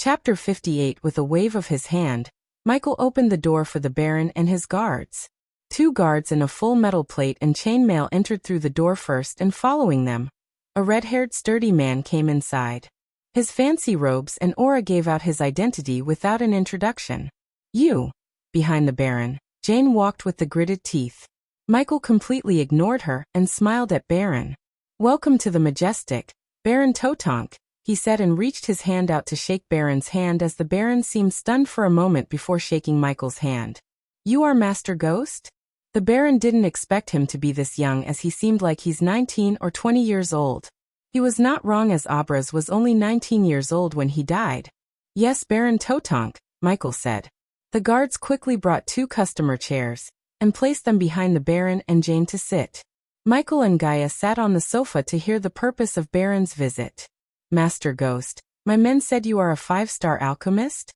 Chapter 58. With a wave of his hand, Michael opened the door for the Baron and his guards. 2 guards in a full metal plate and chainmail entered through the door first, and following them, a red-haired sturdy man came inside. His fancy robes and aura gave out his identity without an introduction. "You." Behind the Baron, Jane walked with the gritted teeth. Michael completely ignored her and smiled at Baron. "Welcome to the Majestic, Baron Totonk," he said, and reached his hand out to shake Baron's hand as the Baron seemed stunned for a moment before shaking Michael's hand. "You are Master Ghost?" The Baron didn't expect him to be this young, as he seemed like he's 19 or 20 years old. He was not wrong, as Abraz was only 19 years old when he died. "Yes, Baron Totonk," Michael said. The guards quickly brought 2 customer chairs and placed them behind the Baron and Jane to sit. Michael and Gaia sat on the sofa to hear the purpose of Baron's visit. "Master Ghost, my men said you are a 5-star alchemist?"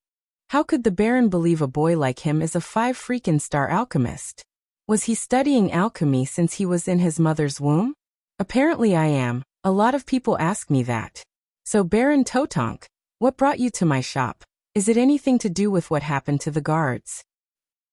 How could the Baron believe a boy like him is a 5-freaking-star alchemist? Was he studying alchemy since he was in his mother's womb? "Apparently I am. A lot of people ask me that." "So Baron Totonk, what brought you to my shop? Is it anything to do with what happened to the guards?"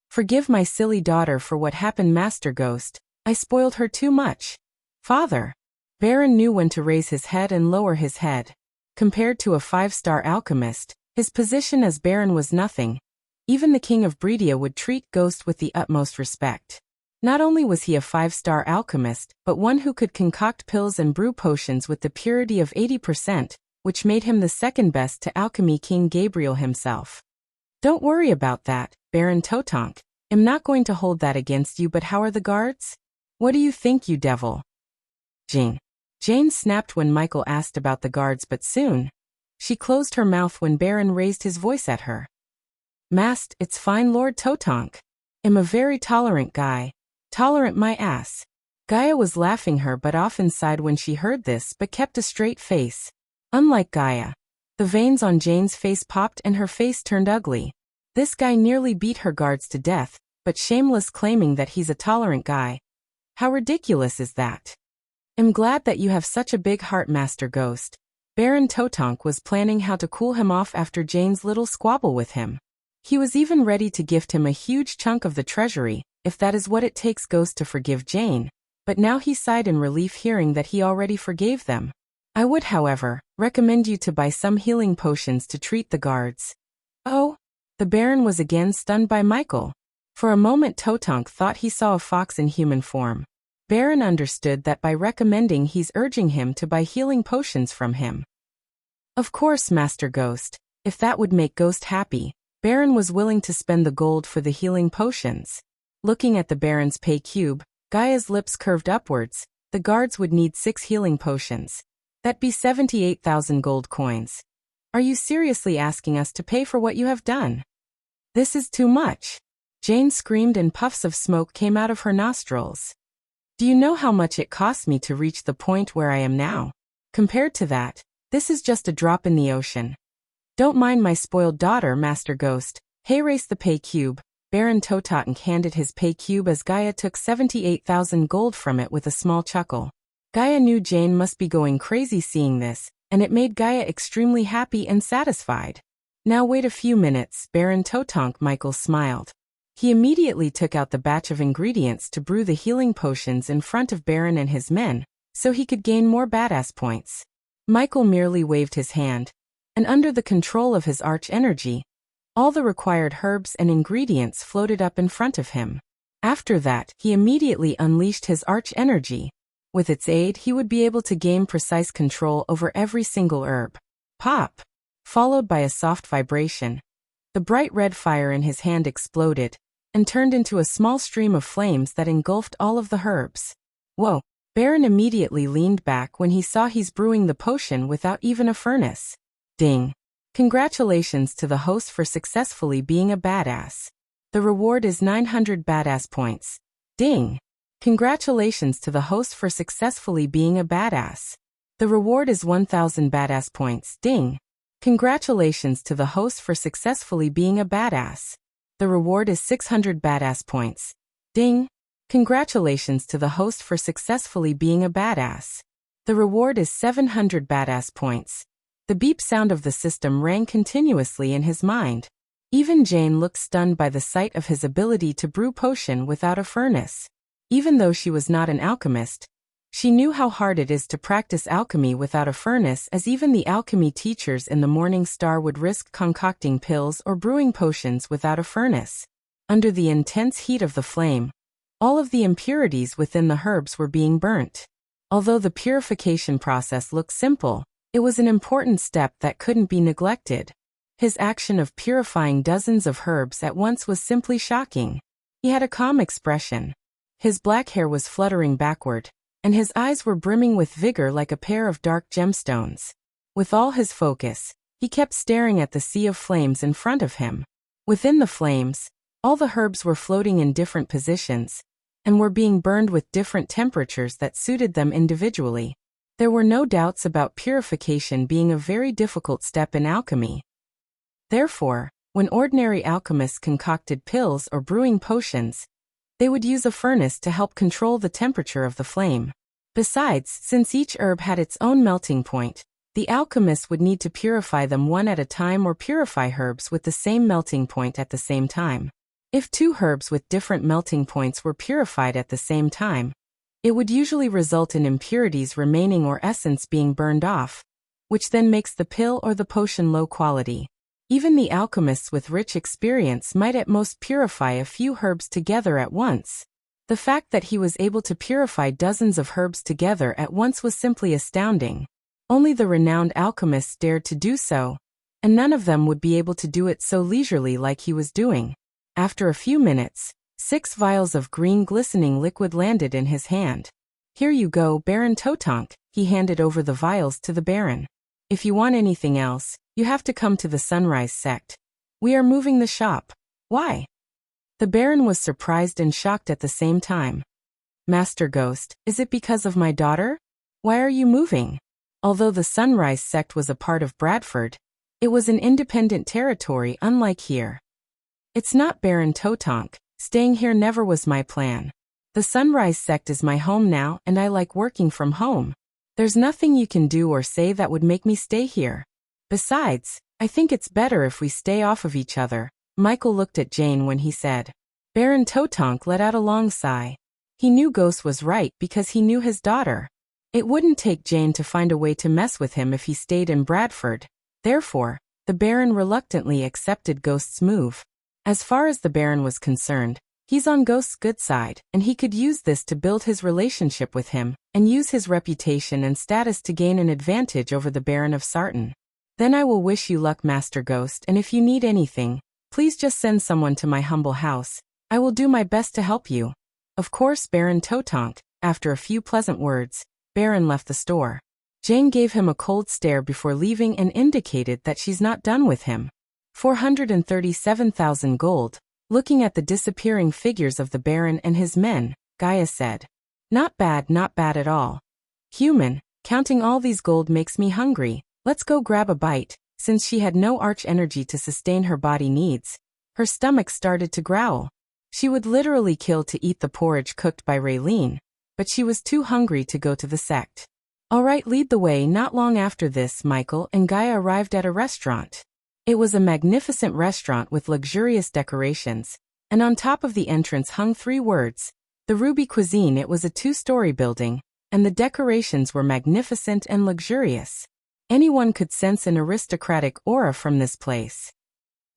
"Forgive my silly daughter for what happened, Master Ghost. I spoiled her too much." "Father." Baron knew when to raise his head and lower his head. Compared to a 5-star alchemist, his position as Baron was nothing. Even the King of Breedia would treat Ghost with the utmost respect. Not only was he a 5-star alchemist, but one who could concoct pills and brew potions with the purity of 80%, which made him the second best to Alchemy King Gabriel himself. "Don't worry about that, Baron Totonk. I'm not going to hold that against you, but how are the guards? What do you think, you devil?" Jane snapped when Michael asked about the guards, but soon she closed her mouth when Baron raised his voice at her. "Mast, it's fine, Lord Totonk. I'm a very tolerant guy. Tolerant my ass." Gaia was laughing her butt off inside when she heard this, but kept a straight face. Unlike Gaia, the veins on Jane's face popped and her face turned ugly. This guy nearly beat her guards to death, but shameless claiming that he's a tolerant guy. How ridiculous is that? "I'm glad that you have such a big heart, Master Ghost." Baron Totonk was planning how to cool him off after Jane's little squabble with him. He was even ready to gift him a huge chunk of the treasury, if that is what it takes Ghost to forgive Jane, but now he sighed in relief hearing that he already forgave them. "I would, however, recommend you to buy some healing potions to treat the guards." "Oh?" The Baron was again stunned by Michael. For a moment Totonk thought he saw a fox in human form. Baron understood that by recommending he's urging him to buy healing potions from him. "Of course, Master Ghost, if that would make Ghost happy." Baron was willing to spend the gold for the healing potions. Looking at the Baron's pay cube, Gaia's lips curved upwards. The guards would need 6 healing potions. That'd be 78,000 gold coins. "Are you seriously asking us to pay for what you have done? This is too much." Jane screamed and puffs of smoke came out of her nostrils. "Do you know how much it cost me to reach the point where I am now? Compared to that, this is just a drop in the ocean." "Don't mind my spoiled daughter, Master Ghost. Hey, race the pay cube." Baron Totonk handed his pay cube as Gaia took 78,000 gold from it with a small chuckle. Gaia knew Jane must be going crazy seeing this, and it made Gaia extremely happy and satisfied. "Now wait a few minutes, Baron Totonk." Michael smiled. He immediately took out the batch of ingredients to brew the healing potions in front of Baron and his men, so he could gain more badass points. Michael merely waved his hand, and under the control of his arch energy, all the required herbs and ingredients floated up in front of him. After that, he immediately unleashed his arch energy. With its aid, he would be able to gain precise control over every single herb. Pop! Followed by a soft vibration. The bright red fire in his hand exploded and turned into a small stream of flames that engulfed all of the herbs. Whoa! Baron immediately leaned back when he saw he's brewing the potion without even a furnace. Ding! Congratulations to the host for successfully being a badass. The reward is 900 badass points. Ding! Congratulations to the host for successfully being a badass. The reward is 1000 badass points. Ding! Congratulations to the host for successfully being a badass. The reward is 600 badass points. Ding! Congratulations to the host for successfully being a badass. The reward is 700 badass points. The beep sound of the system rang continuously in his mind. Even Jane looked stunned by the sight of his ability to brew potion without a furnace. Even though she was not an alchemist, she knew how hard it is to practice alchemy without a furnace, as even the alchemy teachers in the Morning Star would risk concocting pills or brewing potions without a furnace. Under the intense heat of the flame, all of the impurities within the herbs were being burnt. Although the purification process looked simple, it was an important step that couldn't be neglected. His action of purifying dozens of herbs at once was simply shocking. He had a calm expression. His black hair was fluttering backward, and his eyes were brimming with vigor like a pair of dark gemstones. With all his focus, he kept staring at the sea of flames in front of him. Within the flames, all the herbs were floating in different positions, and were being burned with different temperatures that suited them individually. There were no doubts about purification being a very difficult step in alchemy. Therefore, when ordinary alchemists concocted pills or brewing potions, they would use a furnace to help control the temperature of the flame. Besides, since each herb had its own melting point, the alchemist would need to purify them one at a time or purify herbs with the same melting point at the same time. If two herbs with different melting points were purified at the same time, it would usually result in impurities remaining or essence being burned off, which then makes the pill or the potion low quality. Even the alchemists with rich experience might at most purify a few herbs together at once. The fact that he was able to purify dozens of herbs together at once was simply astounding. Only the renowned alchemists dared to do so, and none of them would be able to do it so leisurely like he was doing. After a few minutes, 6 vials of green glistening liquid landed in his hand. "Here you go, Baron Totonk," he handed over the vials to the Baron. "If you want anything else, you have to come to the Sunrise sect. We are moving the shop." "Why?" The Baron was surprised and shocked at the same time. "Master Ghost, is it because of my daughter? Why are you moving?" Although the Sunrise sect was a part of Bradford, it was an independent territory unlike here. "It's not, Baron Totonk. Staying here never was my plan. The Sunrise sect is my home now, and I like working from home. There's nothing you can do or say that would make me stay here. Besides, I think it's better if we stay off of each other." Michael looked at Jane when he said. Baron Totonk let out a long sigh. He knew Ghost was right because he knew his daughter. It wouldn't take Jane to find a way to mess with him if he stayed in Bradford. Therefore, the Baron reluctantly accepted Ghost's move. As far as the Baron was concerned, he's on Ghost's good side, and he could use this to build his relationship with him, and use his reputation and status to gain an advantage over the Baron of Sarton. "Then I will wish you luck, Master Ghost, and if you need anything, please just send someone to my humble house. I will do my best to help you." Of course, Baron Totonk. After a few pleasant words, Baron left the store. Jane gave him a cold stare before leaving and indicated that she's not done with him. 437,000 gold. Looking at the disappearing figures of the Baron and his men, Gaia said. Not bad at all. Human, counting all these gold makes me hungry. Let's go grab a bite." Since she had no arch energy to sustain her body needs, her stomach started to growl. She would literally kill to eat the porridge cooked by Raylene, but she was too hungry to go to the sect. "All right, lead the way." Not long after this, Michael and Gaia arrived at a restaurant. It was a magnificent restaurant with luxurious decorations, and on top of the entrance hung 3 words, "The Ruby Cuisine." It was a 2-story building, and the decorations were magnificent and luxurious. Anyone could sense an aristocratic aura from this place.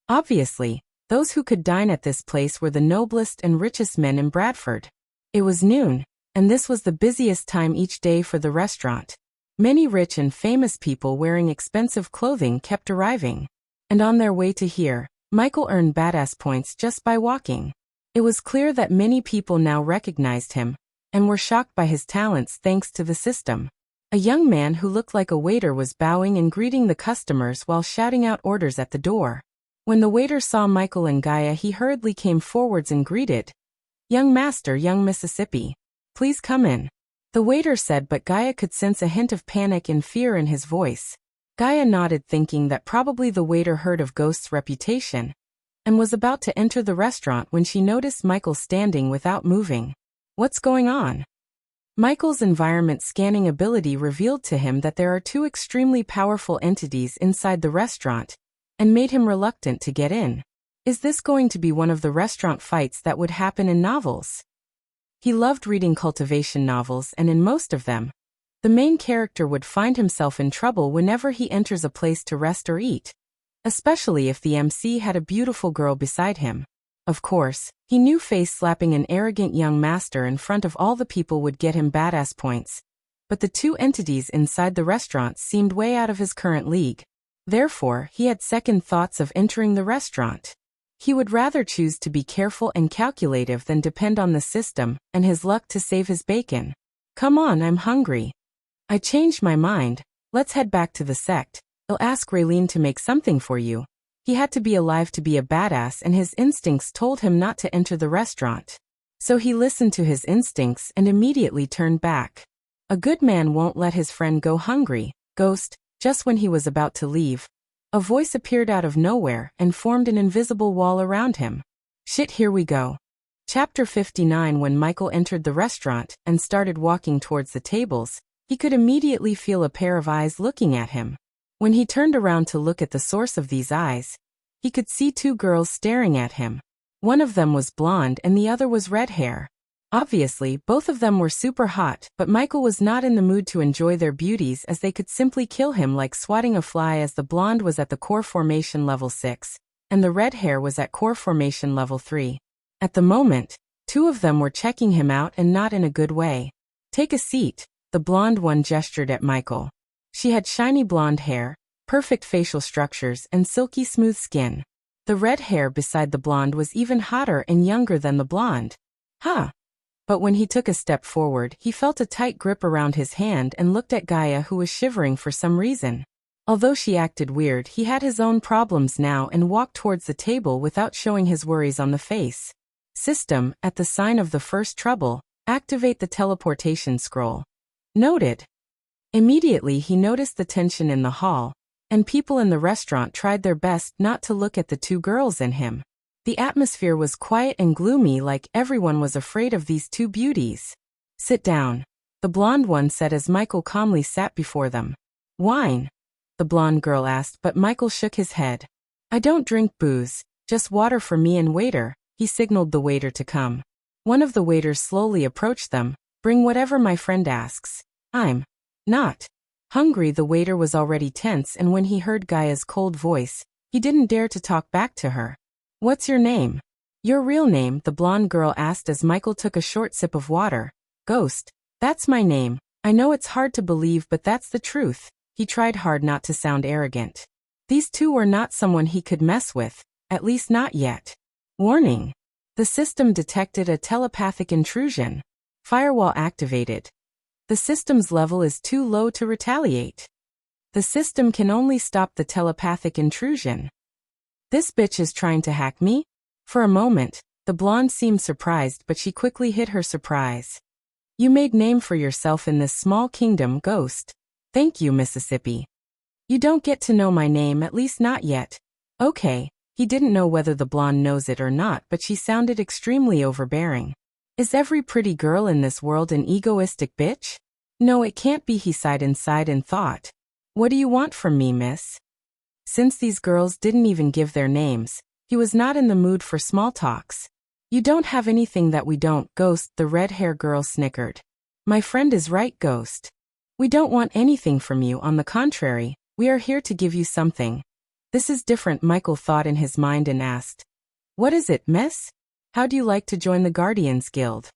Obviously, those who could dine at this place were the noblest and richest men in Bradford. It was noon, and this was the busiest time each day for the restaurant. Many rich and famous people wearing expensive clothing kept arriving. And on their way to here, Michael earned badass points just by walking. It was clear that many people now recognized him, and were shocked by his talents thanks to the system. A young man who looked like a waiter was bowing and greeting the customers while shouting out orders at the door. When the waiter saw Michael and Gaia, he hurriedly came forwards and greeted. "Young master, young Mississippi. Please come in," the waiter said, but Gaia could sense a hint of panic and fear in his voice. Gaia nodded, thinking that probably the waiter heard of Ghost's reputation, and was about to enter the restaurant when she noticed Michael standing without moving. "What's going on?" Michael's environment scanning ability revealed to him that there are two extremely powerful entities inside the restaurant, and made him reluctant to get in. Is this going to be one of the restaurant fights that would happen in novels? He loved reading cultivation novels, and in most of them, the main character would find himself in trouble whenever he enters a place to rest or eat, especially if the MC had a beautiful girl beside him. Of course, he knew face-slapping an arrogant young master in front of all the people would get him badass points, but the two entities inside the restaurant seemed way out of his current league. Therefore, he had second thoughts of entering the restaurant. He would rather choose to be careful and calculative than depend on the system and his luck to save his bacon. Come on, I'm hungry. I changed my mind. Let's head back to the sect. I'll ask Raylene to make something for you. He had to be alive to be a badass, and his instincts told him not to enter the restaurant. So he listened to his instincts and immediately turned back. A good man won't let his friend go hungry. Ghost. Just when he was about to leave, a voice appeared out of nowhere and formed an invisible wall around him. Shit, here we go. Chapter 59. When Michael entered the restaurant and started walking towards the tables, he could immediately feel a pair of eyes looking at him. When he turned around to look at the source of these eyes, he could see two girls staring at him. One of them was blonde and the other was red hair. Obviously, both of them were super hot, but Michael was not in the mood to enjoy their beauties as they could simply kill him like swatting a fly, as the blonde was at the core formation level 6, and the red hair was at core formation level 3. At the moment, two of them were checking him out, and not in a good way. Take a seat, the blonde one gestured at Michael. She had shiny blonde hair, perfect facial structures, and silky smooth skin. The red hair beside the blonde was even hotter and younger than the blonde. Huh. But when he took a step forward, he felt a tight grip around his hand and looked at Gaia, who was shivering for some reason. Although she acted weird, he had his own problems now and walked towards the table without showing his worries on the face. System, at the sign of the first trouble, activate the teleportation scroll. Noted. Immediately he noticed the tension in the hall, and people in the restaurant tried their best not to look at the two girls and him. The atmosphere was quiet and gloomy, like everyone was afraid of these two beauties. Sit down, the blonde one said as Michael calmly sat before them. Wine? The blonde girl asked, but Michael shook his head. I don't drink booze, just water for me and waiter. He signaled the waiter to come. One of the waiters slowly approached them. Bring whatever my friend asks. I'm not hungry. The waiter was already tense, and when he heard Gaia's cold voice, he didn't dare to talk back to her. What's your name? Your real name? The blonde girl asked as Michael took a short sip of water. Ghost. That's my name. I know it's hard to believe, but that's the truth. He tried hard not to sound arrogant. These two were not someone he could mess with, at least not yet. Warning. The system detected a telepathic intrusion. Firewall activated. The system's level is too low to retaliate. The system can only stop the telepathic intrusion. This bitch is trying to hack me? For a moment, the blonde seemed surprised, but she quickly hid her surprise. You made name for yourself in this small kingdom, Ghost. Thank you, Mississippi. You don't get to know my name, at least not yet. Okay. He didn't know whether the blonde knows it or not, but she sounded extremely overbearing. Is every pretty girl in this world an egoistic bitch? No, it can't be, he sighed inside and thought. What do you want from me, miss? Since these girls didn't even give their names, he was not in the mood for small talks. You don't have anything that we don't, Ghost, the red-hair girl snickered. My friend is right, Ghost. We don't want anything from you, on the contrary, we are here to give you something. This is different, Michael thought in his mind and asked. What is it, miss? How do you like to join the Guardians Guild?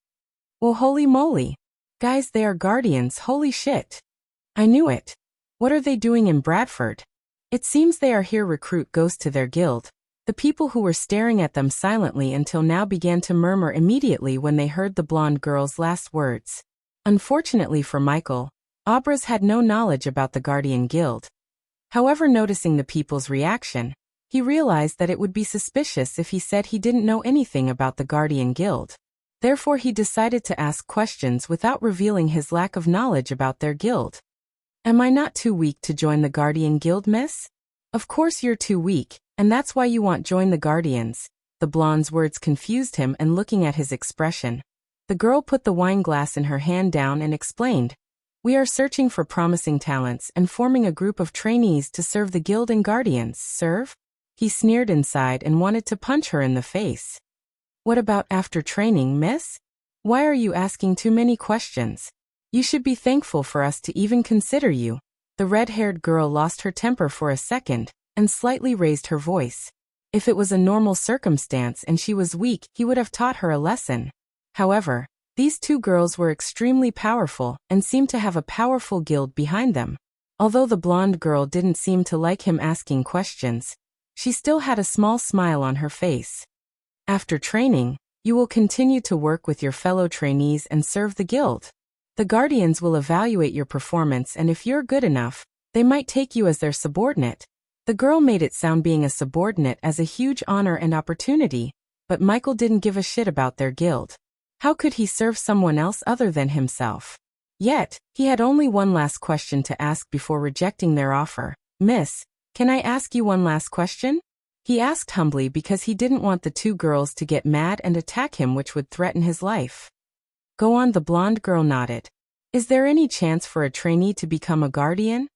Well, holy moly. Guys, they are Guardians, holy shit. I knew it. What are they doing in Bradford? It seems they are here recruit Ghost to their guild. The people who were staring at them silently until now began to murmur immediately when they heard the blonde girl's last words. Unfortunately for Michael, Abras had no knowledge about the Guardian Guild. However, noticing the people's reaction, he realized that it would be suspicious if he said he didn't know anything about the Guardian Guild. Therefore, he decided to ask questions without revealing his lack of knowledge about their guild. Am I not too weak to join the Guardian Guild, miss? Of course you're too weak, and that's why you want join the Guardians. The blonde's words confused him, and looking at his expression, The girl put the wine glass in her hand down and explained, "We are searching for promising talents and forming a group of trainees to serve the guild and guardians." "Serve?" He sneered inside and wanted to punch her in the face. "What about after training, miss? Why are you asking too many questions? You should be thankful for us to even consider you." The red-haired girl lost her temper for a second and slightly raised her voice. If it was a normal circumstance and she was weak, he would have taught her a lesson. However, these two girls were extremely powerful and seemed to have a powerful guild behind them. Although the blonde girl didn't seem to like him asking questions, she still had a small smile on her face. "After training, you will continue to work with your fellow trainees and serve the guild. The guardians will evaluate your performance, and if you're good enough, they might take you as their subordinate." The girl made it sound being a subordinate as a huge honor and opportunity, but Michael didn't give a shit about their guild. How could he serve someone else other than himself? Yet, he had only one last question to ask before rejecting their offer. "Miss, can I ask you one last question?" He asked humbly because he didn't want the two girls to get mad and attack him, which would threaten his life. "Go on," the blonde girl nodded. "Is there any chance for a trainee to become a guardian?"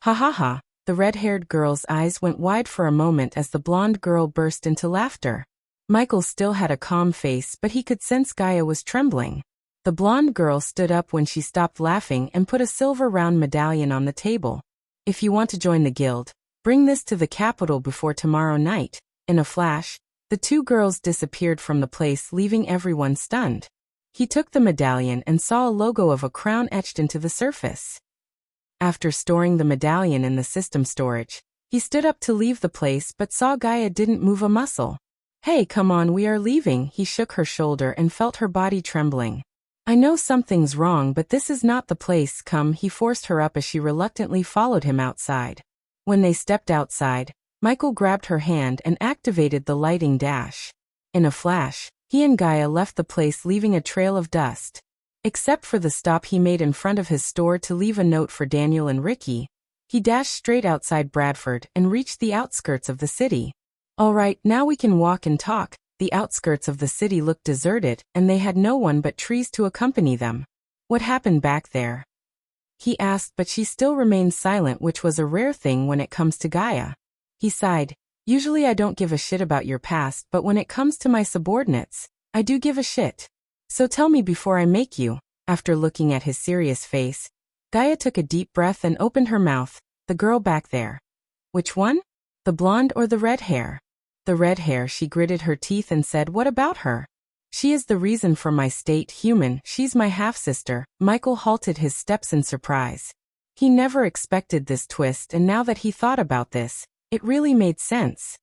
"Ha ha ha." The red-haired girl's eyes went wide for a moment as the blonde girl burst into laughter. Michael still had a calm face, but he could sense Gaia was trembling. The blonde girl stood up when she stopped laughing and put a silver round medallion on the table. "If you want to join the guild, bring this to the capital before tomorrow night." In a flash, the two girls disappeared from the place, leaving everyone stunned. He took the medallion and saw a logo of a crown etched into the surface. After storing the medallion in the system storage, he stood up to leave the place but saw Gaia didn't move a muscle. "Hey, come on, we are leaving." He shook her shoulder and felt her body trembling. "I know something's wrong, but this is not the place. Come." He forced her up as she reluctantly followed him outside. When they stepped outside, Michael grabbed her hand and activated the lighting dash. In a flash, he and Gaia left the place, leaving a trail of dust. Except for the stop he made in front of his store to leave a note for Daniel and Ricky, he dashed straight outside Bradford and reached the outskirts of the city. "All right, now we can walk and talk." The outskirts of the city looked deserted, and they had no one but trees to accompany them. "What happened back there?" he asked, but she still remained silent, which was a rare thing when it comes to Gaia. He sighed. "Usually I don't give a shit about your past, but when it comes to my subordinates, I do give a shit. So tell me before I make you." After looking at his serious face, Gaia took a deep breath and opened her mouth. "The girl back there." "Which one? The blonde or the red hair?" "The red hair." She gritted her teeth and said, "What about her?" "She is the reason for my state. Human. She's my half-sister." Michael halted his steps in surprise. He never expected this twist, and now that he thought about this, it really made sense.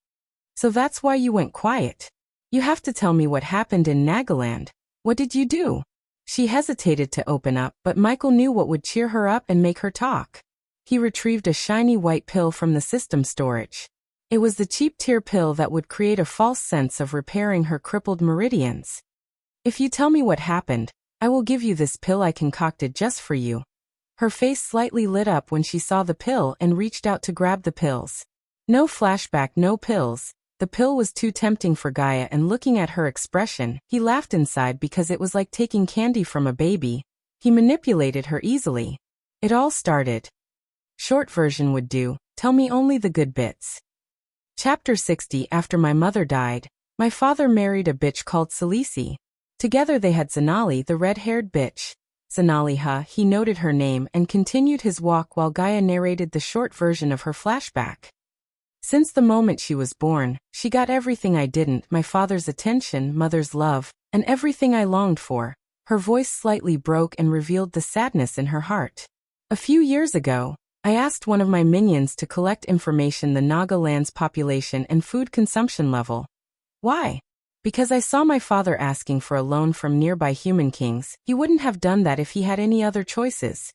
"So that's why you went quiet. You have to tell me what happened in Nagaland. What did you do?" She hesitated to open up, but Michael knew what would cheer her up and make her talk. He retrieved a shiny white pill from the system storage. It was the cheap tier pill that would create a false sense of repairing her crippled meridians. "If you tell me what happened, I will give you this pill I concocted just for you." Her face slightly lit up when she saw the pill and reached out to grab the pills. No flashback, no pills. The pill was too tempting for Gaia, and looking at her expression, he laughed inside because it was like taking candy from a baby. He manipulated her easily. It all started. Short version would do. Tell me only the good bits. Chapter 60. After my mother died, my father married a bitch called Salisi. Together they had Zanali, the red-haired bitch. Zanali, he noted her name and continued his walk while Gaia narrated the short version of her flashback. "Since the moment she was born, she got everything I didn't, my father's attention, mother's love, and everything I longed for." Her voice slightly broke and revealed the sadness in her heart. "A few years ago, I asked one of my minions to collect information the Naga land's population and food consumption level. Why? Because I saw my father asking for a loan from nearby human kings. He wouldn't have done that if he had any other choices."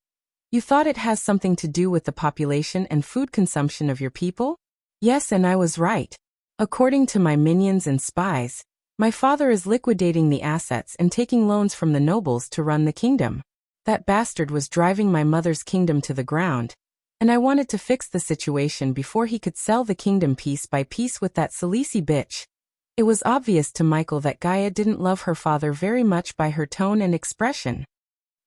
"You thought it has something to do with the population and food consumption of your people?" "Yes, and I was right. According to my minions and spies, my father is liquidating the assets and taking loans from the nobles to run the kingdom. That bastard was driving my mother's kingdom to the ground, and I wanted to fix the situation before he could sell the kingdom piece by piece with that Salisi bitch. It was obvious to Michael that Gaia didn't love her father very much by her tone and expression.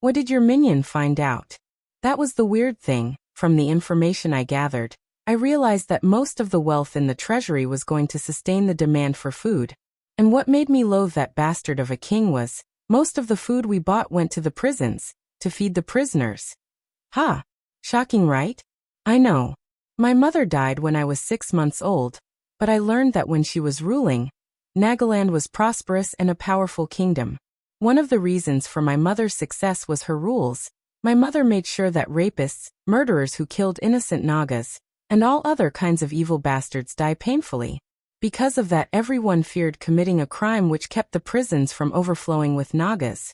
What did your minion find out? That was the weird thing. From the information I gathered, I realized that most of the wealth in the treasury was going to sustain the demand for food. And what made me loathe that bastard of a king was, most of the food we bought went to the prisons, to feed the prisoners. Ha! Shocking, right? I know. My mother died when I was 6 months old, but I learned that when she was ruling, Nagaland was prosperous and a powerful kingdom. One of the reasons for my mother's success was her rules. My mother made sure that rapists, murderers who killed innocent Nagas, and all other kinds of evil bastards die painfully. Because of that, everyone feared committing a crime, which kept the prisons from overflowing with Nagas.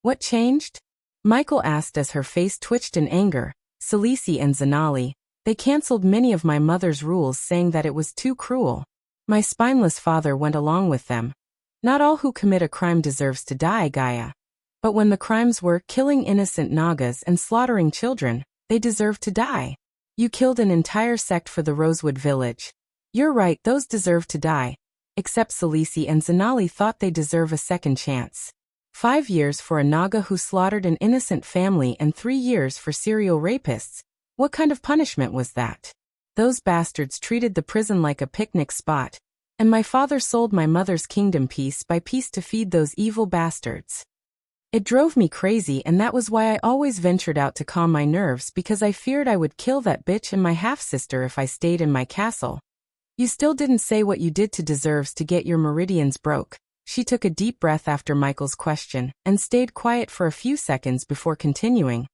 What changed? Michael asked as her face twitched in anger. Salisi and Zanali. They cancelled many of my mother's rules, saying that it was too cruel. My spineless father went along with them. Not all who commit a crime deserves to die, Gaia. But when the crimes were killing innocent Nagas and slaughtering children, they deserved to die. You killed an entire sect for the Rosewood village. You're right, those deserve to die. Except Salisi and Zanali thought they deserve a second chance. 5 years for a Naga who slaughtered an innocent family and 3 years for serial rapists. What kind of punishment was that? Those bastards treated the prison like a picnic spot, and my father sold my mother's kingdom piece by piece to feed those evil bastards. It drove me crazy, and that was why I always ventured out to calm my nerves, because I feared I would kill that bitch and my half-sister if I stayed in my castle. You still didn't say what you did to deserves to get your meridians broke. She took a deep breath after Michael's question, and stayed quiet for a few seconds before continuing.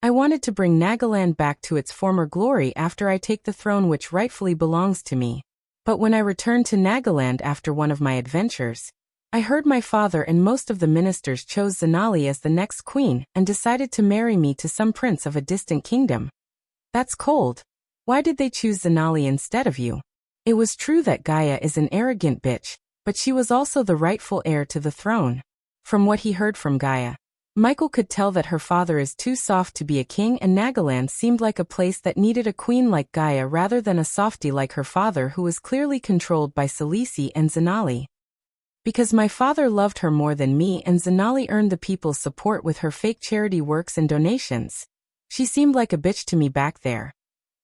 I wanted to bring Nagaland back to its former glory after I take the throne which rightfully belongs to me. But when I returned to Nagaland after one of my adventures, I heard my father and most of the ministers chose Zanali as the next queen and decided to marry me to some prince of a distant kingdom. That's cold. Why did they choose Zanali instead of you? It was true that Gaia is an arrogant bitch, but she was also the rightful heir to the throne. From what he heard from Gaia, Michael could tell that her father is too soft to be a king, and Nagaland seemed like a place that needed a queen like Gaia rather than a softie like her father, who was clearly controlled by Salisi and Zanali. Because my father loved her more than me, and Zanali earned the people's support with her fake charity works and donations. She seemed like a bitch to me back there.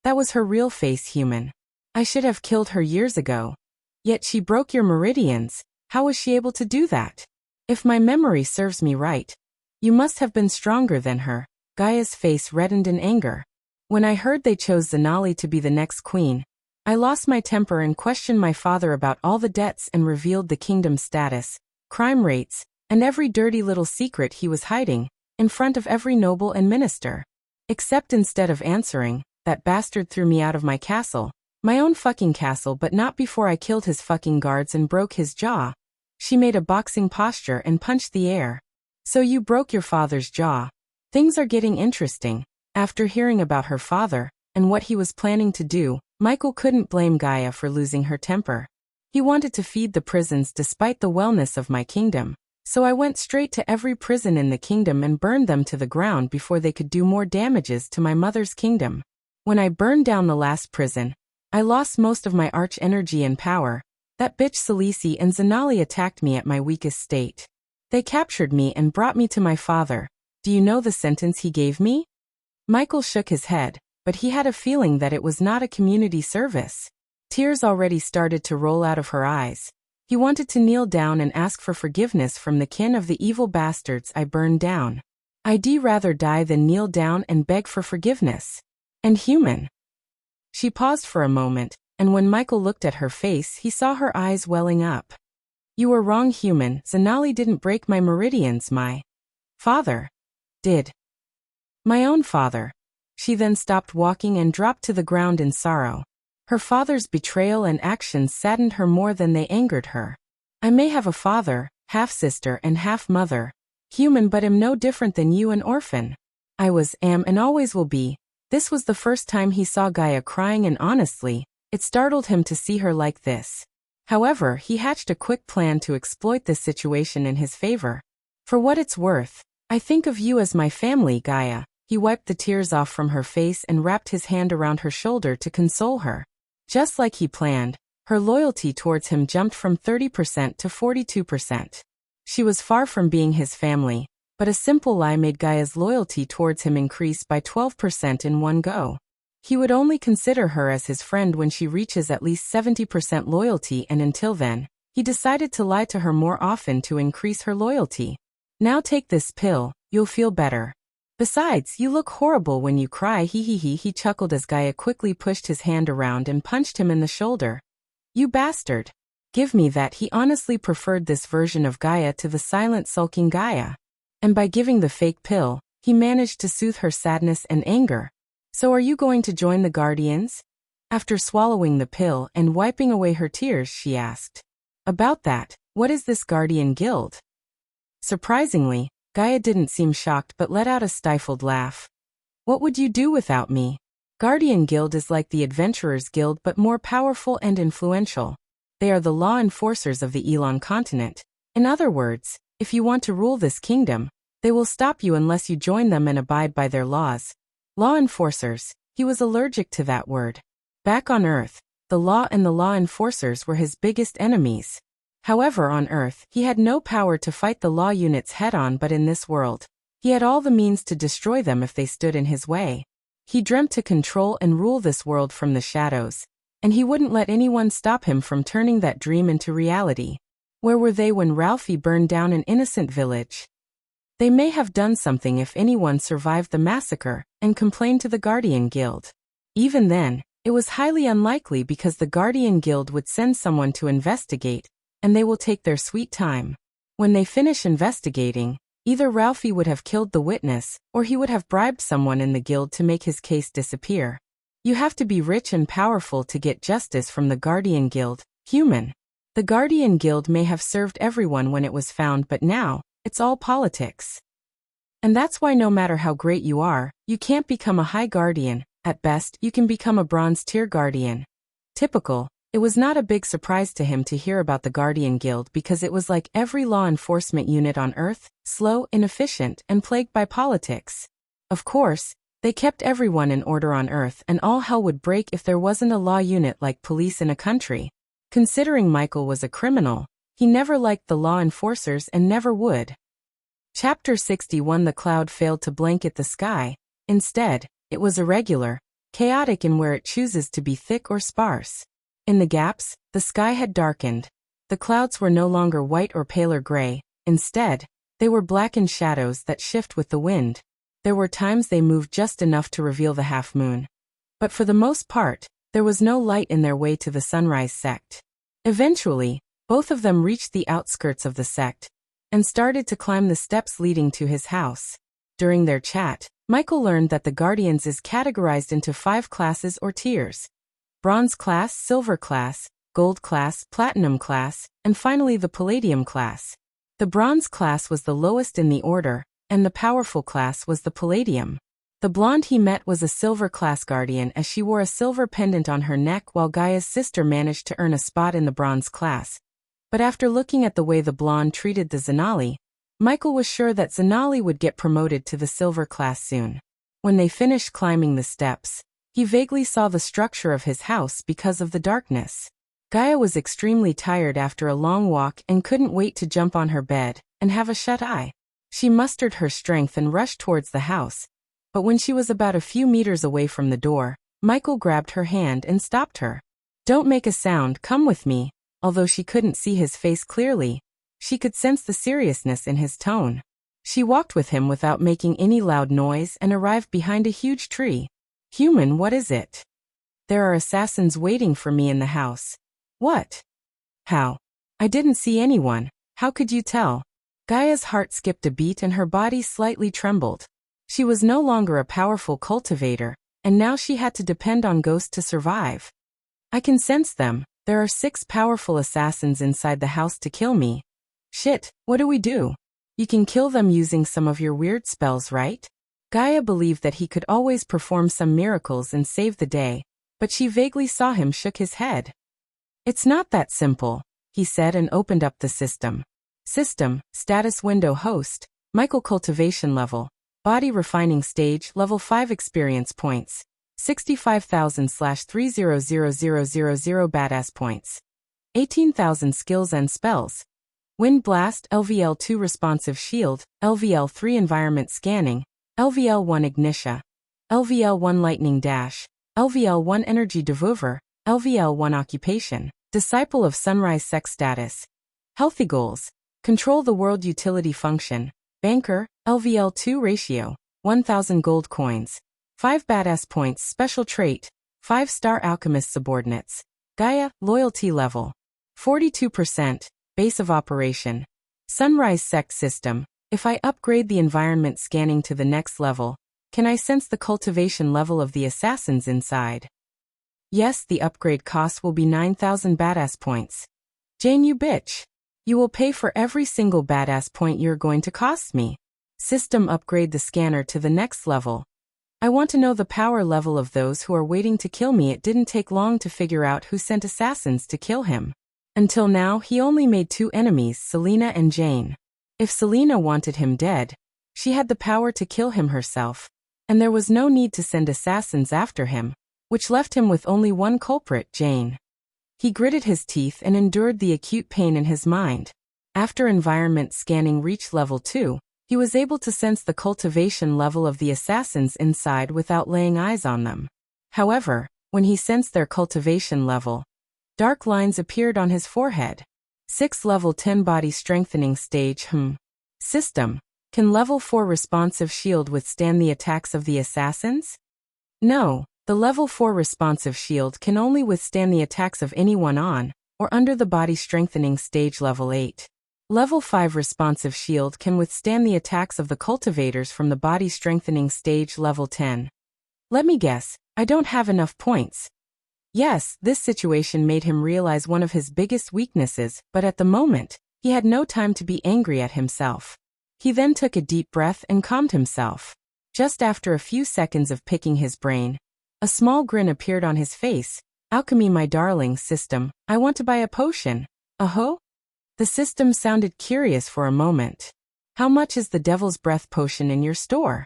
That was her real face, human. I should have killed her years ago. Yet she broke your meridians. How was she able to do that? If my memory serves me right, you must have been stronger than her. Gaia's face reddened in anger. When I heard they chose Zanali to be the next queen, I lost my temper and questioned my father about all the debts and revealed the kingdom's status, crime rates, and every dirty little secret he was hiding, in front of every noble and minister. Except instead of answering, that bastard threw me out of my castle. My own fucking castle, but not before I killed his fucking guards and broke his jaw. She made a boxing posture and punched the air. So you broke your father's jaw. Things are getting interesting. After hearing about her father, and what he was planning to do, Michael couldn't blame Gaia for losing her temper. He wanted to feed the prisons despite the wellness of my kingdom. So I went straight to every prison in the kingdom and burned them to the ground before they could do more damages to my mother's kingdom. When I burned down the last prison, I lost most of my arch energy and power. That bitch Salisi and Zanali attacked me at my weakest state. They captured me and brought me to my father. Do you know the sentence he gave me? Michael shook his head, but he had a feeling that it was not a community service. Tears already started to roll out of her eyes. He wanted to kneel down and ask for forgiveness from the kin of the evil bastards I burned down. I'd rather die than kneel down and beg for forgiveness. And human. She paused for a moment, and when Michael looked at her face, he saw her eyes welling up. You were wrong, human. Zanali didn't break my meridians. My father did. My own father. She then stopped walking and dropped to the ground in sorrow. Her father's betrayal and actions saddened her more than they angered her. I may have a father, half-sister and half-mother, human, but am no different than you, an orphan. I was, am, and always will be. This was the first time he saw Gaia crying, and honestly, it startled him to see her like this. However, he hatched a quick plan to exploit this situation in his favor. For what it's worth, I think of you as my family, Gaia. He wiped the tears off from her face and wrapped his hand around her shoulder to console her. Just like he planned, Her loyalty towards him jumped from 30% to 42%. She was far from being his family, but a simple lie made Gaia's loyalty towards him increase by 12% in one go. He would only consider her as his friend when she reaches at least 70% loyalty, and until then, he decided to lie to her more often to increase her loyalty. Now take this pill, you'll feel better. Besides, you look horrible when you cry, he chuckled as Gaia quickly pushed his hand around and punched him in the shoulder. You bastard. Give me that. He honestly preferred this version of Gaia to the silent sulking Gaia. And by giving the fake pill, he managed to soothe her sadness and anger. So are you going to join the Guardians? After swallowing the pill and wiping away her tears, she asked. About that, what is this Guardian Guild? Surprisingly, Gaia didn't seem shocked but let out a stifled laugh. What would you do without me? Guardian Guild is like the Adventurers Guild but more powerful and influential. They are the law enforcers of the Elon continent. In other words, if you want to rule this kingdom, they will stop you unless you join them and abide by their laws. Law enforcers, he was allergic to that word. Back on Earth, the law and the law enforcers were his biggest enemies. However, on Earth, he had no power to fight the law units head-on, but in this world, he had all the means to destroy them if they stood in his way. He dreamt to control and rule this world from the shadows, and he wouldn't let anyone stop him from turning that dream into reality. Where were they when Ralphie burned down an innocent village? They may have done something if anyone survived the massacre and complained to the Guardian Guild. Even then, it was highly unlikely because the Guardian Guild would send someone to investigate, and they will take their sweet time. When they finish investigating, either Ralphie would have killed the witness, or he would have bribed someone in the guild to make his case disappear. You have to be rich and powerful to get justice from the Guardian Guild, human. The Guardian Guild may have served everyone when it was found, but now, it's all politics. And that's why no matter how great you are, you can't become a high guardian. At best, you can become a bronze-tier guardian. Typical. It was not a big surprise to him to hear about the Guardian Guild because it was like every law enforcement unit on Earth, slow, inefficient, and plagued by politics. Of course, they kept everyone in order on Earth, and all hell would break if there wasn't a law unit like police in a country. Considering Michael was a criminal, he never liked the law enforcers and never would. Chapter 61. The cloud failed to blanket the sky. Instead, it was irregular, chaotic in where it chooses to be thick or sparse. In the gaps, the sky had darkened. The clouds were no longer white or paler gray. Instead, they were blackened shadows that shift with the wind. There were times they moved just enough to reveal the half-moon. But for the most part, there was no light in their way to the sunrise sect. Eventually, both of them reached the outskirts of the sect and started to climb the steps leading to his house. During their chat, Michael learned that the Guardians is categorized into 5 classes or tiers: Bronze class, Silver class, Gold class, Platinum class, and finally the Palladium class. The Bronze class was the lowest in the order, and the powerful class was the Palladium. The blonde he met was a Silver class Guardian, as she wore a silver pendant on her neck, while Gaia's sister managed to earn a spot in the Bronze class. But after looking at the way the blonde treated the Zenali, Michael was sure that Zenali would get promoted to the Silver class soon. When they finished climbing the steps, he vaguely saw the structure of his house because of the darkness. Gaia was extremely tired after a long walk and couldn't wait to jump on her bed and have a shut-eye. She mustered her strength and rushed towards the house, but when she was about a few meters away from the door, Michael grabbed her hand and stopped her. "Don't make a sound, come with me." Although she couldn't see his face clearly, she could sense the seriousness in his tone. She walked with him without making any loud noise and arrived behind a huge tree. "Human, what is it?" "There are assassins waiting for me in the house." "What? How? I didn't see anyone. How could you tell?" Gaia's heart skipped a beat and her body slightly trembled. She was no longer a powerful cultivator, and now she had to depend on ghosts to survive. "I can sense them. There are 6 powerful assassins inside the house to kill me." "Shit, what do we do?" "You can kill them using some of your weird spells, right?" Gaia believed that he could always perform some miracles and save the day, but she vaguely saw him shook his head. "It's not that simple," he said and opened up the system. System, status window host, Michael cultivation level, body refining stage level 5 experience points. 65,000/300000 badass points. 18,000 skills and spells. Wind Blast, LVL2 Responsive Shield, LVL3 Environment Scanning, LVL1 Ignitia, LVL1 Lightning Dash, LVL1 Energy Devour, LVL1 Occupation, Disciple of Sunrise Sex Status. Healthy Goals. Control the World Utility Function, Banker, LVL2 Ratio, 1,000 Gold Coins, 5 Badass Points Special Trait, 5-Star Alchemist Subordinates, Gaia, Loyalty Level, 42%, Base of Operation. Sunrise Sect System. If I upgrade the environment scanning to the next level, can I sense the cultivation level of the assassins inside? Yes, the upgrade cost will be 9,000 badass points. Jane, you bitch. You will pay for every single badass point you're going to cost me. System upgrade the scanner to the next level. I want to know the power level of those who are waiting to kill me. It didn't take long to figure out who sent assassins to kill him. Until now, he only made 2 enemies, Selena and Jane. If Selena wanted him dead, she had the power to kill him herself, and there was no need to send assassins after him, which left him with only one culprit, Jane. He gritted his teeth and endured the acute pain in his mind. After environment scanning reached level 2, he was able to sense the cultivation level of the assassins inside without laying eyes on them. However, when he sensed their cultivation level, dark lines appeared on his forehead. 6 level 10 body strengthening stage. System. Can level 4 responsive shield withstand the attacks of the assassins? No, the level 4 responsive shield can only withstand the attacks of anyone on or under the body strengthening stage level 8. Level 5 responsive shield can withstand the attacks of the cultivators from the body strengthening stage level 10. Let me guess, I don't have enough points. Yes, this situation made him realize one of his biggest weaknesses, but at the moment, he had no time to be angry at himself. He then took a deep breath and calmed himself. Just after a few seconds of picking his brain, a small grin appeared on his face. Alchemy, my darling system, I want to buy a potion. Oh? The system sounded curious for a moment. How much is the Devil's Breath potion in your store?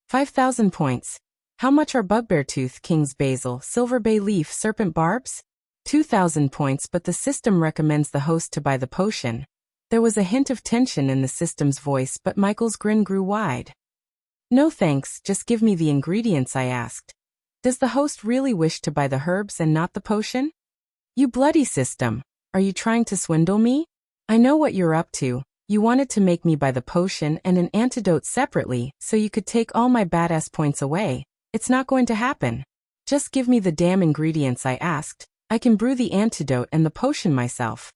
5,000 points. How much are Bugbear Tooth, King's Basil, Silver Bay Leaf, Serpent Barbs? 2,000 points, but the system recommends the host to buy the potion. There was a hint of tension in the system's voice, but Michael's grin grew wide. No thanks, just give me the ingredients, I asked. Does the host really wish to buy the herbs and not the potion? You bloody system, are you trying to swindle me? I know what you're up to. You wanted to make me buy the potion and an antidote separately so you could take all my badass points away. It's not going to happen. Just give me the damn ingredients, I asked. I can brew the antidote and the potion myself.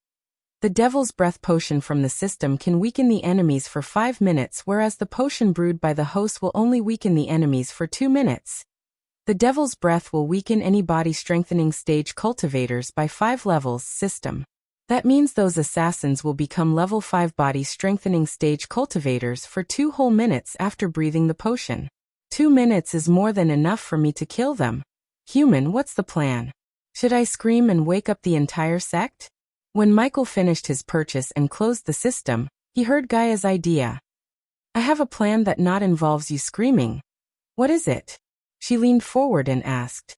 The Devil's Breath potion from the system can weaken the enemies for 5 minutes, whereas the potion brewed by the host will only weaken the enemies for 2 minutes. The Devil's Breath will weaken any body strengthening stage cultivators by 5 levels. System. That means those assassins will become level 5 body strengthening stage cultivators for 2 whole minutes after breathing the potion. 2 minutes is more than enough for me to kill them. Human, what's the plan? Should I scream and wake up the entire sect? When Michael finished his purchase and closed the system, he heard Gaia's idea. I have a plan that not involves you screaming. What is it? She leaned forward and asked.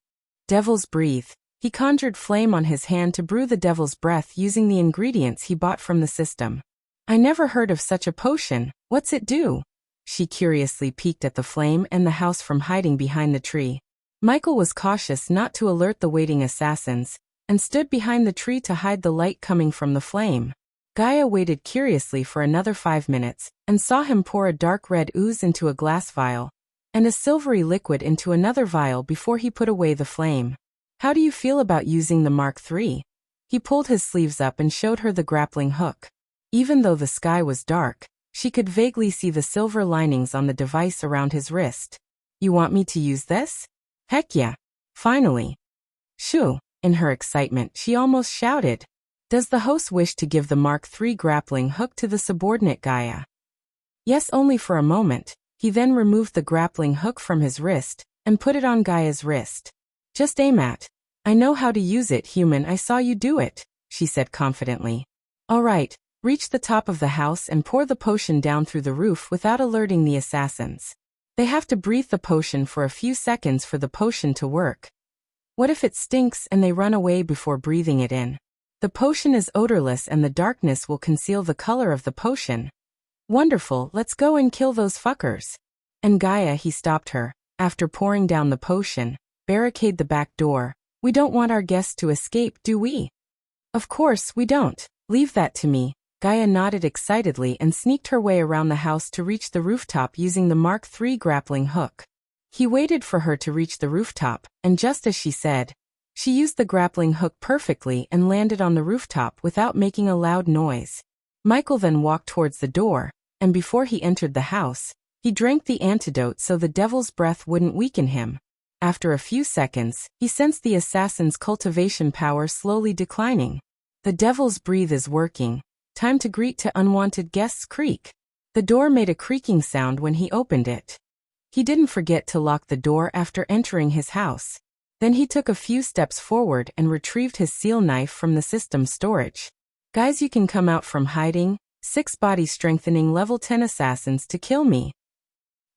Devil's Breath. He conjured flame on his hand to brew the Devil's Breath using the ingredients he bought from the system. I never heard of such a potion. What's it do? She curiously peeked at the flame and the house from hiding behind the tree. Michael was cautious not to alert the waiting assassins, and stood behind the tree to hide the light coming from the flame. Gaia waited curiously for another 5 minutes, and saw him pour a dark red ooze into a glass vial, and a silvery liquid into another vial before he put away the flame. How do you feel about using the Mark III? He pulled his sleeves up and showed her the grappling hook. Even though the sky was dark, she could vaguely see the silver linings on the device around his wrist. You want me to use this? Heck yeah. Finally. Shoo. In her excitement, she almost shouted. Does the host wish to give the Mark III grappling hook to the subordinate Gaia? Yes, only for a moment. He then removed the grappling hook from his wrist and put it on Gaia's wrist. Just aim at. I know how to use it, human. I saw you do it, she said confidently. All right. Reach the top of the house and pour the potion down through the roof without alerting the assassins. They have to breathe the potion for a few seconds for the potion to work. What if it stinks and they run away before breathing it in? The potion is odorless and the darkness will conceal the color of the potion. Wonderful, let's go and kill those fuckers. And Gaia, he stopped her. After pouring down the potion, barricade the back door. We don't want our guests to escape, do we? Of course, we don't. Leave that to me. Gaia nodded excitedly and sneaked her way around the house to reach the rooftop using the Mark III grappling hook. He waited for her to reach the rooftop, and just as she said, she used the grappling hook perfectly and landed on the rooftop without making a loud noise. Michael then walked towards the door, and before he entered the house, he drank the antidote so the devil's breath wouldn't weaken him. After a few seconds, he sensed the assassin's cultivation power slowly declining. The devil's breath is working. Time to greet to unwanted guests creak. The door made a creaking sound when he opened it. He didn't forget to lock the door after entering his house. Then he took a few steps forward and retrieved his seal knife from the system storage. Guys, you can come out from hiding. 6 body strengthening level 10 assassins to kill me.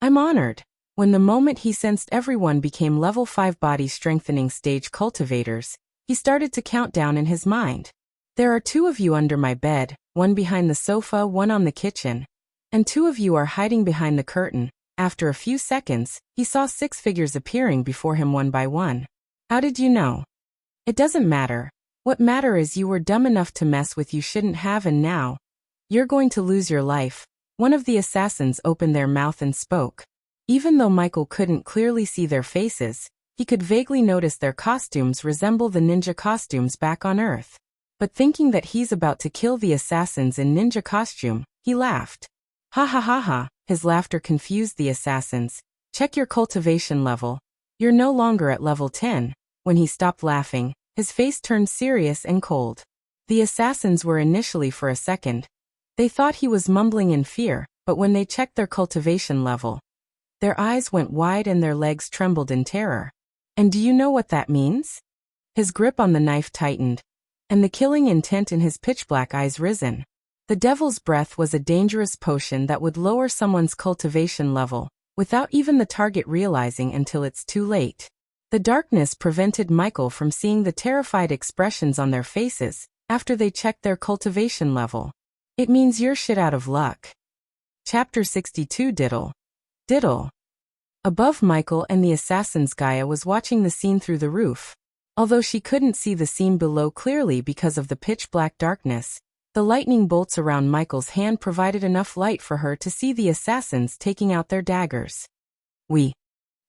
I'm honored. When the moment he sensed everyone became level 5 body strengthening stage cultivators, he started to count down in his mind. There are 2 of you under my bed, 1 behind the sofa, 1 on the kitchen, and 2 of you are hiding behind the curtain. After a few seconds, he saw 6 figures appearing before him one by one. How did you know? It doesn't matter. What matter is you were dumb enough to mess with you shouldn't have, and now you're going to lose your life. One of the assassins opened their mouth and spoke. Even though Michael couldn't clearly see their faces, he could vaguely notice their costumes resemble the ninja costumes back on Earth. But thinking that he's about to kill the assassins in ninja costume, he laughed. Ha ha ha ha, his laughter confused the assassins. Check your cultivation level. You're no longer at level 10. When he stopped laughing, his face turned serious and cold. The assassins were initially for a second. They thought he was mumbling in fear, but when they checked their cultivation level, their eyes went wide and their legs trembled in terror. And do you know what that means? His grip on the knife tightened, and the killing intent in his pitch-black eyes risen. The devil's breath was a dangerous potion that would lower someone's cultivation level, without even the target realizing until it's too late. The darkness prevented Michael from seeing the terrified expressions on their faces after they checked their cultivation level. It means you're shit out of luck. Chapter 62 Diddle. Diddle. Above Michael and the assassins, Gaia was watching the scene through the roof. Although she couldn't see the scene below clearly because of the pitch-black darkness, the lightning bolts around Michael's hand provided enough light for her to see the assassins taking out their daggers. We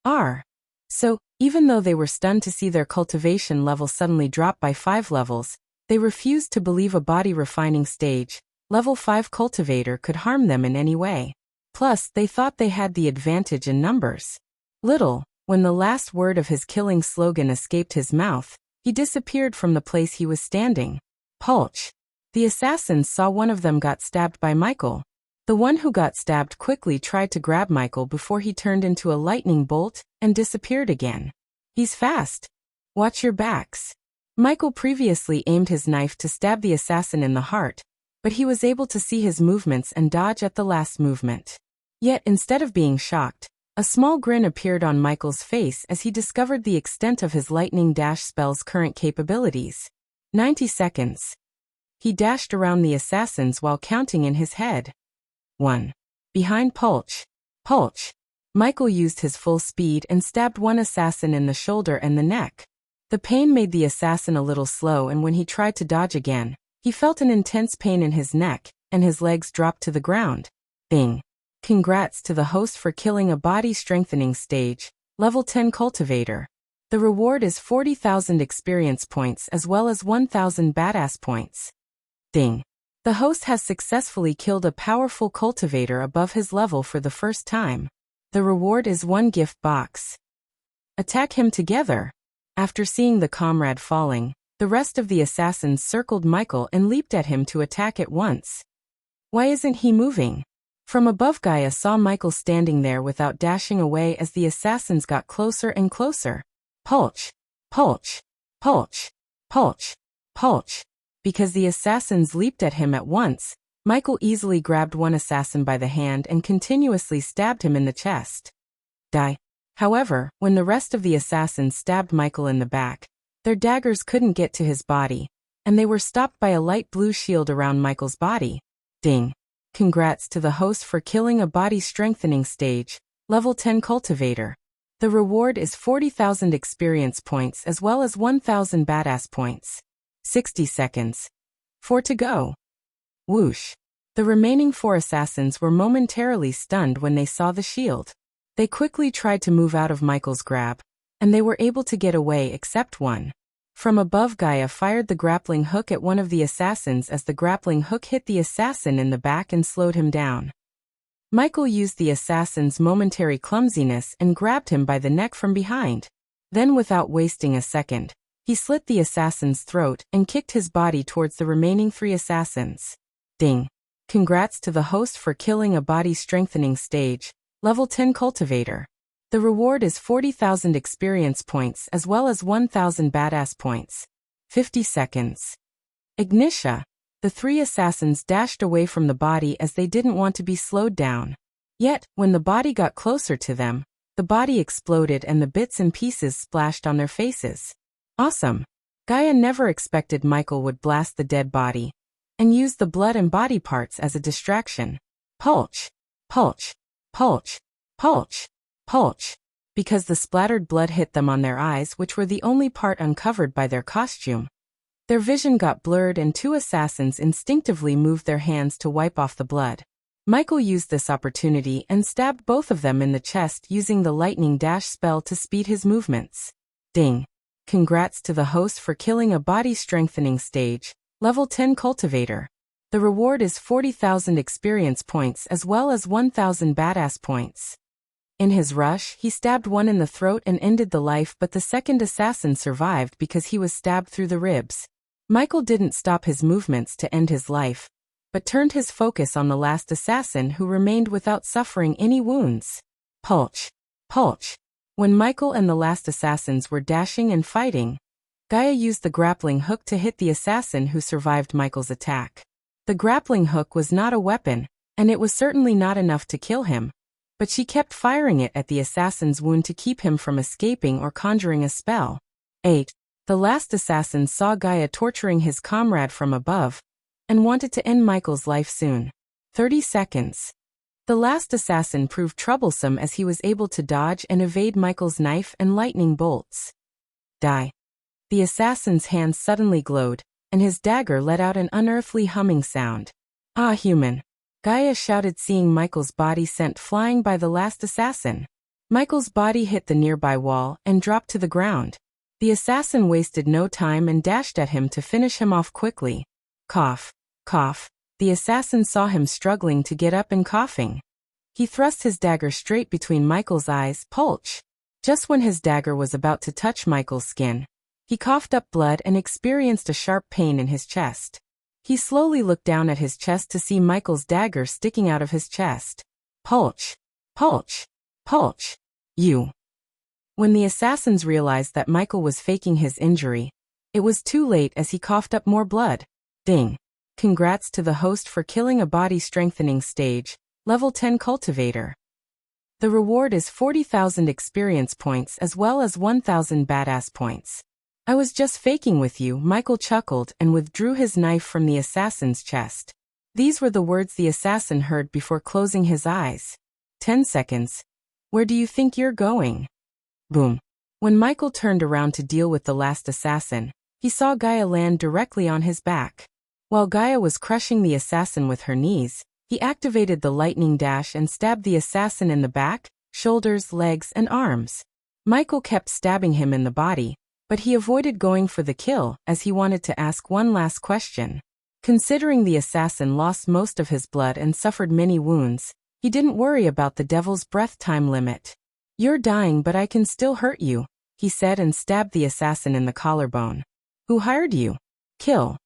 are. So, even though they were stunned to see their cultivation level suddenly drop by 5 levels, they refused to believe a body refining stage, level 5 cultivator could harm them in any way. Plus, they thought they had the advantage in numbers. Little, when the last word of his killing slogan escaped his mouth, he disappeared from the place he was standing. Pulch. The assassins saw one of them got stabbed by Michael. The one who got stabbed quickly tried to grab Michael before he turned into a lightning bolt and disappeared again. He's fast. Watch your backs. Michael previously aimed his knife to stab the assassin in the heart, but he was able to see his movements and dodge at the last movement. Yet instead of being shocked, a small grin appeared on Michael's face as he discovered the extent of his lightning dash spell's current capabilities. 90 seconds. He dashed around the assassins while counting in his head. 1. Behind Pulch. Pulch. Michael used his full speed and stabbed one assassin in the shoulder and the neck. The pain made the assassin a little slow, and when he tried to dodge again, he felt an intense pain in his neck, and his legs dropped to the ground. Bing. Congrats to the host for killing a body-strengthening stage, level 10 cultivator. The reward is 40,000 experience points as well as 1,000 badass points. Ding. The host has successfully killed a powerful cultivator above his level for the first time. The reward is 1 gift box. Attack him together. After seeing the comrade falling, the rest of the assassins circled Michael and leaped at him to attack at once. Why isn't he moving? From above, Gaia saw Michael standing there without dashing away as the assassins got closer and closer. Pulch. Pulch. Pulch. Pulch. Pulch. Because the assassins leaped at him at once, Michael easily grabbed one assassin by the hand and continuously stabbed him in the chest. Die. However, when the rest of the assassins stabbed Michael in the back, their daggers couldn't get to his body, and they were stopped by a light blue shield around Michael's body. Ding. Congrats to the host for killing a body strengthening stage, level 10 cultivator. The reward is 40,000 experience points as well as 1,000 badass points. 60 seconds. 4 to go. Whoosh. The remaining 4 assassins were momentarily stunned when they saw the shield. They quickly tried to move out of Michael's grab, and they were able to get away except one. From above, Gaia fired the grappling hook at one of the assassins as the grappling hook hit the assassin in the back and slowed him down. Michael used the assassin's momentary clumsiness and grabbed him by the neck from behind. Then, without wasting a second, he slit the assassin's throat and kicked his body towards the remaining 3 assassins. Ding. Congrats to the host for killing a body strengthening stage, level 10 cultivator. The reward is 40,000 experience points as well as 1,000 badass points. 50 seconds. Ignitia. The 3 assassins dashed away from the body as they didn't want to be slowed down. Yet, when the body got closer to them, the body exploded and the bits and pieces splashed on their faces. Awesome. Gaia never expected Michael would blast the dead body and use the blood and body parts as a distraction. Pulch. Pulch. Pulch. Pulch. Pulch. Because the splattered blood hit them on their eyes, which were the only part uncovered by their costume. Their vision got blurred and 2 assassins instinctively moved their hands to wipe off the blood. Michael used this opportunity and stabbed both of them in the chest using the lightning dash spell to speed his movements. Ding. Congrats to the host for killing a body strengthening stage, level 10 cultivator. The reward is 40,000 experience points as well as 1,000 badass points. In his rush, he stabbed one in the throat and ended the life, but the second assassin survived because he was stabbed through the ribs. Michael didn't stop his movements to end his life, but turned his focus on the last assassin who remained without suffering any wounds. Pulch. Pulch. When Michael and the last assassins were dashing and fighting, Gaia used the grappling hook to hit the assassin who survived Michael's attack. The grappling hook was not a weapon, and it was certainly not enough to kill him, but she kept firing it at the assassin's wound to keep him from escaping or conjuring a spell. 8. The last assassin saw Gaia torturing his comrade from above, and wanted to end Michael's life soon. 30 seconds. The last assassin proved troublesome as he was able to dodge and evade Michael's knife and lightning bolts. Die. The assassin's hand suddenly glowed, and his dagger let out an unearthly humming sound. Ah, human. Gaia shouted, seeing Michael's body sent flying by the last assassin. Michael's body hit the nearby wall and dropped to the ground. The assassin wasted no time and dashed at him to finish him off quickly. Cough. Cough. The assassin saw him struggling to get up and coughing. He thrust his dagger straight between Michael's eyes. Pulch. Just when his dagger was about to touch Michael's skin, he coughed up blood and experienced a sharp pain in his chest. He slowly looked down at his chest to see Michael's dagger sticking out of his chest. Pulch. Pulch. Pulch. You. When the assassins realized that Michael was faking his injury, it was too late as he coughed up more blood. Ding. Congrats to the host for killing a body strengthening stage, level 10 cultivator. The reward is 40,000 experience points as well as 1,000 badass points. I was just faking with you, Michael chuckled and withdrew his knife from the assassin's chest. These were the words the assassin heard before closing his eyes. 10 seconds. Where do you think you're going? Boom. When Michael turned around to deal with the last assassin, he saw Gaia land directly on his back. While Gaia was crushing the assassin with her knees, he activated the lightning dash and stabbed the assassin in the back, shoulders, legs, and arms. Michael kept stabbing him in the body, but he avoided going for the kill as he wanted to ask one last question. Considering the assassin lost most of his blood and suffered many wounds, he didn't worry about the devil's breath time limit. You're dying, but I can still hurt you, he said and stabbed the assassin in the collarbone. Who hired you? Kill.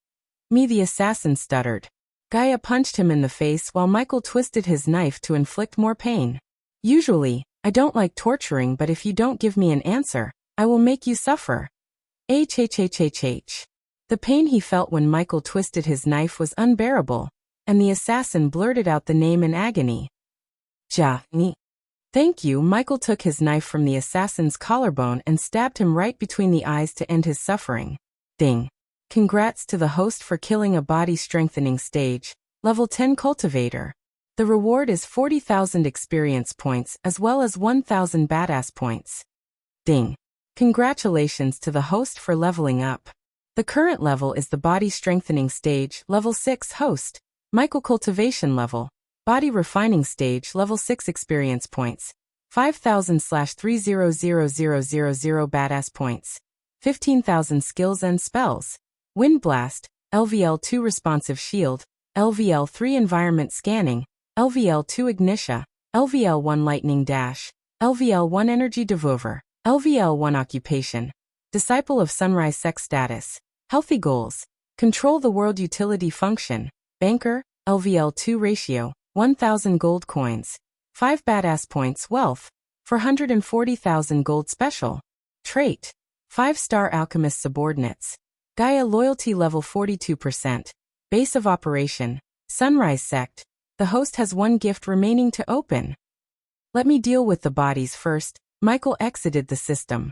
Me, the assassin stuttered. Gaia punched him in the face while Michael twisted his knife to inflict more pain. Usually, I don't like torturing, but if you don't give me an answer, I will make you suffer. HHHHH. The pain he felt when Michael twisted his knife was unbearable, and the assassin blurted out the name in agony. Ja-ni. Thank you. Michael took his knife from the assassin's collarbone and stabbed him right between the eyes to end his suffering. Ding. Congrats to the host for killing a body strengthening stage, level 10 cultivator. The reward is 40,000 experience points as well as 1,000 badass points. Ding. Congratulations to the host for leveling up. The current level is the body strengthening stage, level 6 host, Michael cultivation level, body refining stage, level 6 experience points, 5,000/3000000 badass points, 15,000 skills and spells, Wind Blast, LVL2 responsive shield, LVL3 environment scanning, LVL2 ignitia, LVL1 lightning dash, LVL1 energy devolver, LVL1 occupation, disciple of sunrise sex status, healthy goals, control the world utility function, banker, LVL2 ratio, 1,000 gold coins, 5 badass points wealth, 440,000 gold special, trait, 5-star alchemist subordinates, Gaia loyalty level 42%, base of operation, sunrise sect, the host has one gift remaining to open. Let me deal with the bodies first. Michael exited the system.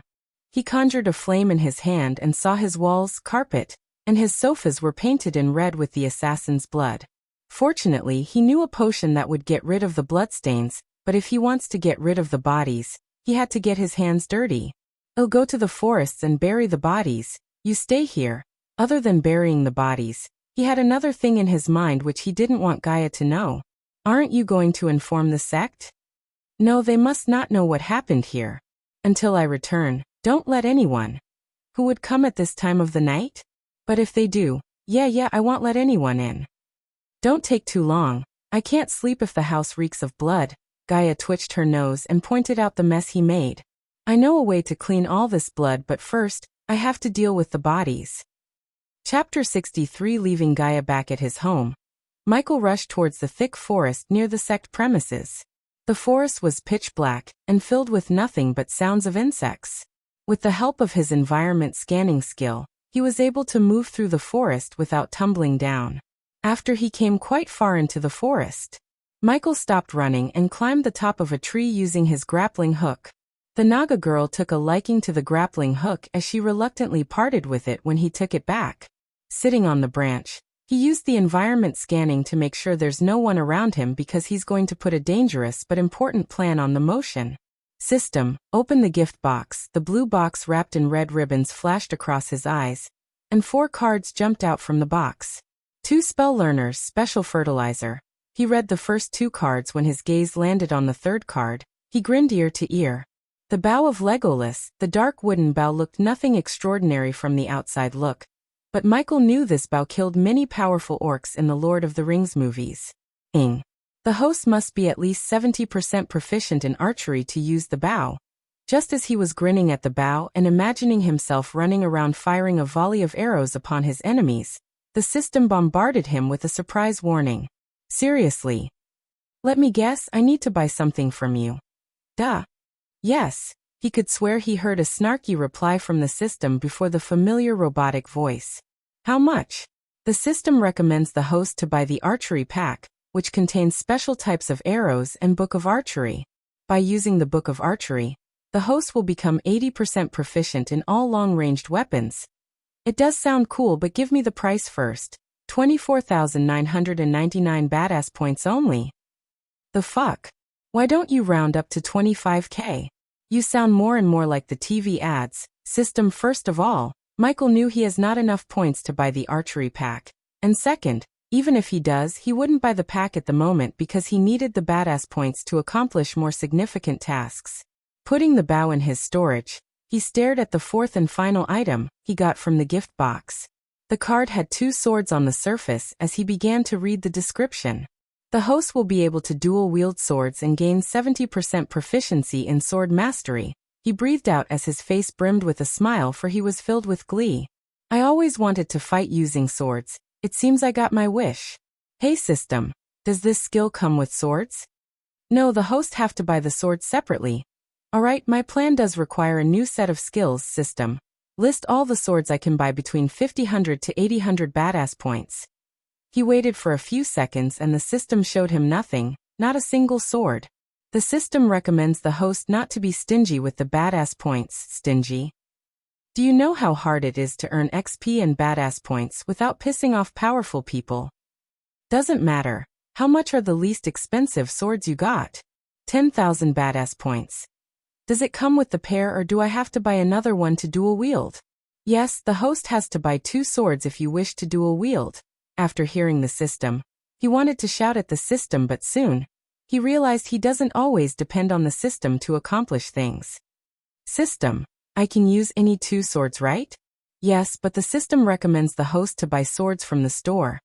He conjured a flame in his hand and saw his walls, carpet, and his sofas were painted in red with the assassin's blood. Fortunately, he knew a potion that would get rid of the bloodstains, but if he wants to get rid of the bodies, he had to get his hands dirty. He'll go to the forests and bury the bodies. You stay here. Other than burying the bodies, he had another thing in his mind which he didn't want Gaia to know. Aren't you going to inform the sect? No, they must not know what happened here. Until I return, don't let anyone. Who would come at this time of the night? But if they do, yeah, I won't let anyone in. Don't take too long. I can't sleep if the house reeks of blood. Gaia twitched her nose and pointed out the mess he made. I know a way to clean all this blood, but first, I have to deal with the bodies. Chapter 63. Leaving Gaia back at his home, Michael rushed towards the thick forest near the sect premises. The forest was pitch black and filled with nothing but sounds of insects. With the help of his environment scanning skill, he was able to move through the forest without tumbling down. After he came quite far into the forest, Michael stopped running and climbed the top of a tree using his grappling hook. The Naga girl took a liking to the grappling hook as she reluctantly parted with it when he took it back. Sitting on the branch, he used the environment scanning to make sure there's no one around him because he's going to put a dangerous but important plan on the motion. System, open the gift box. The blue box wrapped in red ribbons flashed across his eyes, and 4 cards jumped out from the box. 2 spell learners, special fertilizer. He read the first 2 cards. When his gaze landed on the 3rd card, he grinned ear to ear. The bow of Legolas, the dark wooden bow, looked nothing extraordinary from the outside look. But Michael knew this bow killed many powerful orcs in the Lord of the Rings movies. The host must be at least 70% proficient in archery to use the bow. Just as he was grinning at the bow and imagining himself running around firing a volley of arrows upon his enemies, the system bombarded him with a surprise warning. Seriously? Let me guess, I need to buy something from you. Duh. Yes. He could swear he heard a snarky reply from the system before the familiar robotic voice. How much? The system recommends the host to buy the archery pack, which contains special types of arrows and Book of Archery. By using the Book of Archery, the host will become 80% proficient in all long-ranged weapons. It does sound cool, but give me the price first. 24,999 badass points only. The fuck? Why don't you round up to 25k? You sound more and more like the TV ads. System. First of all, Michael knew he has not enough points to buy the archery pack. And second, even if he does, he wouldn't buy the pack at the moment because he needed the badass points to accomplish more significant tasks. Putting the bow in his storage, he stared at the 4th and final item he got from the gift box. The card had 2 swords on the surface. As he began to read the description, the host will be able to dual-wield swords and gain 70% proficiency in sword mastery. He breathed out as his face brimmed with a smile, for he was filled with glee. I always wanted to fight using swords. It seems I got my wish. Hey system, does this skill come with swords? No, the host have to buy the swords separately. Alright, my plan does require a new set of skills. System, list all the swords I can buy between 5000 to 8000 badass points. He waited for a few seconds and the system showed him nothing, not a single sword. The system recommends the host not to be stingy with the badass points. Stingy? Do you know how hard it is to earn XP and badass points without pissing off powerful people? Doesn't matter. How much are the least expensive swords you got? 10,000 badass points. Does it come with the pair or do I have to buy another one to dual wield? Yes, the host has to buy 2 swords if you wish to dual wield. After hearing the system, he wanted to shout at the system, but soon he realized he doesn't always depend on the system to accomplish things. System, I can use any 2 swords, right? Yes, but the system recommends the host to buy swords from the store.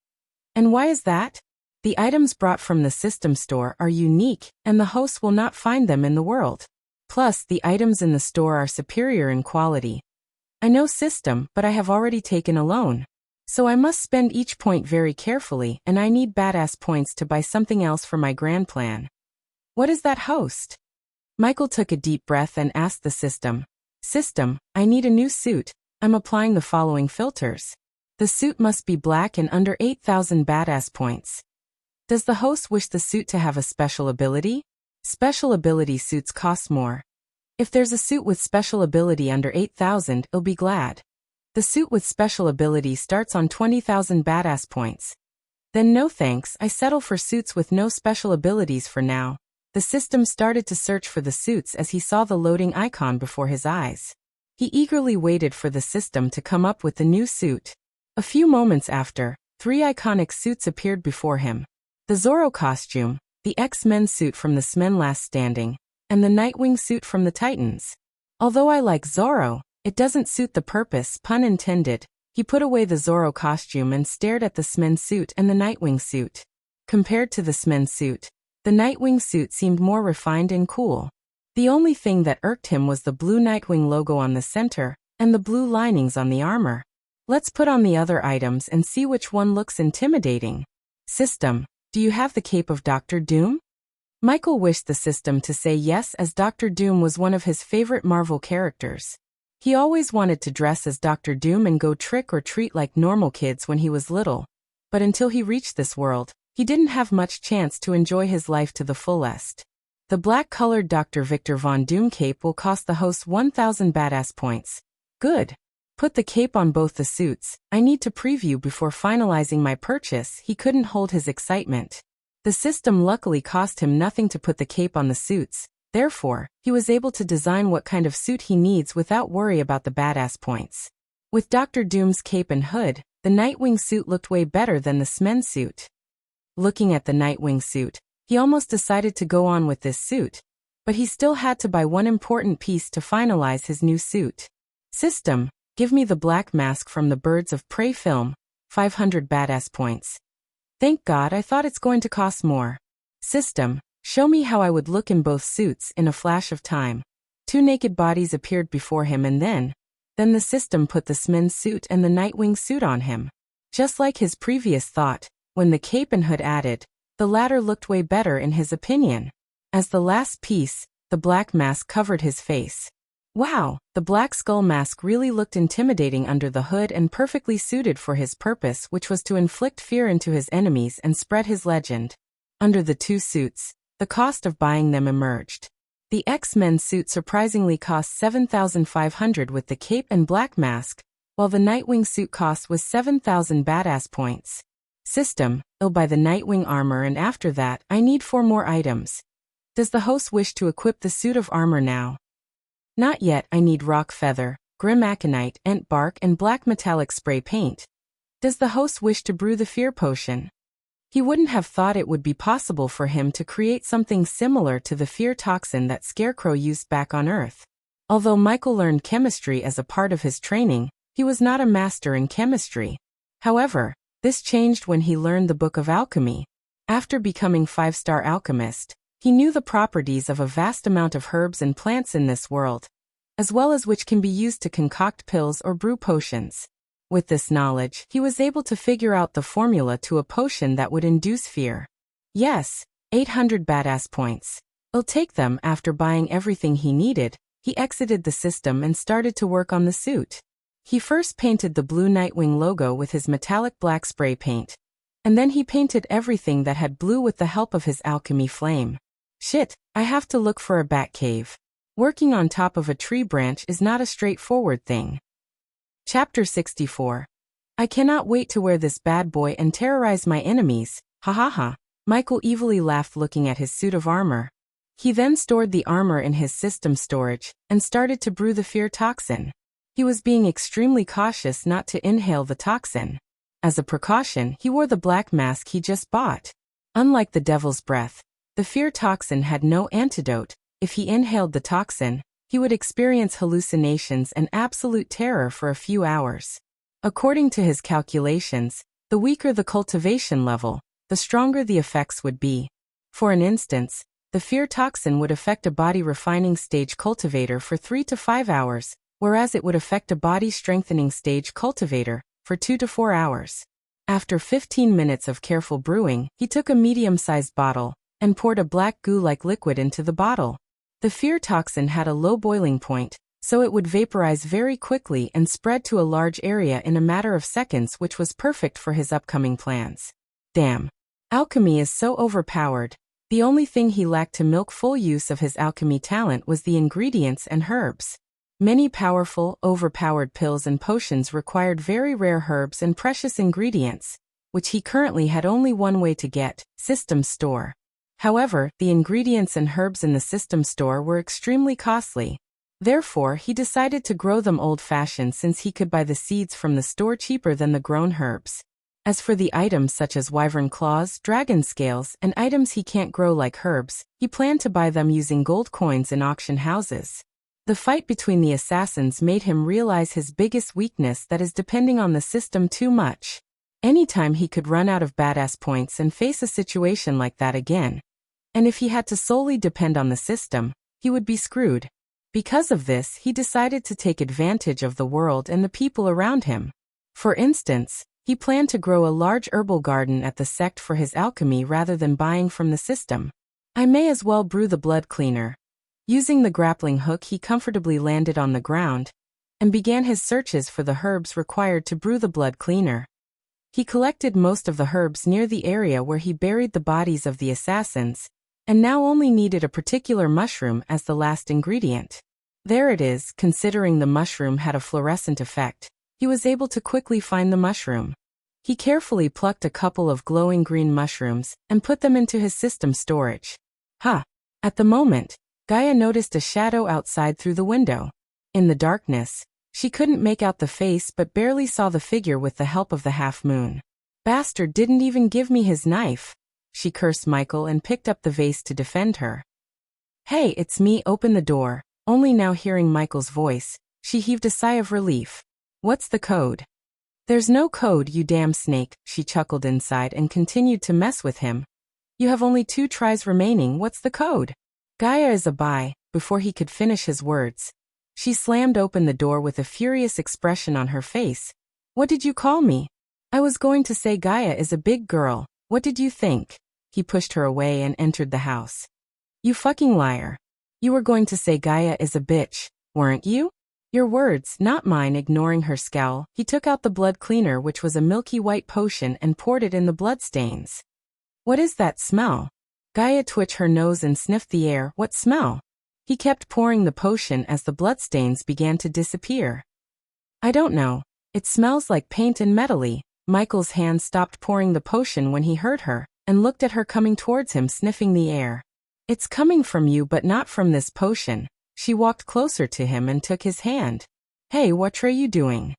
And why is that? The items brought from the system store are unique, and the host will not find them in the world. Plus, the items in the store are superior in quality. I know system, but I have already taken a loan. So I must spend each point very carefully, and I need badass points to buy something else for my grand plan. What is that, host? Michael took a deep breath and asked the system. System, I need a new suit. I'm applying the following filters. The suit must be black and under 8,000 badass points. Does the host wish the suit to have a special ability? Special ability suits cost more. If there's a suit with special ability under 8,000, I'll be glad. The suit with special ability starts on 20,000 badass points. Then no thanks, I settle for suits with no special abilities for now. The system started to search for the suits as he saw the loading icon before his eyes. He eagerly waited for the system to come up with the new suit. A few moments after, 3 iconic suits appeared before him. The Zorro costume, the X-Men suit from the X-Men Last Standing, and the Nightwing suit from the Titans. Although I like Zorro, it doesn't suit the purpose, pun intended. He put away the Zorro costume and stared at the X-Men suit and the Nightwing suit. Compared to the X-Men suit, the Nightwing suit seemed more refined and cool. The only thing that irked him was the blue Nightwing logo on the center, and the blue linings on the armor. Let's put on the other items and see which one looks intimidating. System, do you have the cape of Dr. Doom? Michael wished the system to say yes, as Dr. Doom was one of his favorite Marvel characters. He always wanted to dress as Dr. Doom and go trick or treat like normal kids when he was little. But until he reached this world, he didn't have much chance to enjoy his life to the fullest. The black-colored Dr. Victor Von Doom cape will cost the host 1,000 badass points. Good. Put the cape on both the suits. I need to preview before finalizing my purchase. He couldn't hold his excitement. The system luckily cost him nothing to put the cape on the suits. Therefore, he was able to design what kind of suit he needs without worry about the badass points. With Dr. Doom's cape and hood, the Nightwing suit looked way better than the X-Men suit. Looking at the Nightwing suit, he almost decided to go on with this suit, but he still had to buy one important piece to finalize his new suit. System, give me the black mask from the Birds of Prey film, 500 badass points. Thank God, I thought it's going to cost more. System, show me how I would look in both suits in a flash of time. 2 naked bodies appeared before him, and then the system put the X-Men suit and the Nightwing suit on him. Just like his previous thought, when the cape and hood added, the latter looked way better in his opinion. As the last piece, the black mask covered his face. Wow, the black skull mask really looked intimidating under the hood and perfectly suited for his purpose, which was to inflict fear into his enemies and spread his legend. Under the 2 suits, the cost of buying them emerged. The X-Men suit surprisingly cost 7,500 with the cape and black mask, while the Nightwing suit cost was 7,000 badass points. System, I'll buy the Nightwing armor, and after that, I need 4 more items. Does the host wish to equip the suit of armor now? Not yet, I need rock feather, grim aconite, embark, and black metallic spray paint. Does the host wish to brew the fear potion? He wouldn't have thought it would be possible for him to create something similar to the fear toxin that Scarecrow used back on Earth. Although Michael learned chemistry as a part of his training, he was not a master in chemistry. However, this changed when he learned the Book of Alchemy. After becoming 5-star alchemist, he knew the properties of a vast amount of herbs and plants in this world, as well as which can be used to concoct pills or brew potions. With this knowledge, he was able to figure out the formula to a potion that would induce fear. Yes, 800 badass points. I'll take them. After buying everything he needed, he exited the system and started to work on the suit. He first painted the blue Nightwing logo with his metallic black spray paint, and then he painted everything that had blue with the help of his alchemy flame. Shit, I have to look for a bat cave. Working on top of a tree branch is not a straightforward thing. Chapter 64. I cannot wait to wear this bad boy and terrorize my enemies, ha ha ha. Michael evilly laughed looking at his suit of armor. He then stored the armor in his system storage, and started to brew the fear toxin. He was being extremely cautious not to inhale the toxin. As a precaution, he wore the black mask he just bought. Unlike the devil's breath, the fear toxin had no antidote. If he inhaled the toxin, he would experience hallucinations and absolute terror for a few hours. According to his calculations, the weaker the cultivation level, the stronger the effects would be. For an instance, the fear toxin would affect a body refining stage cultivator for 3 to 5 hours, whereas it would affect a body strengthening stage cultivator for 2 to 4 hours. After 15 minutes of careful brewing, he took a medium-sized bottle and poured a black goo-like liquid into the bottle. The fear toxin had a low boiling point, so it would vaporize very quickly and spread to a large area in a matter of seconds, which was perfect for his upcoming plans. Damn. Alchemy is so overpowered. The only thing he lacked to milk full use of his alchemy talent was the ingredients and herbs. Many powerful, overpowered pills and potions required very rare herbs and precious ingredients, which he currently had only one way to get: system store. However, the ingredients and herbs in the system store were extremely costly. Therefore, he decided to grow them old-fashioned since he could buy the seeds from the store cheaper than the grown herbs. As for the items such as wyvern claws, dragon scales, and items he can't grow like herbs, he planned to buy them using gold coins in auction houses. The fight between the assassins made him realize his biggest weakness, that is depending on the system too much. Anytime he could run out of badass points and face a situation like that again. And if he had to solely depend on the system, he would be screwed. Because of this, he decided to take advantage of the world and the people around him. For instance, he planned to grow a large herbal garden at the sect for his alchemy rather than buying from the system. I may as well brew the blood cleaner. Using the grappling hook, he comfortably landed on the ground and began his searches for the herbs required to brew the blood cleaner. He collected most of the herbs near the area where he buried the bodies of the assassins, and now only needed a particular mushroom as the last ingredient. There it is. Considering the mushroom had a fluorescent effect, he was able to quickly find the mushroom. He carefully plucked a couple of glowing green mushrooms and put them into his system storage. At the moment, Gaia noticed a shadow outside through the window. In the darkness, she couldn't make out the face but barely saw the figure with the help of the half moon. Bastard didn't even give me his knife. She cursed Michael and picked up the vase to defend her. Hey, it's me, open the door. Only now hearing Michael's voice, she heaved a sigh of relief. What's the code? There's no code, you damn snake, she chuckled inside and continued to mess with him. You have only 2 tries remaining, what's the code? Gaia is a bye. Before he could finish his words, she slammed open the door with a furious expression on her face. What did you call me? I was going to say Gaia is a big girl. What did you think? He pushed her away and entered the house. You fucking liar. You were going to say Gaia is a bitch, weren't you? Your words, not mine. Ignoring her scowl, he took out the blood cleaner, which was a milky white potion, and poured it in the bloodstains. What is that smell? Gaia twitched her nose and sniffed the air. What smell? He kept pouring the potion as the bloodstains began to disappear. I don't know. It smells like paint and metally. Michael's hand stopped pouring the potion when he heard her, and looked at her coming towards him, sniffing the air. It's coming from you but not from this potion. She walked closer to him and took his hand. Hey, what are you doing?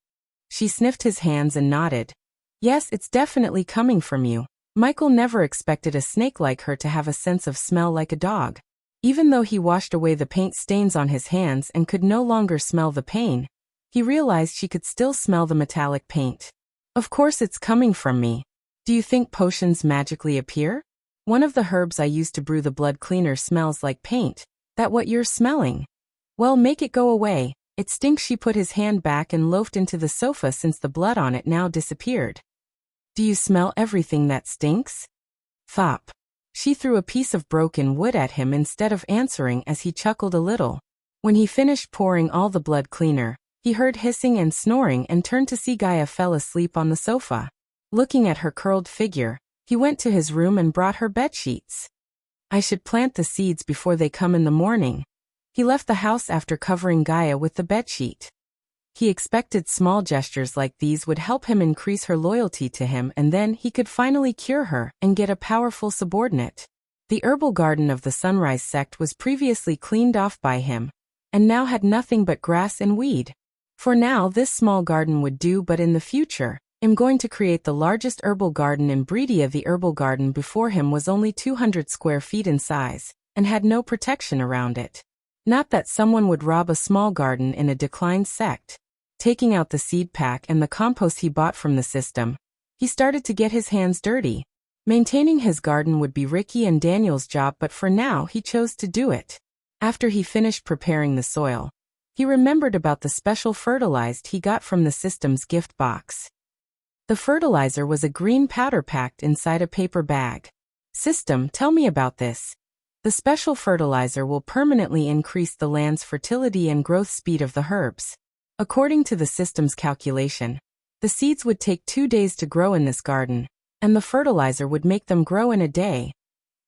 She sniffed his hands and nodded. Yes, it's definitely coming from you. Michael never expected a snake like her to have a sense of smell like a dog. Even though he washed away the paint stains on his hands and could no longer smell the pain, he realized she could still smell the metallic paint. Of course it's coming from me. Do you think potions magically appear? One of the herbs I used to brew the blood cleaner smells like paint. That what you're smelling? Well, make it go away. It stinks. She put his hand back and loafed into the sofa since the blood on it now disappeared. Do you smell everything that stinks? Thop. She threw a piece of broken wood at him instead of answering as he chuckled a little. When he finished pouring all the blood cleaner, he heard hissing and snoring and turned to see Gaia fell asleep on the sofa. Looking at her curled figure, he went to his room and brought her bedsheets. I should plant the seeds before they come in the morning. He left the house after covering Gaia with the bedsheet. He expected small gestures like these would help him increase her loyalty to him, and then he could finally cure her and get a powerful subordinate. The herbal garden of the Sunrise sect was previously cleaned off by him, and now had nothing but grass and weed. For now this small garden would do, but in the future, I'm going to create the largest herbal garden in Breedia. The herbal garden before him was only 200 square feet in size, and had no protection around it. Not that someone would rob a small garden in a declined sect. Taking out the seed pack and the compost he bought from the system, he started to get his hands dirty. Maintaining his garden would be Ricky and Daniel's job, but for now he chose to do it. After he finished preparing the soil, he remembered about the special fertilizer he got from the system's gift box. The fertilizer was a green powder packed inside a paper bag. System, tell me about this. The special fertilizer will permanently increase the land's fertility and growth speed of the herbs. According to the system's calculation, the seeds would take 2 days to grow in this garden, and the fertilizer would make them grow in a day.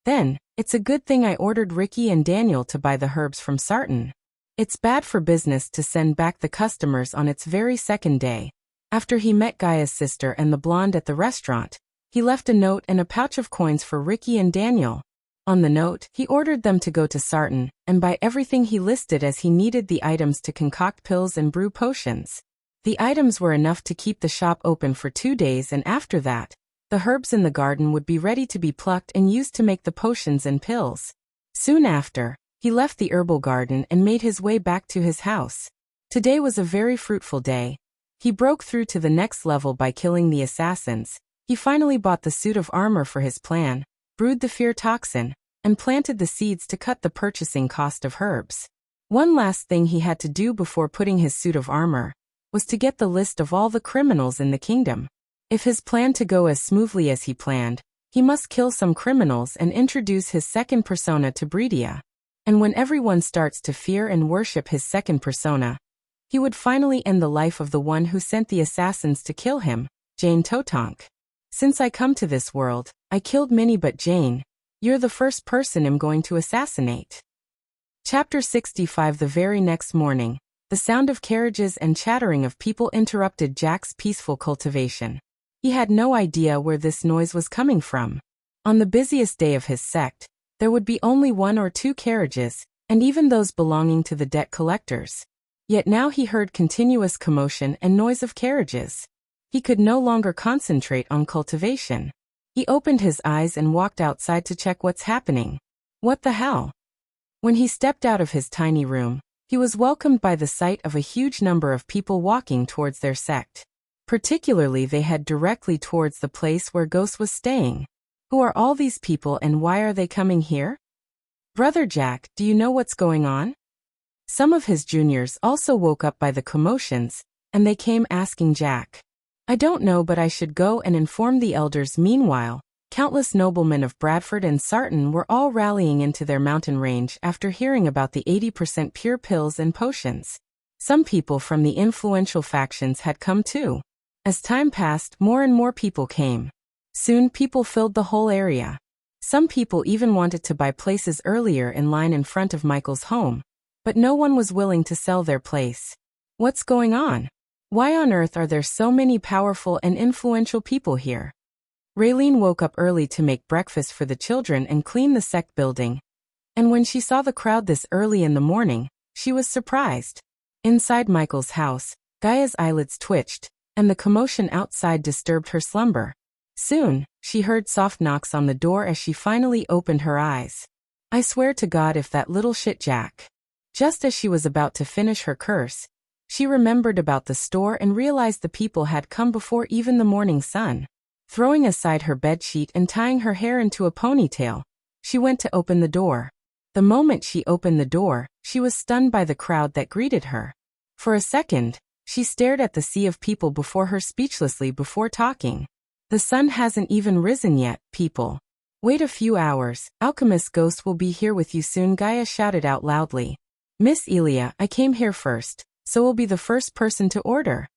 Then, it's a good thing I ordered Ricky and Daniel to buy the herbs from Sarton. It's bad for business to send back the customers on its very second day. After he met Gaia's sister and the blonde at the restaurant, he left a note and a pouch of coins for Ricky and Daniel. On the note, he ordered them to go to Sarton and buy everything he listed, as he needed the items to concoct pills and brew potions. The items were enough to keep the shop open for 2 days, and after that, the herbs in the garden would be ready to be plucked and used to make the potions and pills. Soon after, he left the herbal garden and made his way back to his house. Today was a very fruitful day. He broke through to the next level by killing the assassins. He finally bought the suit of armor for his plan, brewed the fear toxin, and planted the seeds to cut the purchasing cost of herbs. One last thing he had to do before putting his suit of armor was to get the list of all the criminals in the kingdom. If his plan to go as smoothly as he planned, he must kill some criminals and introduce his second persona to Breedia. And when everyone starts to fear and worship his second persona, he would finally end the life of the one who sent the assassins to kill him, Jane Totonk. Since I come to this world, I killed many, but Jane, you're the first person I'm going to assassinate. Chapter 65. The very next morning, the sound of carriages and chattering of people interrupted Jack's peaceful cultivation. He had no idea where this noise was coming from. On the busiest day of his sect, there would be only 1 or 2 carriages, and even those belonging to the debt collectors. Yet now he heard continuous commotion and noise of carriages. He could no longer concentrate on cultivation. He opened his eyes and walked outside to check what's happening. What the hell? When he stepped out of his tiny room, he was welcomed by the sight of a huge number of people walking towards their sect. Particularly, they head directly towards the place where Ghost was staying. Who are all these people and why are they coming here? Brother Jack, do you know what's going on? Some of his juniors also woke up by the commotions, and they came asking Jack. I don't know, but I should go and inform the elders. Meanwhile, countless noblemen of Bradford and Sarton were all rallying into their mountain range after hearing about the 80% pure pills and potions. Some people from the influential factions had come too. As time passed, more and more people came. Soon people filled the whole area. Some people even wanted to buy places earlier in line in front of Michael's home, but no one was willing to sell their place. What's going on? Why on earth are there so many powerful and influential people here? Raylene woke up early to make breakfast for the children and clean the sect building. And when she saw the crowd this early in the morning, she was surprised. Inside Michael's house, Gaia's eyelids twitched, and the commotion outside disturbed her slumber. Soon, she heard soft knocks on the door as she finally opened her eyes. I swear to God, if that little shit Jack. Just as she was about to finish her curse, she remembered about the store and realized the people had come before even the morning sun. Throwing aside her bedsheet and tying her hair into a ponytail, she went to open the door. The moment she opened the door, she was stunned by the crowd that greeted her. For a second, she stared at the sea of people before her speechlessly before talking. The sun hasn't even risen yet, people. Wait a few hours, Alchemist Ghost will be here with you soon, Gaia shouted out loudly. Miss Elia, I came here first, so will be the first person to order.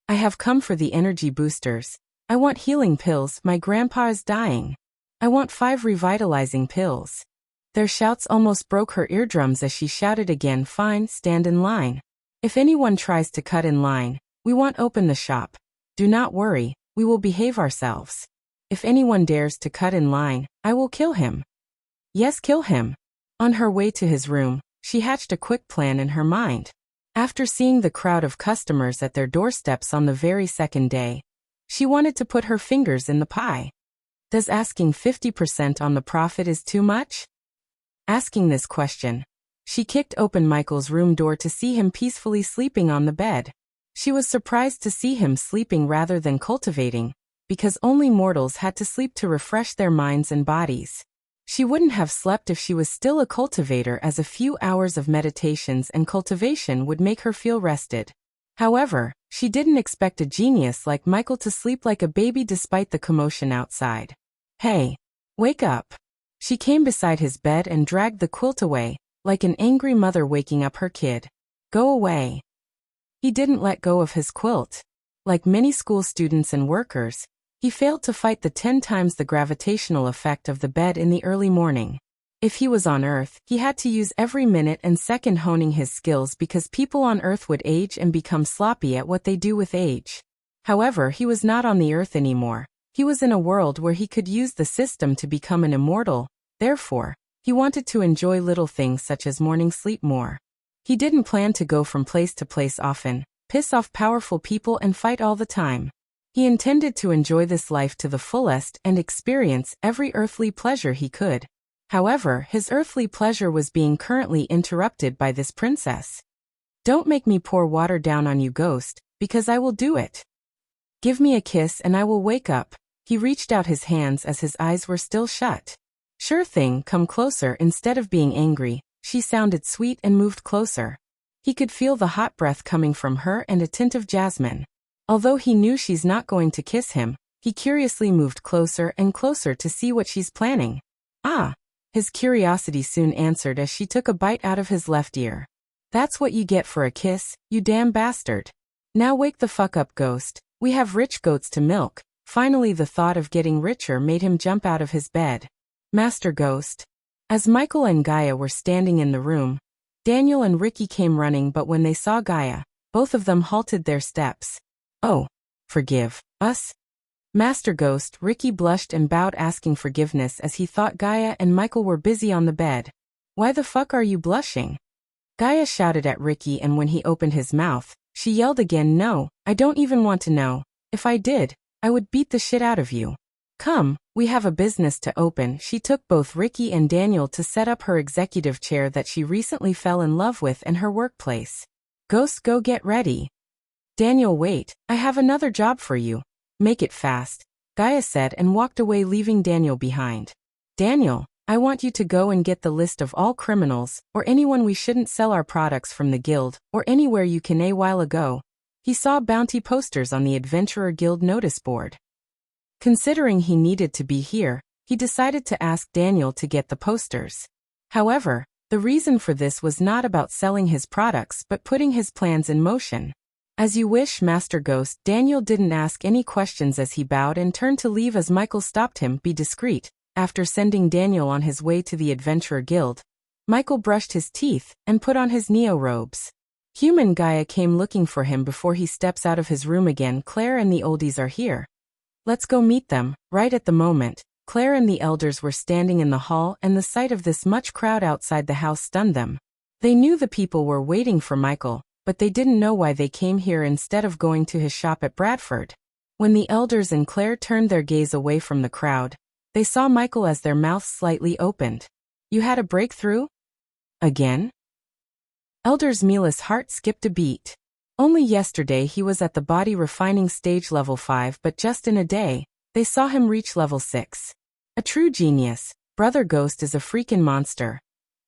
I have come for the energy boosters. I want healing pills, my grandpa is dying. I want 5 revitalizing pills. Their shouts almost broke her eardrums as she shouted again, "Fine, stand in line. If anyone tries to cut in line, we won't open the shop. Do not worry, we will behave ourselves. If anyone dares to cut in line, I will kill him. Yes, kill him." On her way to his room, she hatched a quick plan in her mind. After seeing the crowd of customers at their doorsteps on the very second day, she wanted to put her fingers in the pie. Does asking 50% on the profit is too much? Asking this question, she kicked open Michael's room door to see him peacefully sleeping on the bed. She was surprised to see him sleeping rather than cultivating, because only mortals had to sleep to refresh their minds and bodies. She wouldn't have slept if she was still a cultivator, as a few hours of meditations and cultivation would make her feel rested. However, she didn't expect a genius like Michael to sleep like a baby despite the commotion outside. "Hey, wake up." She came beside his bed and dragged the quilt away, like an angry mother waking up her kid. "Go away." He didn't let go of his quilt. Like many school students and workers, he failed to fight the 10 times the gravitational effect of the bed in the early morning. If he was on Earth, he had to use every minute and second honing his skills, because people on Earth would age and become sloppy at what they do with age. However, he was not on the Earth anymore. He was in a world where he could use the system to become an immortal. Therefore, he wanted to enjoy little things such as morning sleep more. He didn't plan to go from place to place often, piss off powerful people and fight all the time. He intended to enjoy this life to the fullest and experience every earthly pleasure he could. However, his earthly pleasure was being currently interrupted by this princess. "Don't make me pour water down on you, ghost, because I will do it. Give me a kiss and I will wake up." He reached out his hands as his eyes were still shut. "Sure thing, come closer." Instead of being angry, she sounded sweet and moved closer. He could feel the hot breath coming from her and a tint of jasmine. Although he knew she's not going to kiss him, he curiously moved closer and closer to see what she's planning. "Ah." His curiosity soon answered as she took a bite out of his left ear. "That's what you get for a kiss, you damn bastard. Now wake the fuck up, ghost. We have rich goats to milk." Finally, the thought of getting richer made him jump out of his bed. "Master Ghost." As Michael and Gaia were standing in the room, Daniel and Ricky came running, but when they saw Gaia, both of them halted their steps. "Oh, forgive us, Master Ghost." Ricky blushed and bowed, asking forgiveness as he thought Gaia and Michael were busy on the bed. "Why the fuck are you blushing?" Gaia shouted at Ricky, and when he opened his mouth, she yelled again, "No, I don't even want to know. If I did, I would beat the shit out of you. Come, we have a business to open." She took both Ricky and Daniel to set up her executive chair that she recently fell in love with in her workplace. "Ghost, go get ready." "Daniel, wait, I have another job for you. Make it fast," Gaia said, and walked away, leaving Daniel behind. "Daniel, I want you to go and get the list of all criminals, or anyone we shouldn't sell our products from the guild, or anywhere you can." A while ago, he saw bounty posters on the Adventurer Guild notice board. Considering he needed to be here, he decided to ask Daniel to get the posters. However, the reason for this was not about selling his products but putting his plans in motion. "As you wish, Master Ghost." Daniel didn't ask any questions as he bowed and turned to leave as Michael stopped him. "Be discreet." After sending Daniel on his way to the Adventurer Guild, Michael brushed his teeth and put on his neo-robes. Human Gaia came looking for him before he steps out of his room again. "Claire and the oldies are here. Let's go meet them." Right at the moment, Claire and the elders were standing in the hall, and the sight of this much crowd outside the house stunned them. They knew the people were waiting for Michael, but they didn't know why they came here instead of going to his shop at Bradford. When the elders and Claire turned their gaze away from the crowd, they saw Michael as their mouths slightly opened. "You had a breakthrough? Again?" Elders Mila's heart skipped a beat. Only yesterday he was at the body refining stage level 5, but just in a day, they saw him reach level 6. A true genius. Brother Ghost is a freaking monster.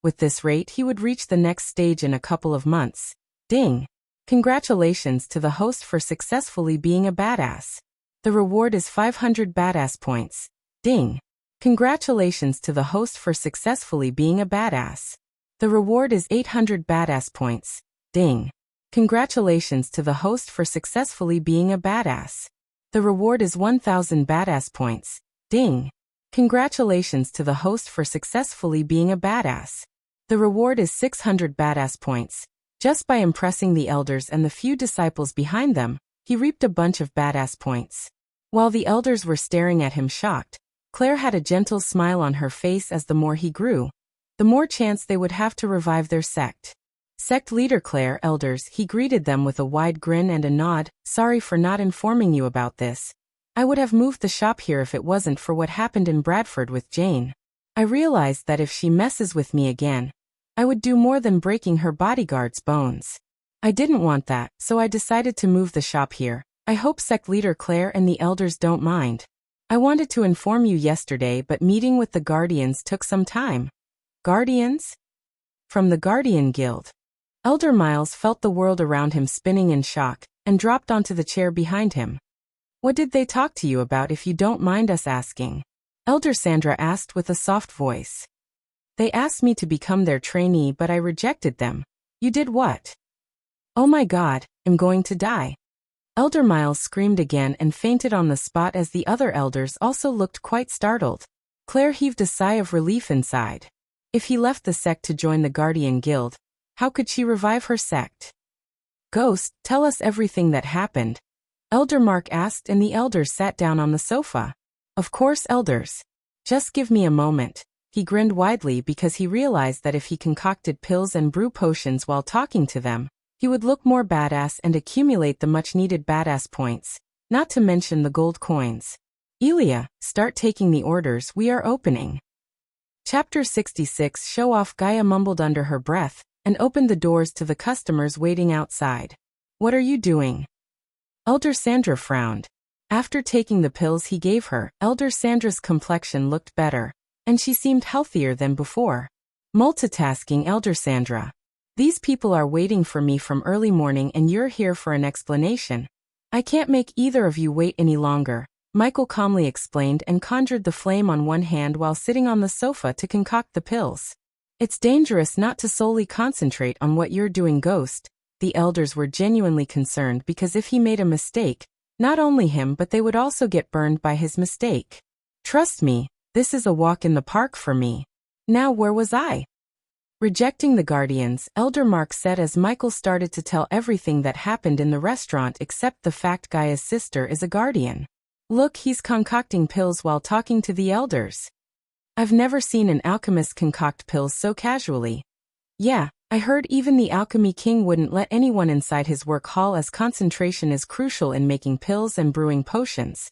With this rate, he would reach the next stage in a couple of months. Ding. Congratulations to the host for successfully being a badass. The reward is 500 badass points. Ding. Congratulations to the host for successfully being a badass. The reward is 800 badass points. Ding. Congratulations to the host for successfully being a badass. The reward is 1000 badass points. Ding. Congratulations to the host for successfully being a badass. The reward is 600 badass points. Just by impressing the elders and the few disciples behind them, he reaped a bunch of badass points. While the elders were staring at him shocked, Claire had a gentle smile on her face as the more he grew, the more chance they would have to revive their sect. Sect leader Claire, elders, he greeted them with a wide grin and a nod. Sorry for not informing you about this. I would have moved the shop here if it wasn't for what happened in Bradford with Jane. I realized that if she messes with me again, I would do more than breaking her bodyguard's bones. I didn't want that, so I decided to move the shop here. I hope sect leader Claire and the elders don't mind. I wanted to inform you yesterday, but meeting with the Guardians took some time. Guardians? From the Guardian Guild. Elder Miles felt the world around him spinning in shock, and dropped onto the chair behind him. What did they talk to you about, if you don't mind us asking? Elder Sandra asked with a soft voice. They asked me to become their trainee, but I rejected them. You did what? Oh my God, I'm going to die. Elder Miles screamed again and fainted on the spot as the other elders also looked quite startled. Claire heaved a sigh of relief inside. If he left the sect to join the Guardian Guild, how could she revive her sect? Ghost, tell us everything that happened. Elder Mark asked, and the elders sat down on the sofa. Of course, elders. Just give me a moment. He grinned widely because he realized that if he concocted pills and brew potions while talking to them, he would look more badass and accumulate the much-needed badass points, not to mention the gold coins. Elia, start taking the orders, we are opening. Chapter 66. Show off. Gaia mumbled under her breath, and opened the doors to the customers waiting outside. What are you doing? Elder Sandra frowned. After taking the pills he gave her, Elder Sandra's complexion looked better, and she seemed healthier than before. Multitasking. Elder Sandra. These people are waiting for me from early morning and you're here for an explanation. I can't make either of you wait any longer, Michael calmly explained and conjured the flame on one hand while sitting on the sofa to concoct the pills. It's dangerous not to solely concentrate on what you're doing, Ghost. The elders were genuinely concerned because if he made a mistake, not only him but they would also get burned by his mistake. Trust me, this is a walk in the park for me. Now where was I? Rejecting the Guardians, Elder Mark said as Michael started to tell everything that happened in the restaurant except the fact Gaia's sister is a Guardian. Look, he's concocting pills while talking to the elders. I've never seen an alchemist concoct pills so casually. Yeah, I heard even the Alchemy King wouldn't let anyone inside his work hall as concentration is crucial in making pills and brewing potions.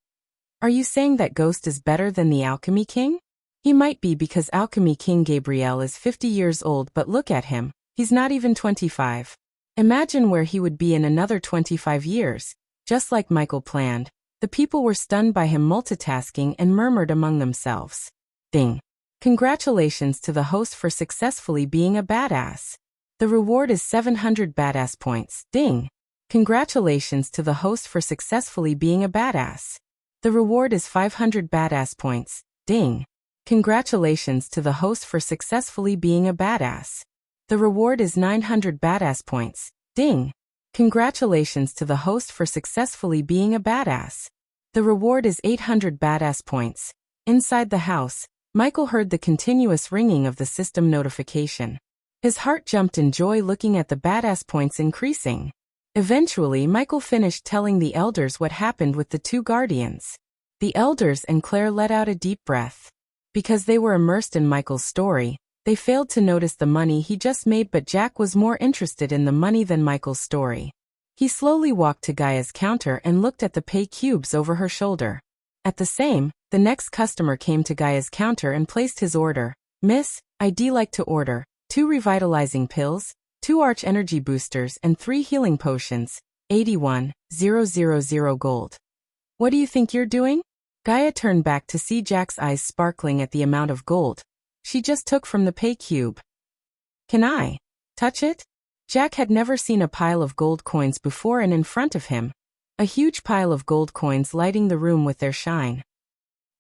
Are you saying that Ghost is better than the Alchemy King? He might be because Alchemy King Gabriel is 50 years old, but look at him, he's not even 25. Imagine where he would be in another 25 years. Just like Michael planned, the people were stunned by him multitasking and murmured among themselves. Ding. Congratulations to the host for successfully being a badass. The reward is 700 badass points. Ding. Congratulations to the host for successfully being a badass. The reward is 500 badass points. Ding. Congratulations to the host for successfully being a badass. The reward is 900 badass points. Ding. Congratulations to the host for successfully being a badass. The reward is 800 badass points. Inside the house, Michael heard the continuous ringing of the system notification. His heart jumped in joy looking at the badass points increasing. Eventually, Michael finished telling the elders what happened with the two Guardians. The elders and Claire let out a deep breath. Because they were immersed in Michael's story, they failed to notice the money he just made, but Jack was more interested in the money than Michael's story. He slowly walked to Gaia's counter and looked at the pay cubes over her shoulder. At the next customer came to Gaia's counter and placed his order. Miss, I'd like to order 2 revitalizing pills, 2 arch energy boosters and 3 healing potions, 81,000 gold. What do you think you're doing? Gaia turned back to see Jack's eyes sparkling at the amount of gold she just took from the pay cube. Can I touch it? Jack had never seen a pile of gold coins before, and in front of him, a huge pile of gold coins lighting the room with their shine.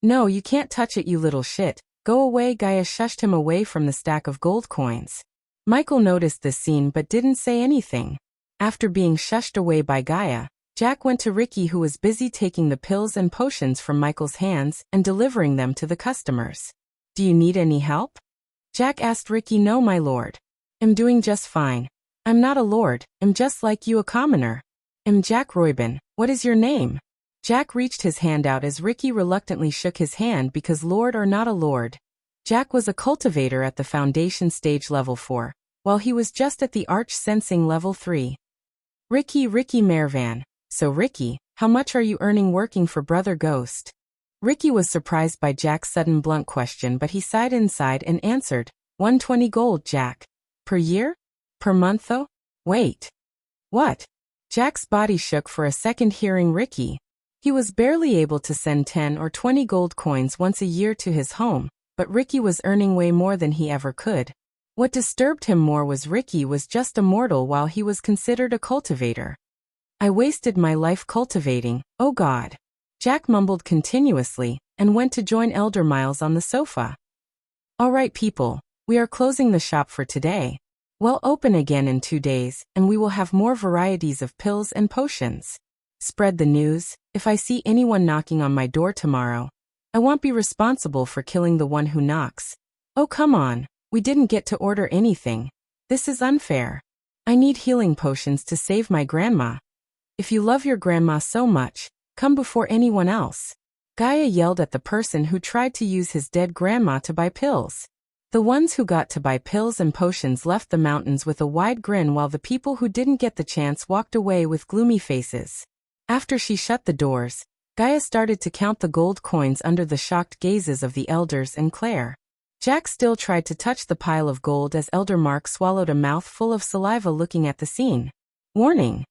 No, you can't touch it, you little shit. Go away. Gaia shushed him away from the stack of gold coins. Michael noticed this scene but didn't say anything. After being shushed away by Gaia, Jack went to Ricky, who was busy taking the pills and potions from Michael's hands and delivering them to the customers. Do you need any help? Jack asked Ricky. No, my lord. I'm doing just fine. I'm not a lord, I'm just like you, a commoner. I'm Jack Roybin. What is your name? Jack reached his hand out as Ricky reluctantly shook his hand because lord or not a lord. Jack was a cultivator at the foundation stage level 4, while he was just at the arch sensing level 3. Ricky Mervan. So Ricky, how much are you earning working for Brother Ghost? Ricky was surprised by Jack's sudden blunt question, but he sighed inside and answered, 120 gold, Jack. Per year? Per month though? Wait. What? Jack's body shook for a second hearing Ricky. He was barely able to send 10 or 20 gold coins once a year to his home, but Ricky was earning way more than he ever could. What disturbed him more was Ricky was just a mortal while he was considered a cultivator. I wasted my life cultivating, oh God. Jack mumbled continuously and went to join Elder Miles on the sofa. All right, people, we are closing the shop for today. We'll open again in 2 days, and we will have more varieties of pills and potions. Spread the news. If I see anyone knocking on my door tomorrow, I won't be responsible for killing the one who knocks. Oh, come on. We didn't get to order anything. This is unfair. I need healing potions to save my grandma. If you love your grandma so much, come before anyone else. Gaia yelled at the person who tried to use his dead grandma to buy pills. The ones who got to buy pills and potions left the mountains with a wide grin, while the people who didn't get the chance walked away with gloomy faces. After she shut the doors, Gaia started to count the gold coins under the shocked gazes of the elders and Claire. Jack still tried to touch the pile of gold as Elder Mark swallowed a mouthful of saliva looking at the scene. Warning!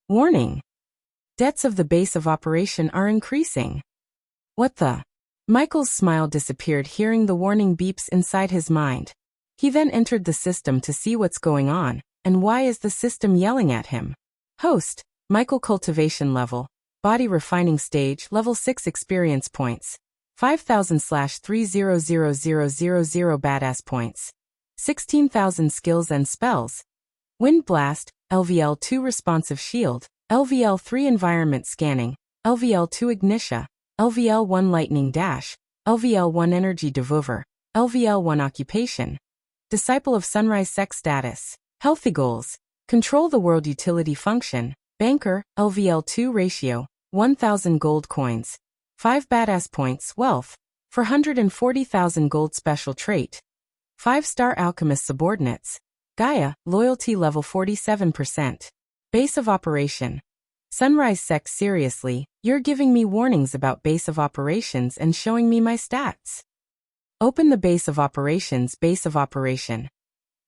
Warning! Debts of the base of operation are increasing. What the? Michael's smile disappeared hearing the warning beeps inside his mind. He then entered the system to see what's going on, and why is the system yelling at him? Host, Michael cultivation level, body refining stage level 6 experience points, 5,000/3000000 badass points, 16,000 skills and spells, Wind Blast, LVL2 responsive shield, LVL3 environment scanning, LVL2 ignitia, LVL1 lightning dash, LVL1 energy devover, LVL1 occupation, disciple of sunrise sect status, healthy goals, control the world utility function, banker, LVL2 ratio, 1,000 gold coins, 5 badass points, wealth, 440,000 gold special trait, 5-star alchemist subordinates, Gaia, loyalty level 47%, base of operation. Sunrise sect, seriously, you're giving me warnings about base of operations and showing me my stats. Open the base of operations. Base of operation.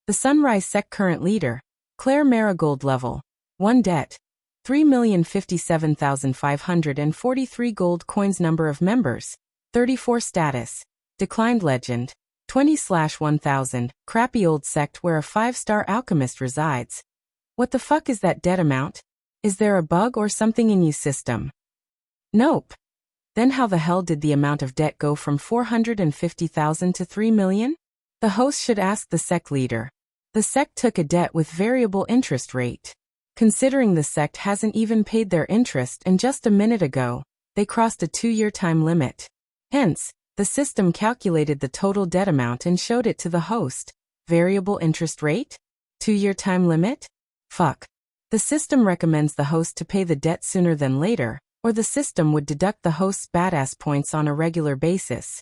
The Sunrise sect current leader, Claire Marigold level, 1 debt, 3,057,543 gold coins. Number of members, 34 status, declined legend, 20/1000, crappy old sect where a 5-star alchemist resides. What the fuck is that debt amount? Is there a bug or something in you system? Nope. Then how the hell did the amount of debt go from 450,000 to 3 million? The host should ask the sect leader. The sect took a debt with variable interest rate. Considering the sect hasn't even paid their interest and just a minute ago, they crossed a 2-year time limit. Hence, the system calculated the total debt amount and showed it to the host. Variable interest rate? 2-year time limit? Fuck. The system recommends the host to pay the debt sooner than later, or the system would deduct the host's badass points on a regular basis.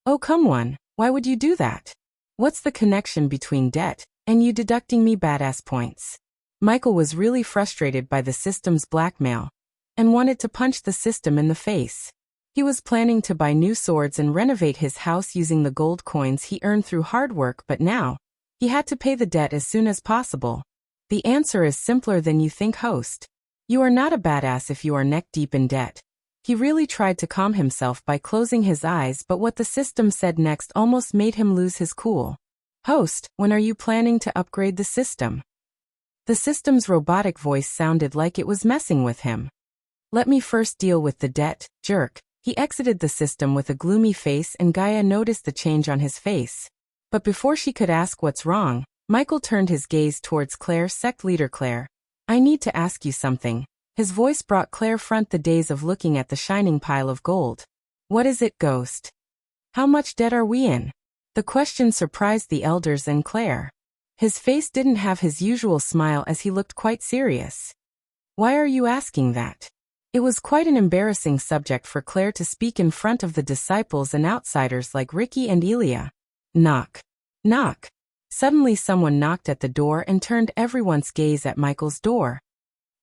Oh come on, why would you do that? What's the connection between debt and you deducting me badass points? Michael was really frustrated by the system's blackmail and wanted to punch the system in the face. He was planning to buy new swords and renovate his house using the gold coins he earned through hard work, but now he had to pay the debt as soon as possible. The answer is simpler than you think, host. You are not a badass if you are neck deep in debt. He really tried to calm himself by closing his eyes, but what the system said next almost made him lose his cool. Host, when are you planning to upgrade the system? The system's robotic voice sounded like it was messing with him. Let me first deal with the debt, jerk. He exited the system with a gloomy face and Gaia noticed the change on his face. But before she could ask what's wrong, Michael turned his gaze towards Claire. Sect leader Claire, I need to ask you something. His voice brought Claire front the days of looking at the shining pile of gold. What is it, Ghost? How much debt are we in? The question surprised the elders and Claire. His face didn't have his usual smile as he looked quite serious. Why are you asking that? It was quite an embarrassing subject for Claire to speak in front of the disciples and outsiders like Ricky and Elia. Knock. Knock. Suddenly someone knocked at the door and turned everyone's gaze at Michael's door.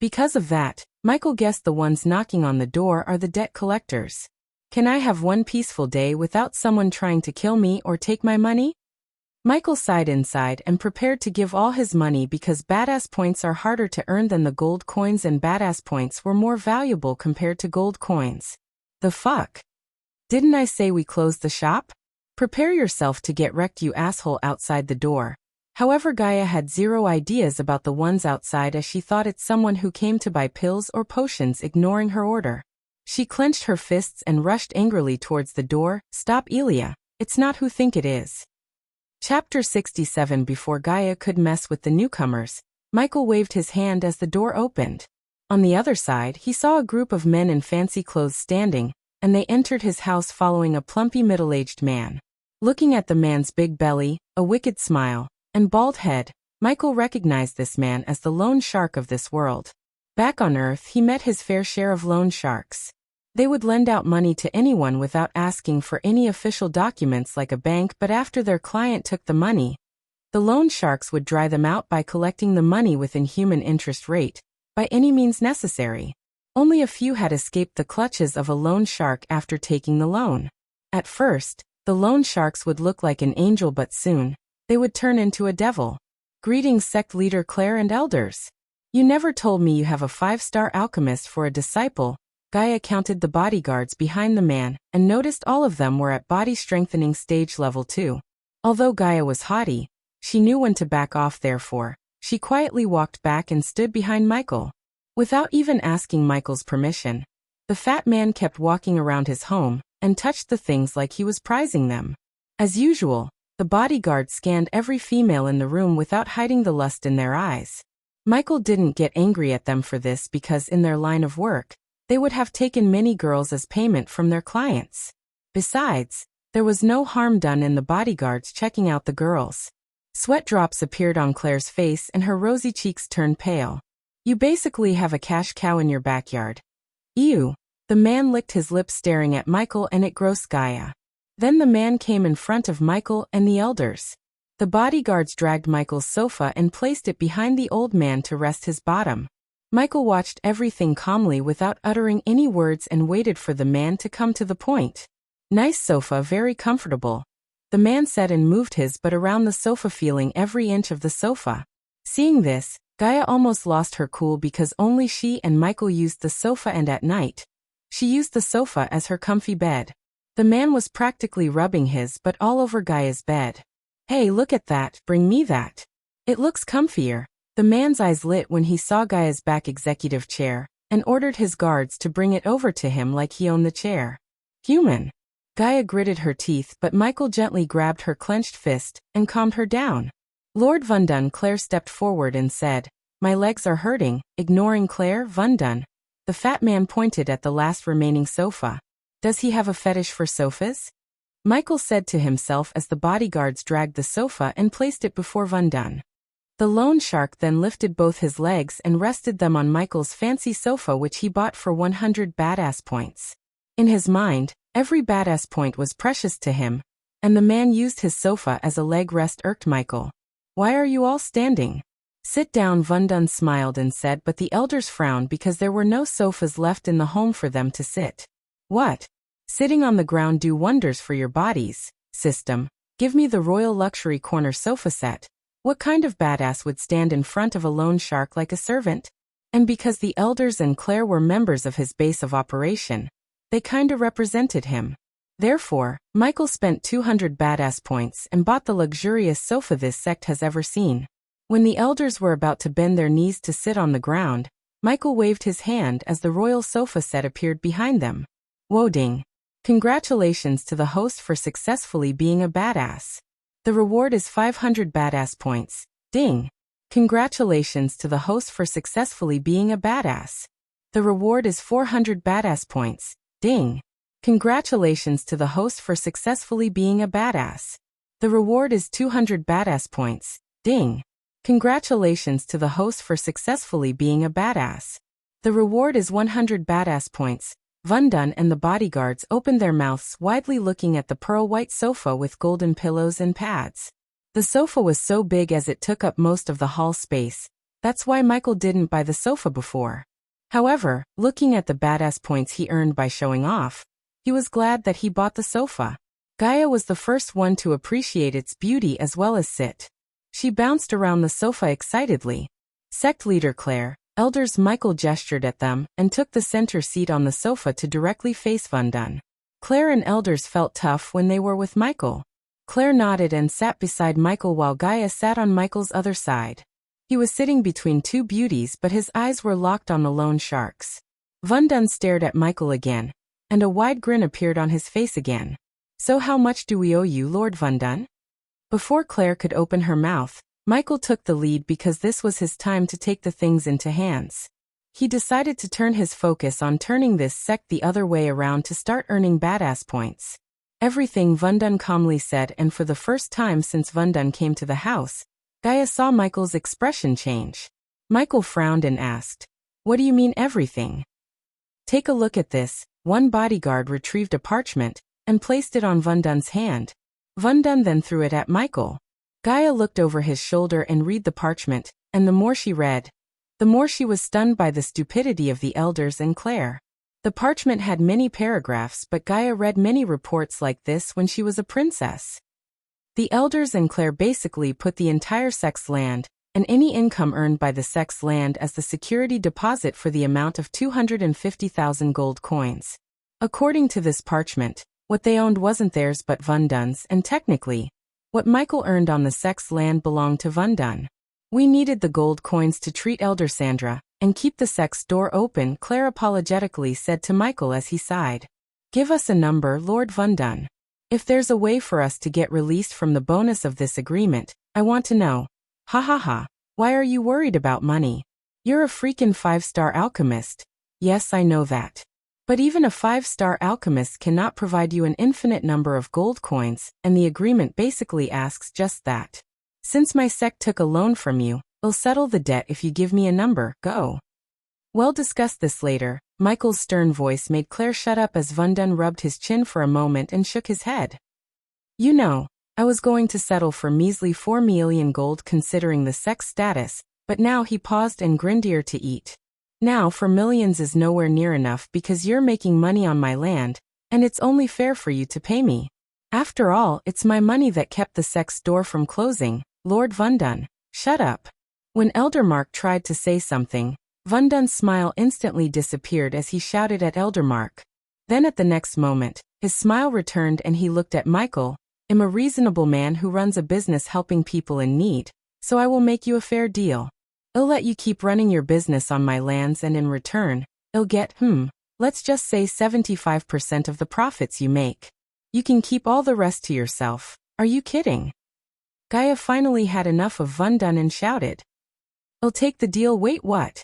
Because of that, Michael guessed the ones knocking on the door are the debt collectors. Can I have one peaceful day without someone trying to kill me or take my money? Michael sighed inside and prepared to give all his money because badass points are harder to earn than the gold coins, and badass points were more valuable compared to gold coins. The fuck? Didn't I say we closed the shop? Prepare yourself to get wrecked, you asshole, outside the door. However, Gaia had zero ideas about the ones outside as she thought it's someone who came to buy pills or potions, ignoring her order. She clenched her fists and rushed angrily towards the door. Stop, Elia. It's not who think it is. Chapter 67. Before Gaia could mess with the newcomers, Michael waved his hand as the door opened. On the other side, he saw a group of men in fancy clothes standing, and they entered his house following a plumpy middle-aged man. Looking at the man's big belly, a wicked smile, and bald head, Michael recognized this man as the loan shark of this world. Back on Earth, he met his fair share of loan sharks. They would lend out money to anyone without asking for any official documents like a bank, but after their client took the money, the loan sharks would dry them out by collecting the money within human interest rate, by any means necessary. Only a few had escaped the clutches of a loan shark after taking the loan. At first, the loan sharks would look like an angel, but soon, they would turn into a devil. Greetings, sect leader Claire and elders. You never told me you have a 5-star alchemist for a disciple. Gaia counted the bodyguards behind the man and noticed all of them were at body strengthening stage level 2. Although Gaia was haughty, she knew when to back off. Therefore, she quietly walked back and stood behind Michael. Without even asking Michael's permission, the fat man kept walking around his home and touched the things like he was prizing them. As usual, the bodyguard scanned every female in the room without hiding the lust in their eyes. Michael didn't get angry at them for this because in their line of work, they would have taken many girls as payment from their clients. Besides, there was no harm done in the bodyguards checking out the girls. Sweat drops appeared on Claire's face and her rosy cheeks turned pale. You basically have a cash cow in your backyard. Ew. The man licked his lips staring at Michael, and it grossed Gaia. Then the man came in front of Michael and the elders. The bodyguards dragged Michael's sofa and placed it behind the old man to rest his bottom. Michael watched everything calmly without uttering any words and waited for the man to come to the point. Nice sofa, very comfortable. The man said and moved his butt around the sofa, feeling every inch of the sofa. Seeing this, Gaia almost lost her cool because only she and Michael used the sofa, and at night, she used the sofa as her comfy bed. The man was practically rubbing his butt all over Gaia's bed. Hey, look at that, bring me that. It looks comfier. The man's eyes lit when he saw Gaia's back executive chair, and ordered his guards to bring it over to him like he owned the chair. Human. Gaia gritted her teeth, but Michael gently grabbed her clenched fist and calmed her down. Lord Vundun. Claire stepped forward and said, My legs are hurting. Ignoring Claire, Vundun. The fat man pointed at the last remaining sofa. Does he have a fetish for sofas? Michael said to himself as the bodyguards dragged the sofa and placed it before Vundun. The loan shark then lifted both his legs and rested them on Michael's fancy sofa, which he bought for 100 badass points. In his mind, every badass point was precious to him, and the man used his sofa as a leg rest. Irked Michael. Why are you all standing? Sit down, Vundun smiled and said, but the elders frowned because there were no sofas left in the home for them to sit. What? Sitting on the ground do wonders for your bodies. System. Give me the royal luxury corner sofa set. What kind of badass would stand in front of a loan shark like a servant? And because the elders and Claire were members of his base of operation, they kinda represented him. Therefore, Michael spent 200 badass points and bought the luxurious sofa this sect has ever seen. When the elders were about to bend their knees to sit on the ground, Michael waved his hand as the royal sofa set appeared behind them. Whoa ding. Congratulations to the host for successfully being a badass. The reward is 500 badass points. Ding. Congratulations to the host for successfully being a badass. The reward is 400 badass points. Ding! Congratulations to the host for successfully being a badass. The reward is 200 badass points. Ding! Congratulations to the host for successfully being a badass. The reward is 100 badass points. Vundun and the bodyguards opened their mouths widely looking at the pearl-white sofa with golden pillows and pads. The sofa was so big as it took up most of the hall space. That's why Michael didn't buy the sofa before. However, looking at the badass points he earned by showing off, he was glad that he bought the sofa. Gaia was the first one to appreciate its beauty as well as sit. She bounced around the sofa excitedly. Sect leader Claire, elders Michael gestured at them and took the center seat on the sofa to directly face Vundun. Claire and elders felt tough when they were with Michael. Claire nodded and sat beside Michael while Gaia sat on Michael's other side. He was sitting between two beauties but his eyes were locked on the loan sharks. Vundun stared at Michael again, and a wide grin appeared on his face again. So how much do we owe you, Lord Vundun? Before Claire could open her mouth, Michael took the lead because this was his time to take the things into hands. He decided to turn his focus on turning this sect the other way around to start earning badass points. Everything Vundun calmly said, and for the first time since Vundun came to the house, Gaia saw Michael's expression change. Michael frowned and asked, "What do you mean everything?" "Take a look at this." One bodyguard retrieved a parchment and placed it on Vundun's hand. Vundun then threw it at Michael. Gaia looked over his shoulder and read the parchment, and the more she read, the more she was stunned by the stupidity of the elders and Claire. The parchment had many paragraphs, but Gaia read many reports like this when she was a princess. The elders and Claire basically put the entire sect's land, and any income earned by the sect's land as the security deposit for the amount of 250,000 gold coins. According to this parchment, what they owned wasn't theirs but Vundun's, and technically, what Michael earned on the sect's land belonged to Vundun. "We needed the gold coins to treat Elder Sandra and keep the sect's door open," Claire apologetically said to Michael as he sighed. "Give us a number, Lord Vundun. If there's a way for us to get released from the bonus of this agreement, I want to know." "Ha ha ha. Why are you worried about money? You're a freaking 5-star alchemist." "Yes, I know that. But even a 5-star alchemist cannot provide you an infinite number of gold coins, and the agreement basically asks just that. Since my sect took a loan from you, I'll settle the debt if you give me a number. Go." "We'll discuss this later." Michael's stern voice made Claire shut up as Vundun rubbed his chin for a moment and shook his head. "You know, I was going to settle for measly 4 million gold considering the sect's status, but now," he paused and grinned, "ear to eat. Now for millions is nowhere near enough because you're making money on my land, and it's only fair for you to pay me. After all, it's my money that kept the sect's door from closing." "Lord Vundun, shut up." When Elder Mark tried to say something, Vundun's smile instantly disappeared as he shouted at Elder Mark. Then at the next moment, his smile returned and he looked at Michael. "I'm a reasonable man who runs a business helping people in need, so I will make you a fair deal. I'll let you keep running your business on my lands, and in return, I'll get, let's just say 75% of the profits you make. You can keep all the rest to yourself." "Are you kidding?" Gaia finally had enough of Vundun and shouted, "I'll take the deal." "Wait, what?"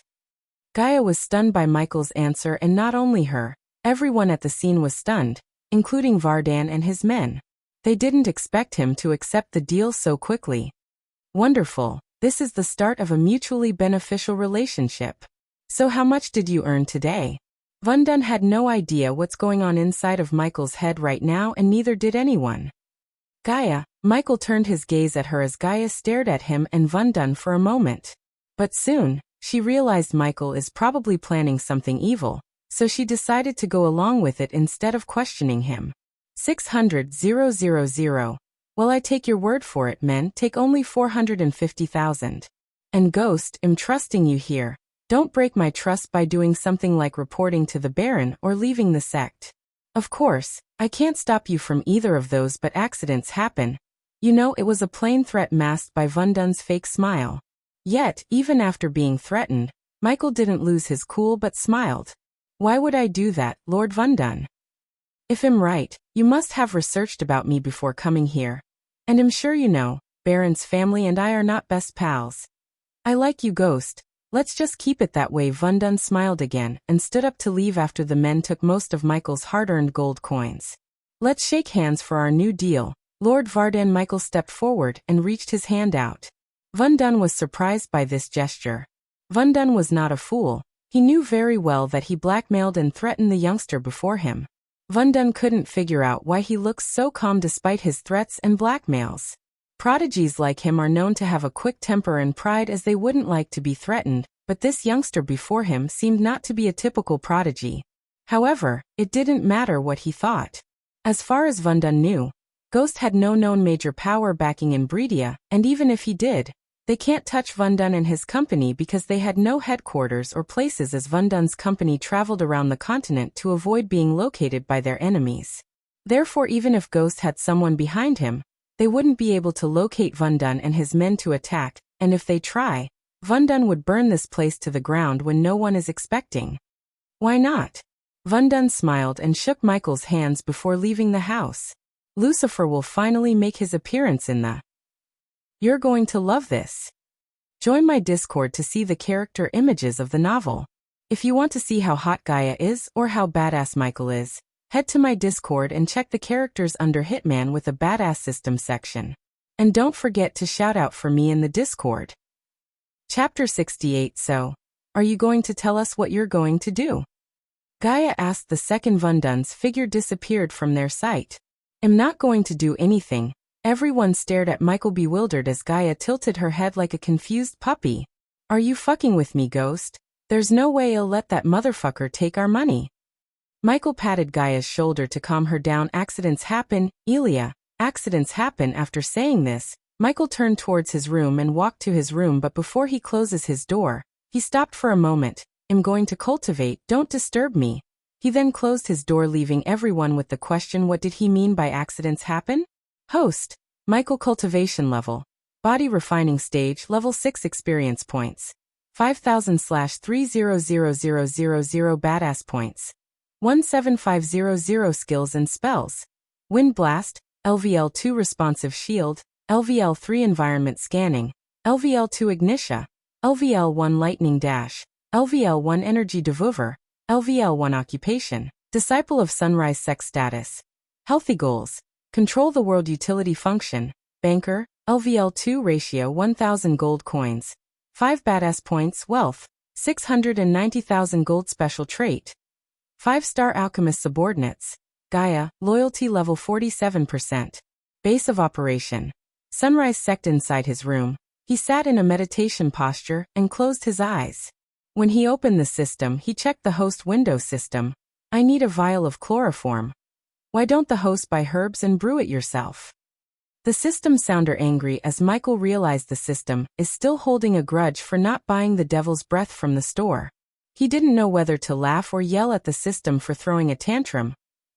Gaia was stunned by Michael's answer, and not only her, everyone at the scene was stunned, including Vardan and his men. They didn't expect him to accept the deal so quickly. "Wonderful. This is the start of a mutually beneficial relationship. So how much did you earn today?" Vundun had no idea what's going on inside of Michael's head right now, and neither did anyone. "Gaia," Michael turned his gaze at her as Gaia stared at him and Vundun for a moment. But soon, she realized Michael is probably planning something evil, so she decided to go along with it instead of questioning him. 600,000. "Well, I take your word for it, men. Take only 450,000. And Ghost, I'm trusting you here. Don't break my trust by doing something like reporting to the Baron or leaving the sect. Of course, I can't stop you from either of those, but accidents happen." You know, it was a plain threat masked by Vundun's fake smile. Yet, even after being threatened, Michael didn't lose his cool but smiled. "Why would I do that, Lord Vundun? If I'm right, you must have researched about me before coming here. And I'm sure you know, Baron's family and I are not best pals. I like you, Ghost, Let's just keep it that way. Vundun smiled again and stood up to leave after the men took most of Michael's hard-earned gold coins. Let's shake hands for our new deal. Lord Vardan. Michael stepped forward and reached his hand out. Vundun was surprised by this gesture. Vundun was not a fool. He knew very well that he blackmailed and threatened the youngster before him. Vundun couldn't figure out why he looks so calm despite his threats and blackmails. Prodigies like him are known to have a quick temper and pride, as they wouldn't like to be threatened, but this youngster before him seemed not to be a typical prodigy. However, it didn't matter what he thought. As far as Vundun knew, Ghost had no known major power backing in Breedia, and even if he did, they can't touch Vundun and his company because they had no headquarters or places, as Vundun's company traveled around the continent to avoid being located by their enemies. Therefore, even if Ghost had someone behind him, they wouldn't be able to locate Vundun and his men to attack, and if they try, Vundun would burn this place to the ground when no one is expecting. Why not? Vundun smiled and shook Michael's hands before leaving the house. Lucifer will finally make his appearance in the... You're going to love this. Join my Discord to see the character images of the novel. If you want to see how hot Gaia is or how badass Michael is, head to my Discord and check the characters under Hitman with a badass system section. And don't forget to shout out for me in the Discord. Chapter 68. So, are you going to tell us what you're going to do? Gaia asked. The second Vundun's figure disappeared from their sight. I'm not going to do anything. Everyone stared at Michael bewildered as Gaia tilted her head like a confused puppy. Are you fucking with me, Ghost? There's no way I'll let that motherfucker take our money. Michael patted Gaia's shoulder to calm her down. Accidents happen, Elia. Accidents happen. After saying this, Michael turned towards his room and walked to his room, but before he closes his door, he stopped for a moment. I'm going to cultivate, don't disturb me. He then closed his door, leaving everyone with the question, what did he mean by accidents happen? Host, Michael. Cultivation level. Body refining stage, level 6. Experience points. 5000/300000 badass points. 17500 skills and spells. Wind Blast, LVL2 responsive shield, LVL3 environment scanning, LVL2 ignitia, LVL1 lightning dash, LVL1 energy devour, LVL1 occupation, disciple of sunrise. Sex status. Healthy goals. Control the world. Utility function. Banker, LVL2 ratio 1000 gold coins. 5 badass points. Wealth, 690,000 gold. Special trait. 5-star alchemist. Subordinates. Gaia, loyalty level 47%. Base of operation. Sunrise sect. Inside his room, he sat in a meditation posture and closed his eyes. When he opened the system, he checked the host window system. I need a vial of chloroform. Why don't the host buy herbs and brew it yourself? The system sounded angry as Michael realized the system is still holding a grudge for not buying the devil's breath from the store. He didn't know whether to laugh or yell at the system for throwing a tantrum.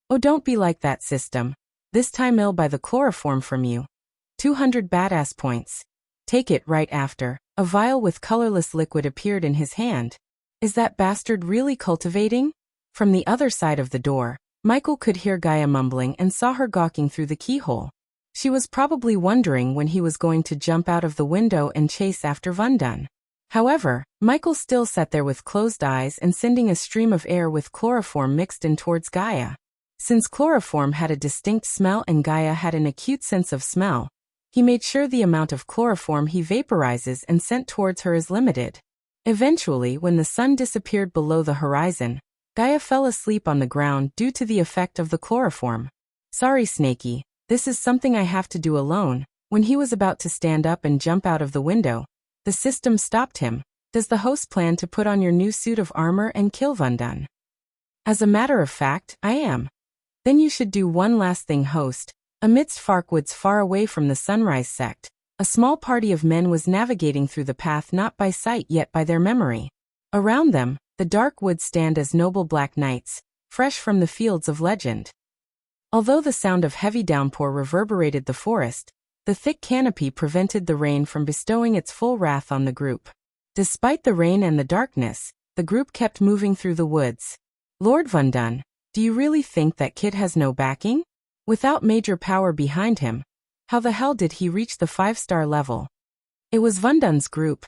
Oh, don't be like that, system. This time I'll buy the chloroform from you. 200 badass points. Take it right after. A vial with colorless liquid appeared in his hand. Is that bastard really cultivating? From the other side of the door, Michael could hear Gaia mumbling and saw her gawking through the keyhole. She was probably wondering when he was going to jump out of the window and chase after Vundun. However, Michael still sat there with closed eyes and sending a stream of air with chloroform mixed in towards Gaia. Since chloroform had a distinct smell and Gaia had an acute sense of smell, he made sure the amount of chloroform he vaporizes and sent towards her is limited. Eventually, when the sun disappeared below the horizon, Gaia fell asleep on the ground due to the effect of the chloroform. Sorry, Snakey, this is something I have to do alone. When he was about to stand up and jump out of the window, the system stopped him. Does the host plan to put on your new suit of armor and kill Vundun? As a matter of fact, I am. Then you should do one last thing, host. Amidst Farkwoods far away from the Sunrise sect, a small party of men was navigating through the path, not by sight yet by their memory. Around them, the dark woods stand as noble black knights, fresh from the fields of legend. Although the sound of heavy downpour reverberated the forest, the thick canopy prevented the rain from bestowing its full wrath on the group. Despite the rain and the darkness, the group kept moving through the woods. Lord Vundun, do you really think that kid has no backing? Without major power behind him, how the hell did he reach the 5-star level? It was Vundun's group,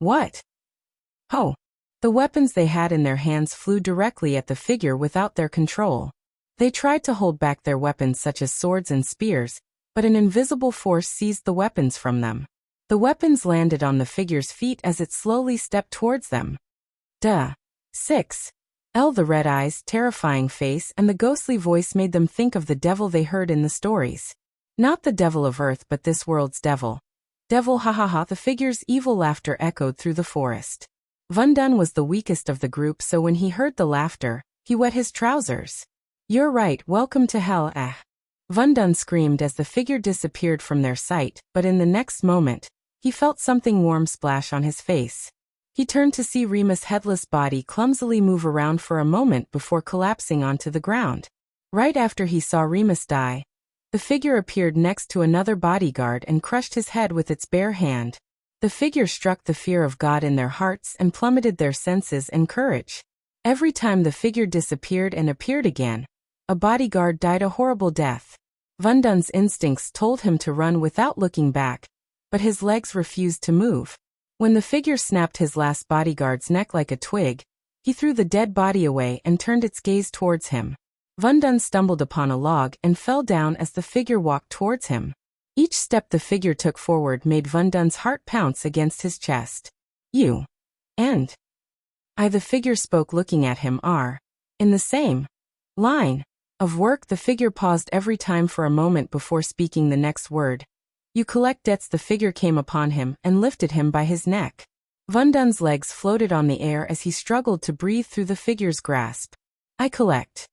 What? Oh! The weapons they had in their hands flew directly at the figure without their control. They tried to hold back their weapons such as swords and spears, but an invisible force seized the weapons from them. The weapons landed on the figure's feet as it slowly stepped towards them. Duh. 6. The red eyes, terrifying face, and the ghostly voice made them think of the devil they heard in the stories. Not the devil of Earth but this world's devil. Devil, ha ha ha. The figure's evil laughter echoed through the forest. Vundun was the weakest of the group, so when he heard the laughter, he wet his trousers. You're right, welcome to hell, ah. Vundun screamed as the figure disappeared from their sight, but in the next moment, he felt something warm splash on his face. He turned to see Remus' headless body clumsily move around for a moment before collapsing onto the ground. Right after he saw Remus die, the figure appeared next to another bodyguard and crushed his head with its bare hand. The figure struck the fear of God in their hearts and plummeted their senses and courage. Every time the figure disappeared and appeared again, a bodyguard died a horrible death. Vundun's instincts told him to run without looking back, but his legs refused to move. When the figure snapped his last bodyguard's neck like a twig, he threw the dead body away and turned its gaze towards him. Vundun stumbled upon a log and fell down as the figure walked towards him. Each step the figure took forward made Vundun's heart pounce against his chest. You. And the figure spoke, looking at him. In the same line of work, the figure paused every time for a moment before speaking the next word. You collect debts. The figure came upon him and lifted him by his neck. Vundun's legs floated on the air as he struggled to breathe through the figure's grasp. I collect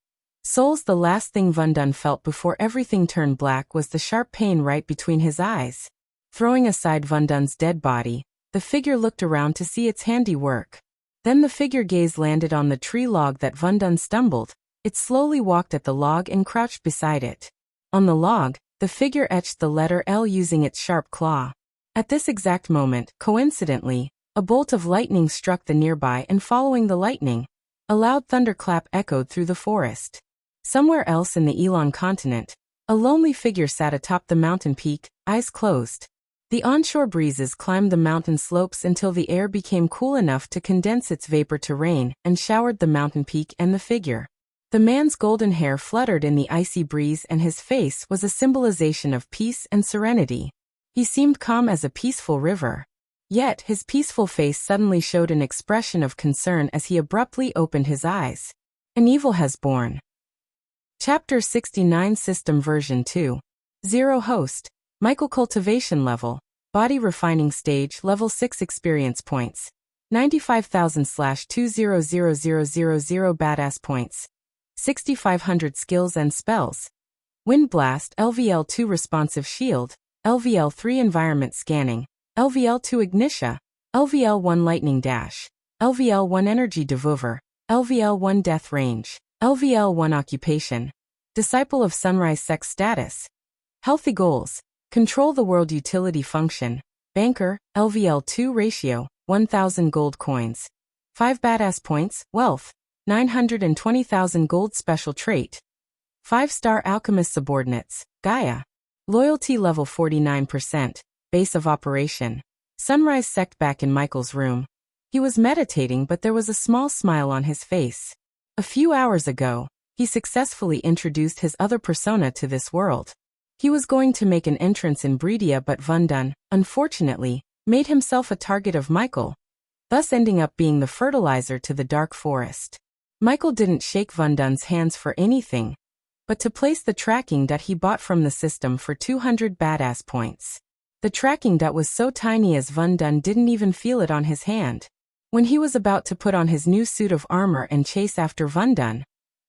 souls. The last thing Vundun felt before everything turned black was the sharp pain right between his eyes. Throwing aside Vundun's dead body, the figure looked around to see its handiwork. Then the figure gaze landed on the tree log that Vundun stumbled. It slowly walked at the log and crouched beside it. On the log, the figure etched the letter L using its sharp claw. At this exact moment, coincidentally, a bolt of lightning struck the nearby, and following the lightning, a loud thunderclap echoed through the forest. Somewhere else in the Elon continent, a lonely figure sat atop the mountain peak, eyes closed. The onshore breezes climbed the mountain slopes until the air became cool enough to condense its vapor to rain and showered the mountain peak and the figure. The man's golden hair fluttered in the icy breeze and his face was a symbolization of peace and serenity. He seemed calm as a peaceful river. Yet his peaceful face suddenly showed an expression of concern as he abruptly opened his eyes. An evil has born. Chapter 69 System Version 2. 0 Host. Michael Cultivation Level. Body Refining Stage Level 6 Experience Points. 95,000/200000 Badass Points. 6,500 Skills and Spells. Wind Blast LVL2 Responsive Shield. LVL3 Environment Scanning. LVL2 Ignitia. LVL1 Lightning Dash. LVL1 Energy Devour. LVL1 Death Range. LVL1 Occupation. Disciple of Sunrise Sex Status. Healthy Goals. Control the World Utility Function. Banker, LVL2 Ratio, 1,000 Gold Coins. 5 Badass Points, Wealth, 920,000 Gold Special Trait. 5-Star Alchemist Subordinates, Gaia. Loyalty Level 49%, Base of Operation. Sunrise Sect. Back in Michael's room. He was meditating but there was a small smile on his face. A few hours ago, he successfully introduced his other persona to this world. He was going to make an entrance in Breedia but Vundun, unfortunately, made himself a target of Michael, thus ending up being the fertilizer to the dark forest. Michael didn't shake Vundun's hands for anything, but to place the tracking dot he bought from the system for 200 badass points. The tracking dot was so tiny as Vundun didn't even feel it on his hand. When he was about to put on his new suit of armor and chase after Vundun,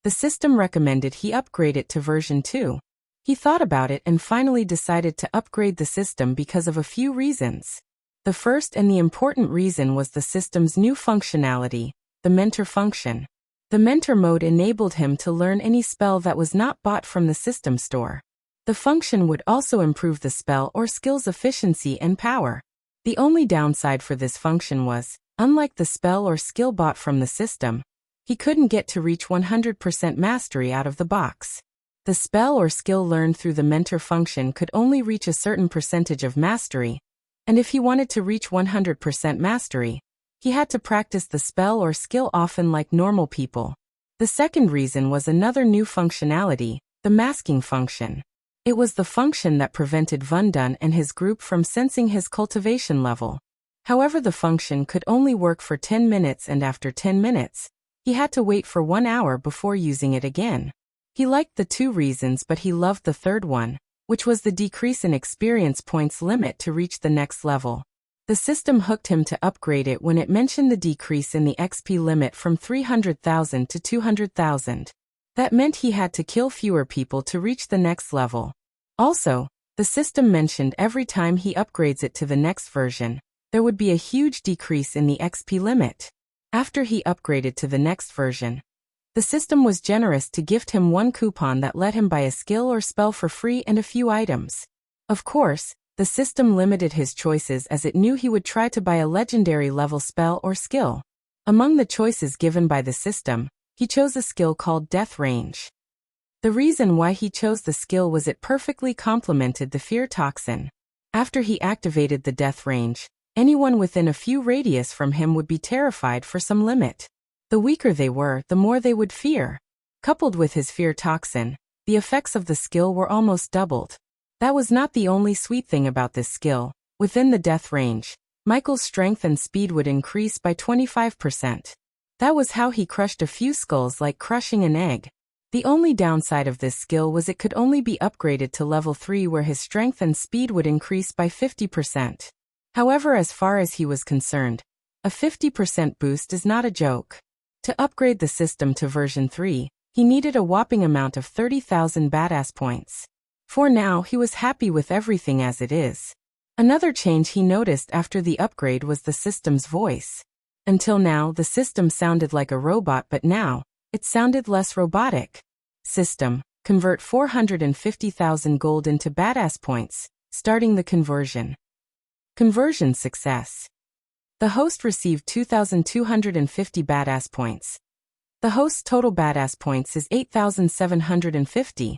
the system recommended he upgrade it to version 2. He thought about it and finally decided to upgrade the system because of a few reasons. The first and the important reason was the system's new functionality, the mentor function. The mentor mode enabled him to learn any spell that was not bought from the system store. The function would also improve the spell or skill's efficiency and power. The only downside for this function was, unlike the spell or skill bought from the system, he couldn't get to reach 100% mastery out of the box. The spell or skill learned through the mentor function could only reach a certain percentage of mastery, and if he wanted to reach 100% mastery, he had to practice the spell or skill often like normal people. The second reason was another new functionality, the masking function. It was the function that prevented Vundun and his group from sensing his cultivation level. However, the function could only work for 10 minutes and after 10 minutes, he had to wait for 1 hour before using it again. He liked the two reasons but he loved the third one, which was the decrease in experience points limit to reach the next level. The system hooked him to upgrade it when it mentioned the decrease in the XP limit from 300,000 to 200,000. That meant he had to kill fewer people to reach the next level. Also, the system mentioned every time he upgrades it to the next version, there would be a huge decrease in the XP limit. After he upgraded to the next version, the system was generous to gift him one coupon that let him buy a skill or spell for free and a few items. Of course, the system limited his choices as it knew he would try to buy a legendary level spell or skill. Among the choices given by the system, he chose a skill called Death Range. The reason why he chose the skill was it perfectly complemented the fear toxin. After he activated the Death Range, anyone within a few radius from him would be terrified for some limit. The weaker they were, the more they would fear. Coupled with his fear toxin, the effects of the skill were almost doubled. That was not the only sweet thing about this skill. Within the Death Range, Michael's strength and speed would increase by 25%. That was how he crushed a few skulls like crushing an egg. The only downside of this skill was it could only be upgraded to level 3 where his strength and speed would increase by 50%. However, as far as he was concerned, a 50% boost is not a joke. To upgrade the system to version 3, he needed a whopping amount of 30,000 badass points. For now, he was happy with everything as it is. Another change he noticed after the upgrade was the system's voice. Until now, the system sounded like a robot, but now, it sounded less robotic. System, convert 450,000 gold into badass points, starting the conversion. Conversion success. The host received 2,250 badass points. The host's total badass points is 8,750.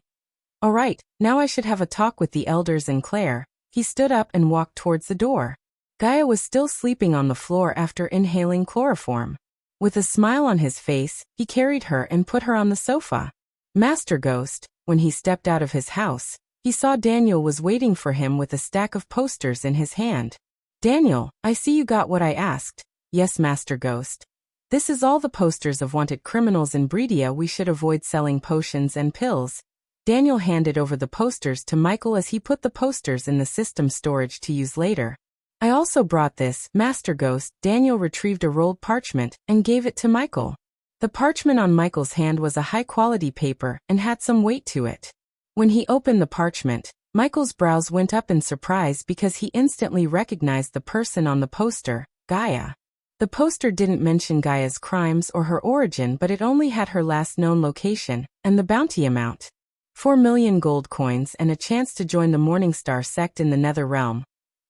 Alright, now I should have a talk with the elders and Claire, He stood up and walked towards the door. Gaia was still sleeping on the floor after inhaling chloroform. With a smile on his face, he carried her and put her on the sofa. Master Ghost, when he stepped out of his house, he saw Daniel was waiting for him with a stack of posters in his hand. Daniel, I see you got what I asked. Yes, Master Ghost. This is all the posters of wanted criminals in Breedia. We should avoid selling potions and pills. Daniel handed over the posters to Michael as he put the posters in the system storage to use later. I also brought this, Master Ghost. Daniel retrieved a rolled parchment and gave it to Michael. The parchment on Michael's hand was a high-quality paper and had some weight to it. When he opened the parchment, Michael's brows went up in surprise because he instantly recognized the person on the poster, Gaia. The poster didn't mention Gaia's crimes or her origin, but it only had her last known location and the bounty amount. 4 million gold coins and a chance to join the Morningstar sect in the Nether Realm.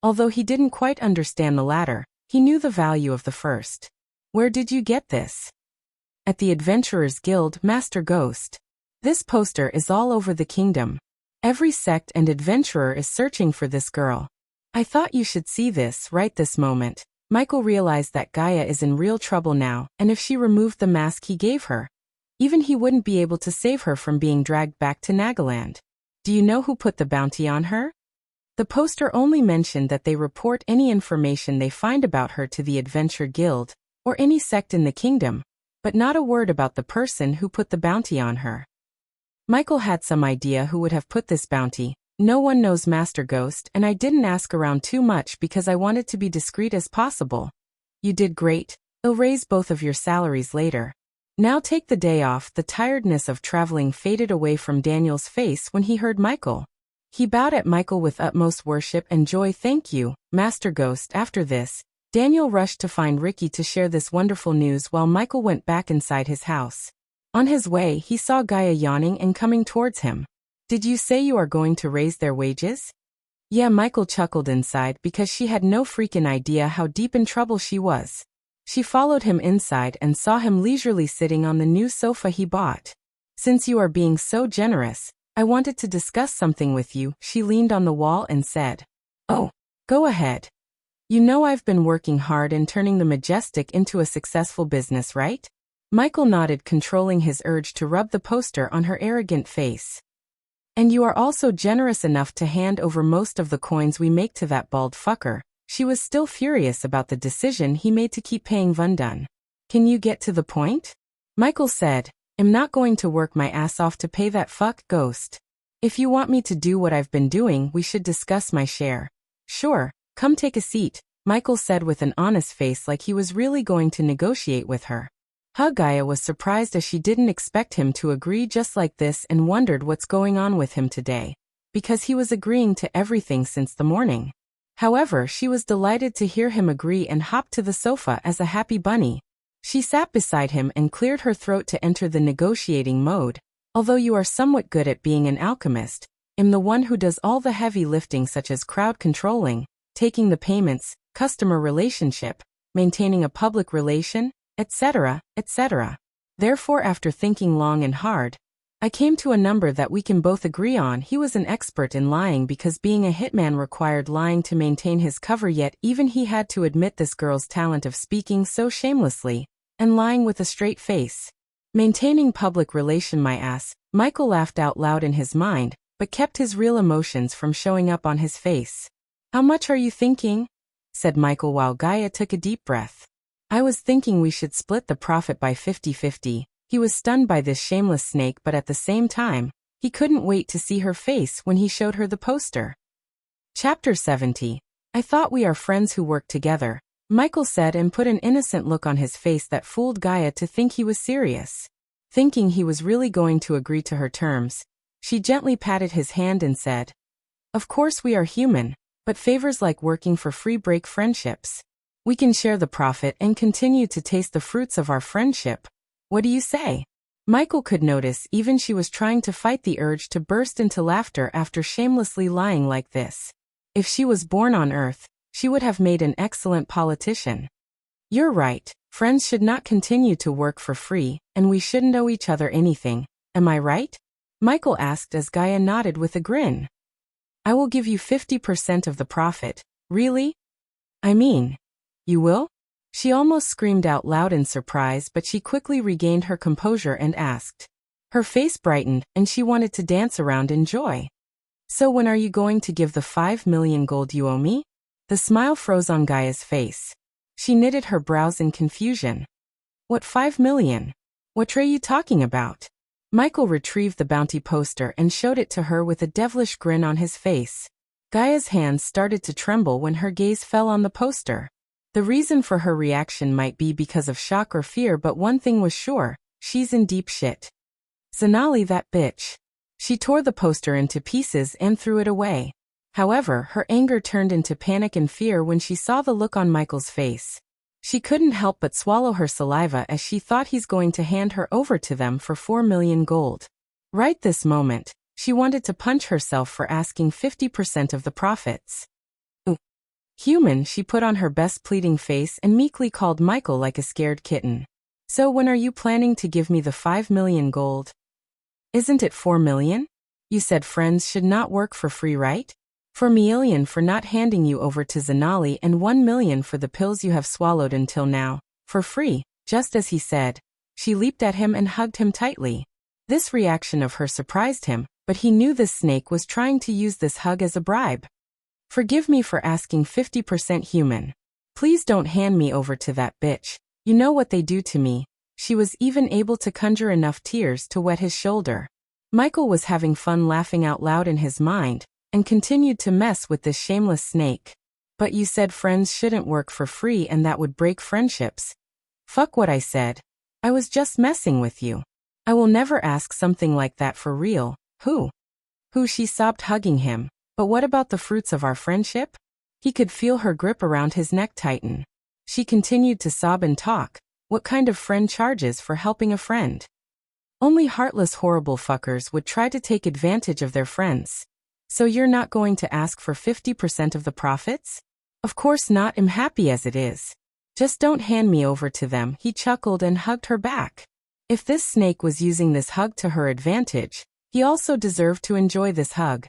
Although he didn't quite understand the latter, he knew the value of the first. Where did you get this? At the Adventurers Guild, Master Ghost. This poster is all over the kingdom. Every sect and adventurer is searching for this girl. I thought you should see this right this moment. Michael realized that Gaia is in real trouble now, and if she removed the mask he gave her, even he wouldn't be able to save her from being dragged back to Nagaland. Do you know who put the bounty on her? The poster only mentioned that they report any information they find about her to the Adventure Guild, or any sect in the kingdom, but not a word about the person who put the bounty on her. Michael had some idea who would have put this bounty. No one knows, Master Ghost, and I didn't ask around too much because I wanted to be discreet as possible. You did great. I'll raise both of your salaries later. Now take the day off. The tiredness of traveling faded away from Daniel's face when he heard Michael. He bowed at Michael with utmost worship and joy. Thank you, Master Ghost. After this, Daniel rushed to find Ricky to share this wonderful news while Michael went back inside his house. On his way, he saw Gaia yawning and coming towards him. Did you say you are going to raise their wages? Yeah, Michael chuckled inside because she had no freaking idea how deep in trouble she was. She followed him inside and saw him leisurely sitting on the new sofa he bought. Since you are being so generous, I wanted to discuss something with you. She leaned on the wall and said, Oh, go ahead. You know I've been working hard and turning the Majestic into a successful business, right? Michael nodded, controlling his urge to rub the poster on her arrogant face. And you are also generous enough to hand over most of the coins we make to that bald fucker. She was still furious about the decision he made to keep paying Vundun. Can you get to the point? Michael said, I'm not going to work my ass off to pay that fuck Ghost. If you want me to do what I've been doing, we should discuss my share. Sure, come take a seat, Michael said with an honest face, like he was really going to negotiate with her. Gaia was surprised as she didn't expect him to agree just like this and wondered what's going on with him today, because he was agreeing to everything since the morning. However, she was delighted to hear him agree and hopped to the sofa as a happy bunny. She sat beside him and cleared her throat to enter the negotiating mode. Although you are somewhat good at being an alchemist, I'm the one who does all the heavy lifting, such as crowd controlling, taking the payments, customer relationship, maintaining a public relation, etc., etc. Therefore, after thinking long and hard, I came to a number that we can both agree on. He was an expert in lying because being a hitman required lying to maintain his cover, yet even he had to admit this girl's talent of speaking so shamelessly and lying with a straight face. Maintaining public relation, my ass. Michael laughed out loud in his mind, but kept his real emotions from showing up on his face. How much are you thinking? Said Michael while Gaia took a deep breath. I was thinking we should split the profit by 50-50. He was stunned by this shameless snake, but at the same time, he couldn't wait to see her face when he showed her the poster. Chapter 70. I thought we are friends who work together, Michael said, and put an innocent look on his face that fooled Gaia to think he was serious. Thinking he was really going to agree to her terms, she gently patted his hand and said, Of course we are human, but favors like working for free break friendships. We can share the profit and continue to taste the fruits of our friendship. What do you say? Michael could notice even she was trying to fight the urge to burst into laughter after shamelessly lying like this. If she was born on Earth, she would have made an excellent politician. You're right, friends should not continue to work for free, and we shouldn't owe each other anything. Am I right? Michael asked as Gaia nodded with a grin. I will give you 50% of the profit. Really? I mean, you will? She almost screamed out loud in surprise, but she quickly regained her composure and asked. Her face brightened, and she wanted to dance around in joy. So when are you going to give the 5 million gold you owe me? The smile froze on Gaia's face. She knitted her brows in confusion. What 5 million? What are you talking about? Michael retrieved the bounty poster and showed it to her with a devilish grin on his face. Gaia's hands started to tremble when her gaze fell on the poster. The reason for her reaction might be because of shock or fear, but one thing was sure, she's in deep shit. Zanali, that bitch. She tore the poster into pieces and threw it away. However, her anger turned into panic and fear when she saw the look on Michael's face. She couldn't help but swallow her saliva as she thought he's going to hand her over to them for 4 million gold. Right this moment, she wanted to punch herself for asking 50% of the profits. Human, she put on her best pleading face and meekly called Michael like a scared kitten. So when are you planning to give me the 5 million gold? Isn't it 4 million? You said friends should not work for free, right? 4 million for not handing you over to Zanali and 1 million for the pills you have swallowed until now, for free, just as he said. She leaped at him and hugged him tightly. This reaction of her surprised him, but he knew this snake was trying to use this hug as a bribe. Forgive me for asking 50% human. Please don't hand me over to that bitch. You know what they do to me. She was even able to conjure enough tears to wet his shoulder. Michael was having fun laughing out loud in his mind, and continued to mess with this shameless snake. But you said friends shouldn't work for free and that would break friendships. Fuck what I said. I was just messing with you. I will never ask something like that for real. Who? She sobbed, hugging him. But what about the fruits of our friendship? He could feel her grip around his neck tighten. She continued to sob and talk. What kind of friend charges for helping a friend? Only heartless, horrible fuckers would try to take advantage of their friends. So you're not going to ask for 50% of the profits? Of course not, I'm happy as it is. Just don't hand me over to them, he chuckled and hugged her back. If this snake was using this hug to her advantage, he also deserved to enjoy this hug.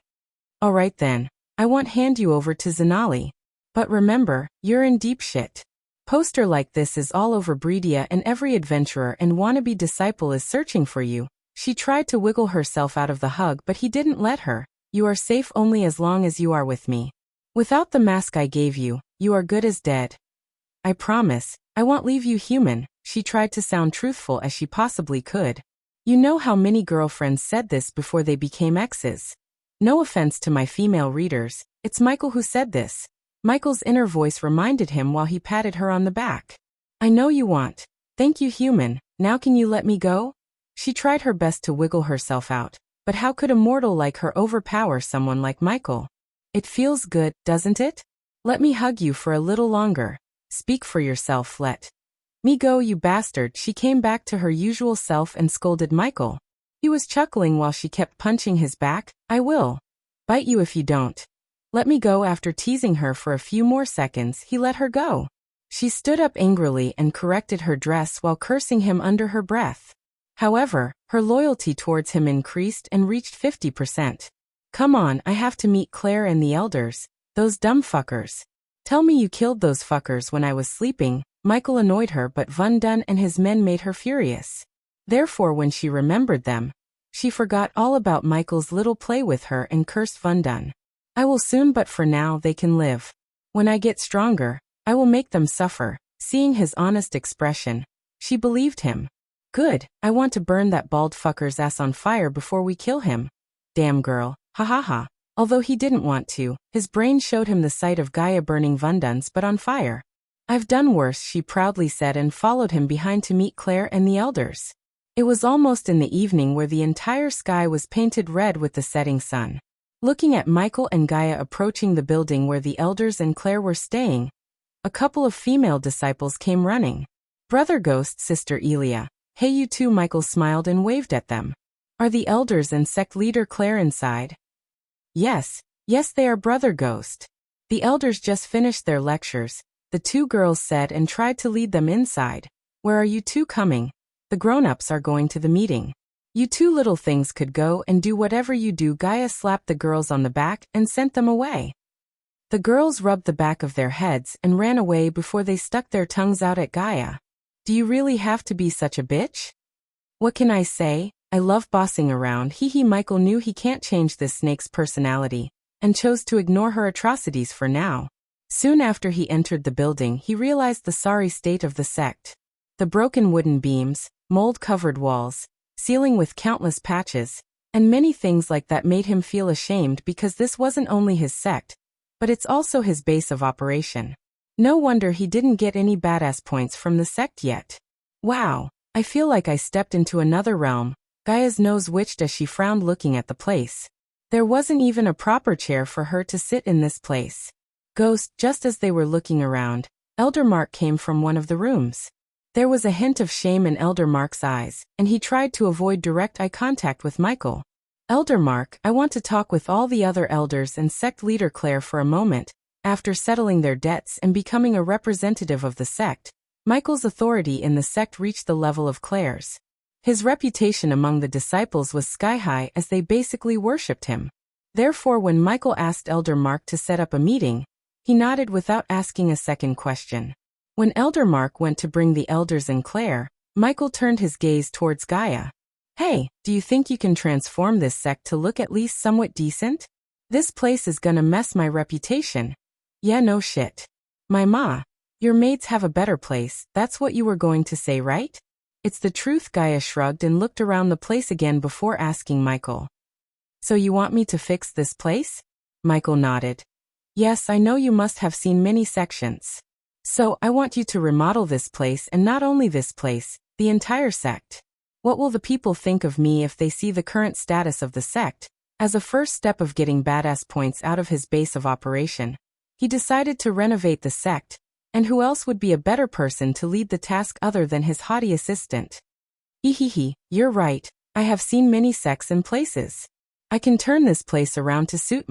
Alright then, I won't hand you over to Zanali. But remember, you're in deep shit. Poster like this is all over Breedia and every adventurer and wannabe disciple is searching for you. She tried to wiggle herself out of the hug, but he didn't let her. You are safe only as long as you are with me. Without the mask I gave you, you are good as dead. I promise, I won't leave you human. She tried to sound truthful as she possibly could. You know how many girlfriends said this before they became exes. No offense to my female readers, it's Michael who said this. Michael's inner voice reminded him while he patted her on the back. I know you want. Thank you, human. Now can you let me go? She tried her best to wiggle herself out. But how could a mortal like her overpower someone like Michael? It feels good, doesn't it? Let me hug you for a little longer. Speak for yourself, let me go, you bastard. She came back to her usual self and scolded Michael. He was chuckling while she kept punching his back. I will bite you if you don't. Let me go. After teasing her for a few more seconds, he let her go. She stood up angrily and corrected her dress while cursing him under her breath. However, her loyalty towards him increased and reached 50%. Come on, I have to meet Claire and the elders. Those dumb fuckers. Tell me you killed those fuckers when I was sleeping. Michael annoyed her, but Van Dun and his men made her furious. Therefore, when she remembered them, she forgot all about Michael's little play with her and cursed Van Dun. I will soon, but for now they can live. When I get stronger, I will make them suffer. Seeing his honest expression, she believed him. Good, I want to burn that bald fucker's ass on fire before we kill him. Damn girl, ha ha ha. Although he didn't want to, his brain showed him the sight of Gaia burning Van Dun's but on fire. I've done worse, she proudly said, and followed him behind to meet Claire and the elders. It was almost in the evening, where the entire sky was painted red with the setting sun. Looking at Michael and Gaia approaching the building where the elders and Claire were staying, a couple of female disciples came running. Brother Ghost, Sister Elia. Hey you two, Michael smiled and waved at them. Are the elders and sect leader Claire inside? Yes, they are, Brother Ghost. The elders just finished their lectures, the two girls said, and tried to lead them inside. Where are you two coming? The grown-ups are going to the meeting. You two little things could go and do whatever you do. Gaia slapped the girls on the back and sent them away. The girls rubbed the back of their heads and ran away before they stuck their tongues out at Gaia. Do you really have to be such a bitch? What can I say? I love bossing around. Michael knew he can't change this snake's personality, and chose to ignore her atrocities for now. Soon after he entered the building, he realized the sorry state of the sect. The broken wooden beams, mold-covered walls, ceiling with countless patches, and many things like that made him feel ashamed because this wasn't only his sect, but it's also his base of operation. No wonder he didn't get any badass points from the sect yet. Wow, I feel like I stepped into another realm. Gaia's nose twitched as she frowned looking at the place. There wasn't even a proper chair for her to sit in this place. Ghost, just as they were looking around, Elder Mark came from one of the rooms. There was a hint of shame in Elder Mark's eyes, and he tried to avoid direct eye contact with Michael. Elder Mark, I want to talk with all the other elders and sect leader Claire for a moment. After settling their debts and becoming a representative of the sect, Michael's authority in the sect reached the level of Claire's. His reputation among the disciples was sky-high as they basically worshipped him. Therefore, when Michael asked Elder Mark to set up a meeting, he nodded without asking a second question. When Elder Mark went to bring the elders and Claire, Michael turned his gaze towards Gaia. Hey, do you think you can transform this sect to look at least somewhat decent? This place is gonna mess my reputation. Yeah, no shit. My ma, your mates have a better place, that's what you were going to say, right? It's the truth. Gaia shrugged and looked around the place again before asking Michael. So you want me to fix this place? Michael nodded. Yes, I know you must have seen many sections. So, I want you to remodel this place, and not only this place, the entire sect. What will the people think of me if they see the current status of the sect? As a first step of getting badass points out of his base of operation, he decided to renovate the sect, and who else would be a better person to lead the task other than his haughty assistant? You're right, I have seen many sects and places. I can turn this place around to suit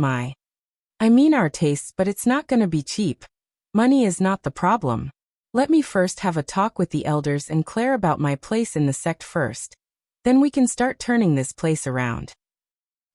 our tastes, but it's not gonna be cheap. Money is not the problem. Let me first have a talk with the elders and Claire about my place in the sect first. Then we can start turning this place around.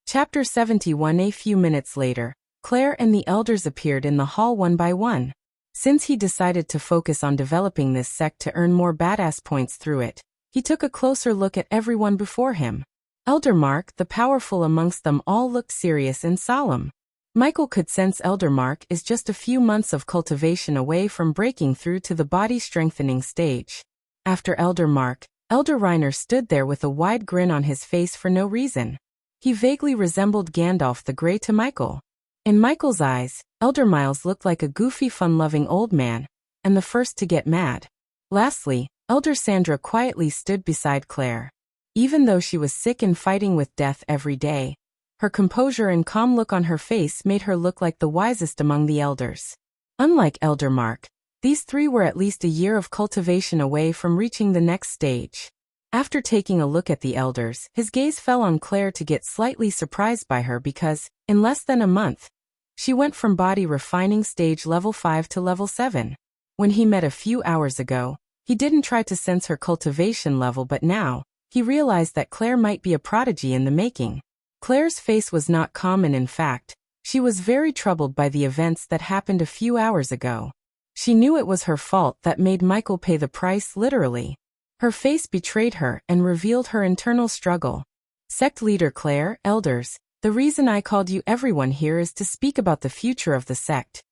Chapter 71. A few minutes later, Claire and the elders appeared in the hall one by one. Since he decided to focus on developing this sect to earn more badass points through it, he took a closer look at everyone before him. Elder Mark, the powerful amongst them all, looked serious and solemn. Michael could sense Elder Mark is just a few months of cultivation away from breaking through to the body-strengthening stage. After Elder Mark, Elder Reiner stood there with a wide grin on his face for no reason. He vaguely resembled Gandalf the Grey to Michael. In Michael's eyes, Elder Miles looked like a goofy, fun-loving old man, and the first to get mad. Lastly, Elder Sandra quietly stood beside Claire. Even though she was sick and fighting with death every day, her composure and calm look on her face made her look like the wisest among the elders. Unlike Elder Mark, these three were at least a year of cultivation away from reaching the next stage. After taking a look at the elders, his gaze fell on Claire to get slightly surprised by her because, in less than a month, she went from body refining stage level 5 to level 7. When he met a few hours ago, he didn't try to sense her cultivation level, but now, he realized that Claire might be a prodigy in the making. Claire's face was not calm, and in fact, she was very troubled by the events that happened a few hours ago. She knew it was her fault that made Michael pay the price, literally. Her face betrayed her and revealed her internal struggle. Sect leader Claire, elders, the reason I called you everyone here is to speak about the future of the sect.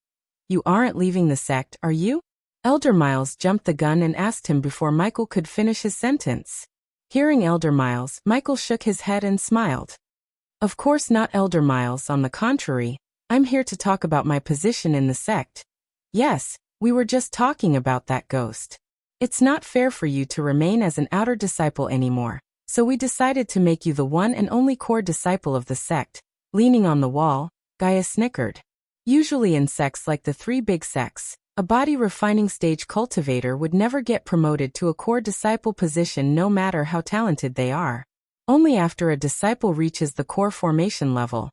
You aren't leaving the sect, are you? Elder Miles jumped the gun and asked him before Michael could finish his sentence. Hearing Elder Miles, Michael shook his head and smiled. Of course not, Elder Miles, on the contrary, I'm here to talk about my position in the sect. Yes, we were just talking about that, Ghost. It's not fair for you to remain as an outer disciple anymore, so we decided to make you the one and only core disciple of the sect. Leaning on the wall, Gaia snickered. Usually in sects like the three big sects, a body refining stage cultivator would never get promoted to a core disciple position no matter how talented they are. Only after a disciple reaches the core formation level,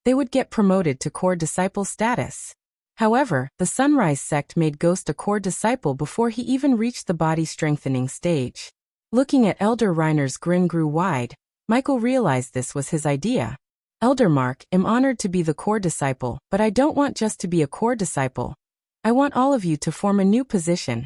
they would get promoted to core disciple status. However, the Sunrise sect made Ghost a core disciple before he even reached the body strengthening stage. Looking at Elder Reiner's grin grew wide, Michael realized this was his idea. Elder Mark, I'm honored to be the core disciple, but I don't want just to be a core disciple. I want all of you to form a new position.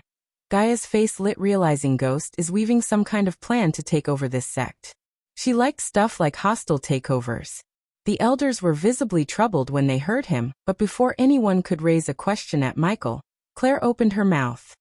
Gaia's face lit, realizing Ghost is weaving some kind of plan to take over this sect. She liked stuff like hostile takeovers. The elders were visibly troubled when they heard him, but before anyone could raise a question at Michael, Claire opened her mouth.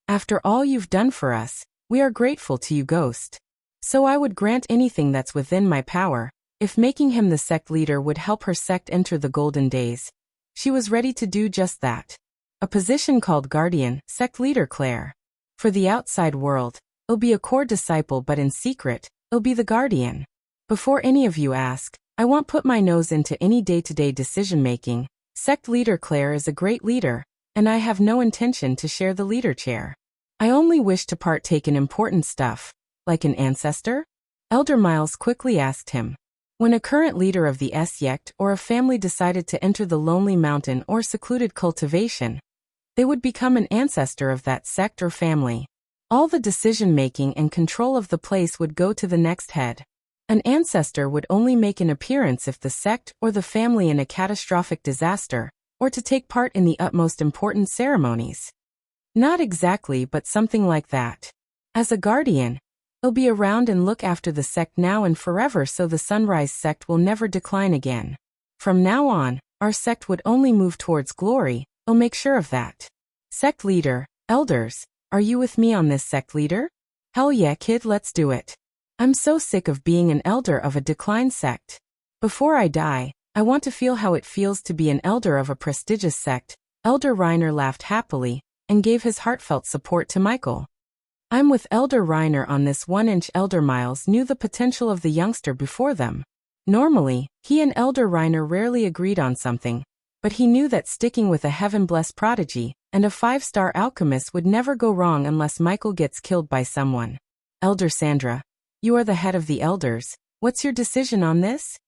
After all you've done for us, we are grateful to you, Ghost. So I would grant anything that's within my power, if making him the sect leader would help her sect enter the golden days. She was ready to do just that. A position called Guardian, sect leader Claire. For the outside world, it'll be a core disciple, but in secret, it'll be the Guardian. Before any of you ask, I won't put my nose into any day-to-day decision-making. Sect leader Claire is a great leader, and I have no intention to share the leader chair. I only wish to partake in important stuff, like an ancestor? Elder Miles quickly asked him. When a current leader of the sect or a family decided to enter the lonely mountain or secluded cultivation, they would become an ancestor of that sect or family. All the decision-making and control of the place would go to the next head. An ancestor would only make an appearance if the sect or the family in a catastrophic disaster, or to take part in the utmost important ceremonies. Not exactly, but something like that. As a guardian, he'll be around and look after the sect now and forever, so the Sunrise sect will never decline again. From now on, our sect would only move towards glory. I'll make sure of that. Sect leader, elders, are you with me on this, sect leader? Hell yeah, kid, let's do it. I'm so sick of being an elder of a declined sect. Before I die, I want to feel how it feels to be an elder of a prestigious sect. Elder Reiner laughed happily and gave his heartfelt support to Michael. I'm with Elder Reiner on this 1-inch. Elder Miles knew the potential of the youngster before them. Normally, he and Elder Reiner rarely agreed on something, but he knew that sticking with a heaven-blessed prodigy and a 5-star alchemist would never go wrong unless Michael gets killed by someone. Elder Sandra, you are the head of the elders. What's your decision on this?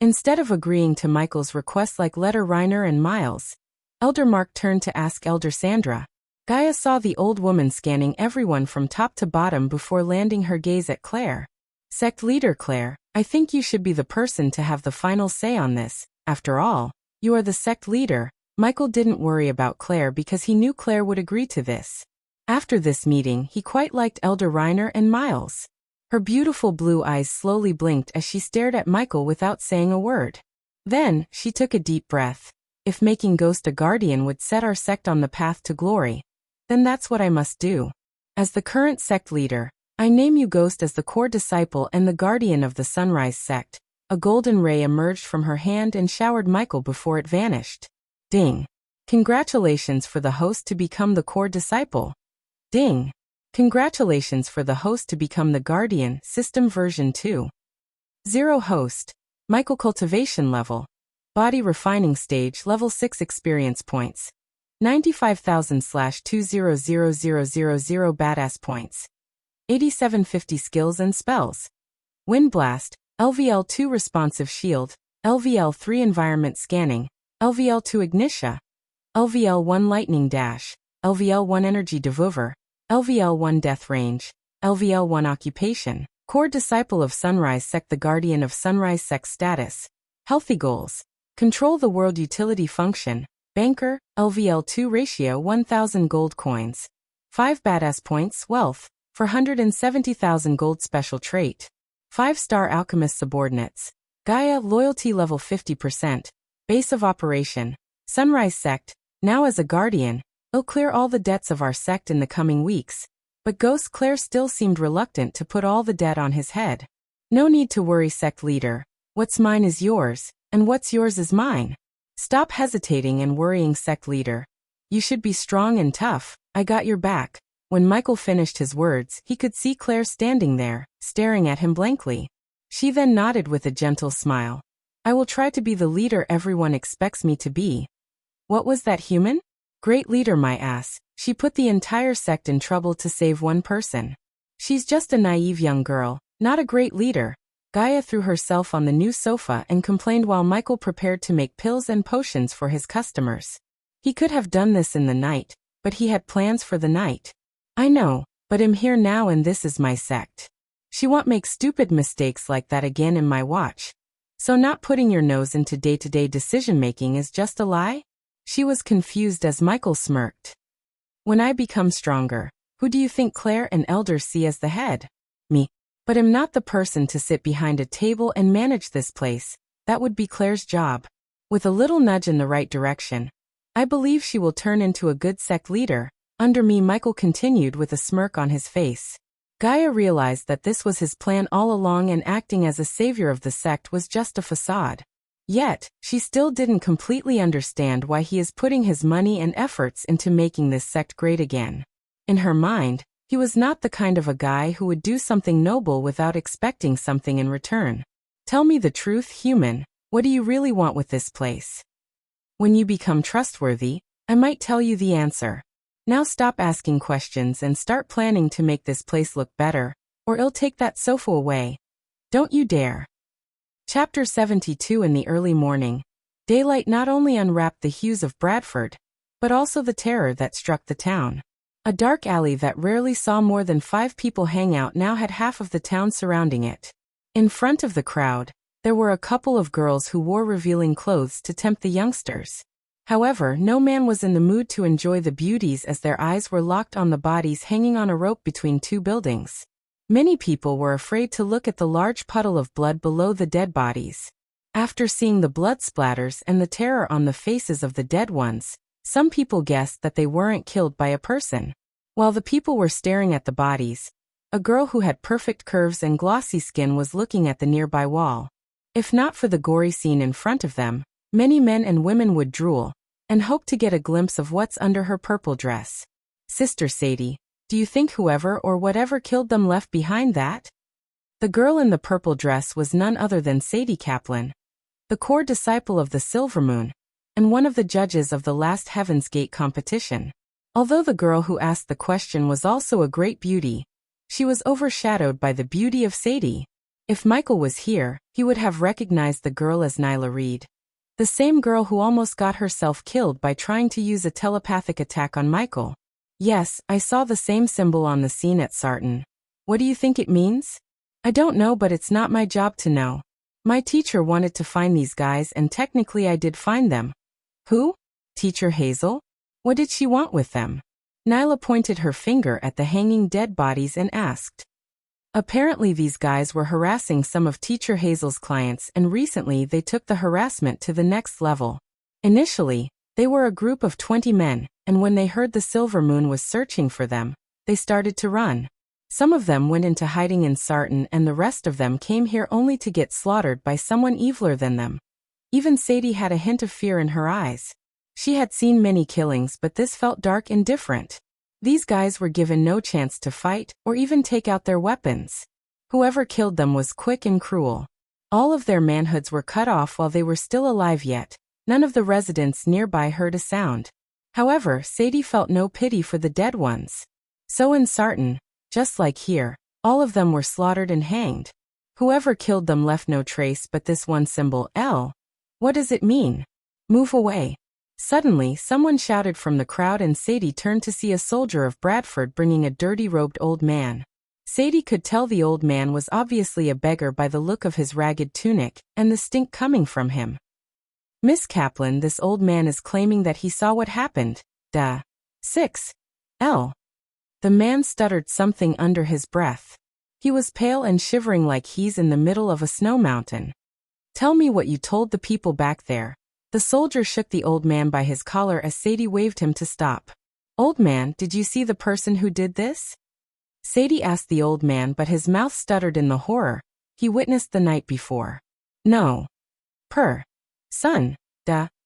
Instead of agreeing to Michael's request like Elder Reiner and Miles, Elder Mark turned to ask Elder Sandra. Gaia saw the old woman scanning everyone from top to bottom before landing her gaze at Claire. Sect leader Claire, I think you should be the person to have the final say on this. After all, you are the sect leader. Michael didn't worry about Claire because he knew Claire would agree to this. After this meeting, he quite liked Elder Reiner and Miles. Her beautiful blue eyes slowly blinked as she stared at Michael without saying a word. Then, she took a deep breath. If making Ghost a guardian would set our sect on the path to glory, then that's what I must do. As the current sect leader, I name you Ghost as the core disciple and the guardian of the Sunrise sect. A golden ray emerged from her hand and showered Michael before it vanished. Ding. Congratulations for the host to become the core disciple. Ding. Congratulations for the host to become the guardian. System version 2. 0 host. Michael cultivation level. Body refining stage level 6 experience points. 95,000/200000 badass points. 8750 skills and spells. Wind blast. LVL2 responsive shield. LVL3 environment scanning. LVL2 ignitia. LVL1 lightning dash. LVL1 energy devour. LVL1 death range. LVL1 occupation. Core disciple of Sunrise sect, the guardian of Sunrise sect status. Healthy goals. Control the world utility function. Banker. LVL2 ratio 1000 gold coins. 5 badass points. Wealth. 470,000 gold special trait. 5-star alchemist subordinates. Gaia loyalty level 50%. Base of operation. Sunrise sect. Now as a guardian, he'll clear all the debts of our sect in the coming weeks. But Ghost Claire still seemed reluctant to put all the debt on his head. No need to worry, sect leader. What's mine is yours, and what's yours is mine. Stop hesitating and worrying, sect leader. You should be strong and tough. I got your back. When Michael finished his words, he could see Claire standing there, staring at him blankly. She then nodded with a gentle smile. I will try to be the leader everyone expects me to be. What was that human? Great leader, my ass. She put the entire sect in trouble to save one person. She's just a naive young girl, not a great leader. Gaia threw herself on the new sofa and complained while Michael prepared to make pills and potions for his customers. He could have done this in the night, but he had plans for the night. I know, but I'm here now and this is my sect. She won't make stupid mistakes like that again in my watch. So not putting your nose into day-to-day decision-making is just a lie? She was confused as Michael smirked. When I become stronger, who do you think Claire and Elder see as the head? Me. But I'm not the person to sit behind a table and manage this place. That would be Claire's job. With a little nudge in the right direction, I believe she will turn into a good sect leader. Under me, Michael continued with a smirk on his face. Gaia realized that this was his plan all along, and acting as a savior of the sect was just a facade. Yet, she still didn't completely understand why he is putting his money and efforts into making this sect great again. In her mind, he was not the kind of a guy who would do something noble without expecting something in return. Tell me the truth, human. What do you really want with this place? When you become trustworthy, I might tell you the answer. Now stop asking questions and start planning to make this place look better, or I'll take that sofa away. Don't you dare. Chapter 72. In the early morning, daylight not only unwrapped the hues of Bradford, but also the terror that struck the town. A dark alley that rarely saw more than 5 people hang out now had half of the town surrounding it. In front of the crowd, there were a couple of girls who wore revealing clothes to tempt the youngsters. However, no man was in the mood to enjoy the beauties as their eyes were locked on the bodies hanging on a rope between 2 buildings. Many people were afraid to look at the large puddle of blood below the dead bodies. After seeing the blood splatters and the terror on the faces of the dead ones, some people guessed that they weren't killed by a person. While the people were staring at the bodies, a girl who had perfect curves and glossy skin was looking at the nearby wall. If not for the gory scene in front of them, many men and women would drool and hope to get a glimpse of what's under her purple dress. Sister Sadie, do you think whoever or whatever killed them left behind that? The girl in the purple dress was none other than Sadie Kaplan, the core disciple of the Silver Moon, and one of the judges of the last Heaven's Gate competition. Although the girl who asked the question was also a great beauty, she was overshadowed by the beauty of Sadie. If Michael was here, he would have recognized the girl as Nyla Reed. The same girl who almost got herself killed by trying to use a telepathic attack on Michael. Yes, I saw the same symbol on the scene at Sarton. What do you think it means? I don't know, but it's not my job to know. My teacher wanted to find these guys, and technically I did find them. Who? Teacher Hazel? What did she want with them? Nyla pointed her finger at the hanging dead bodies and asked. Apparently these guys were harassing some of Teacher Hazel's clients, and recently they took the harassment to the next level. Initially, they were a group of 20 men, and when they heard the Silver Moon was searching for them, they started to run. Some of them went into hiding in Sarton, and the rest of them came here only to get slaughtered by someone eviler than them. Even Sadie had a hint of fear in her eyes. She had seen many killings, but this felt dark and different. These guys were given no chance to fight or even take out their weapons. Whoever killed them was quick and cruel. All of their manhoods were cut off while they were still alive, yet none of the residents nearby heard a sound. However, Sadie felt no pity for the dead ones. So in Sarton, just like here, all of them were slaughtered and hanged. Whoever killed them left no trace but this one symbol, L. What does it mean? Move away. Suddenly, someone shouted from the crowd, and Sadie turned to see a soldier of Bradford bringing a dirty-robed old man. Sadie could tell the old man was obviously a beggar by the look of his ragged tunic and the stink coming from him. Miss Kaplan, this old man is claiming that he saw what happened. 6. L. The man stuttered something under his breath. He was pale and shivering like he's in the middle of a snow mountain. Tell me what you told the people back there. The soldier shook the old man by his collar as Sadie waved him to stop. Old man, did you see the person who did this? Sadie asked the old man, but his mouth stuttered in the horror he witnessed the night before. No. Son.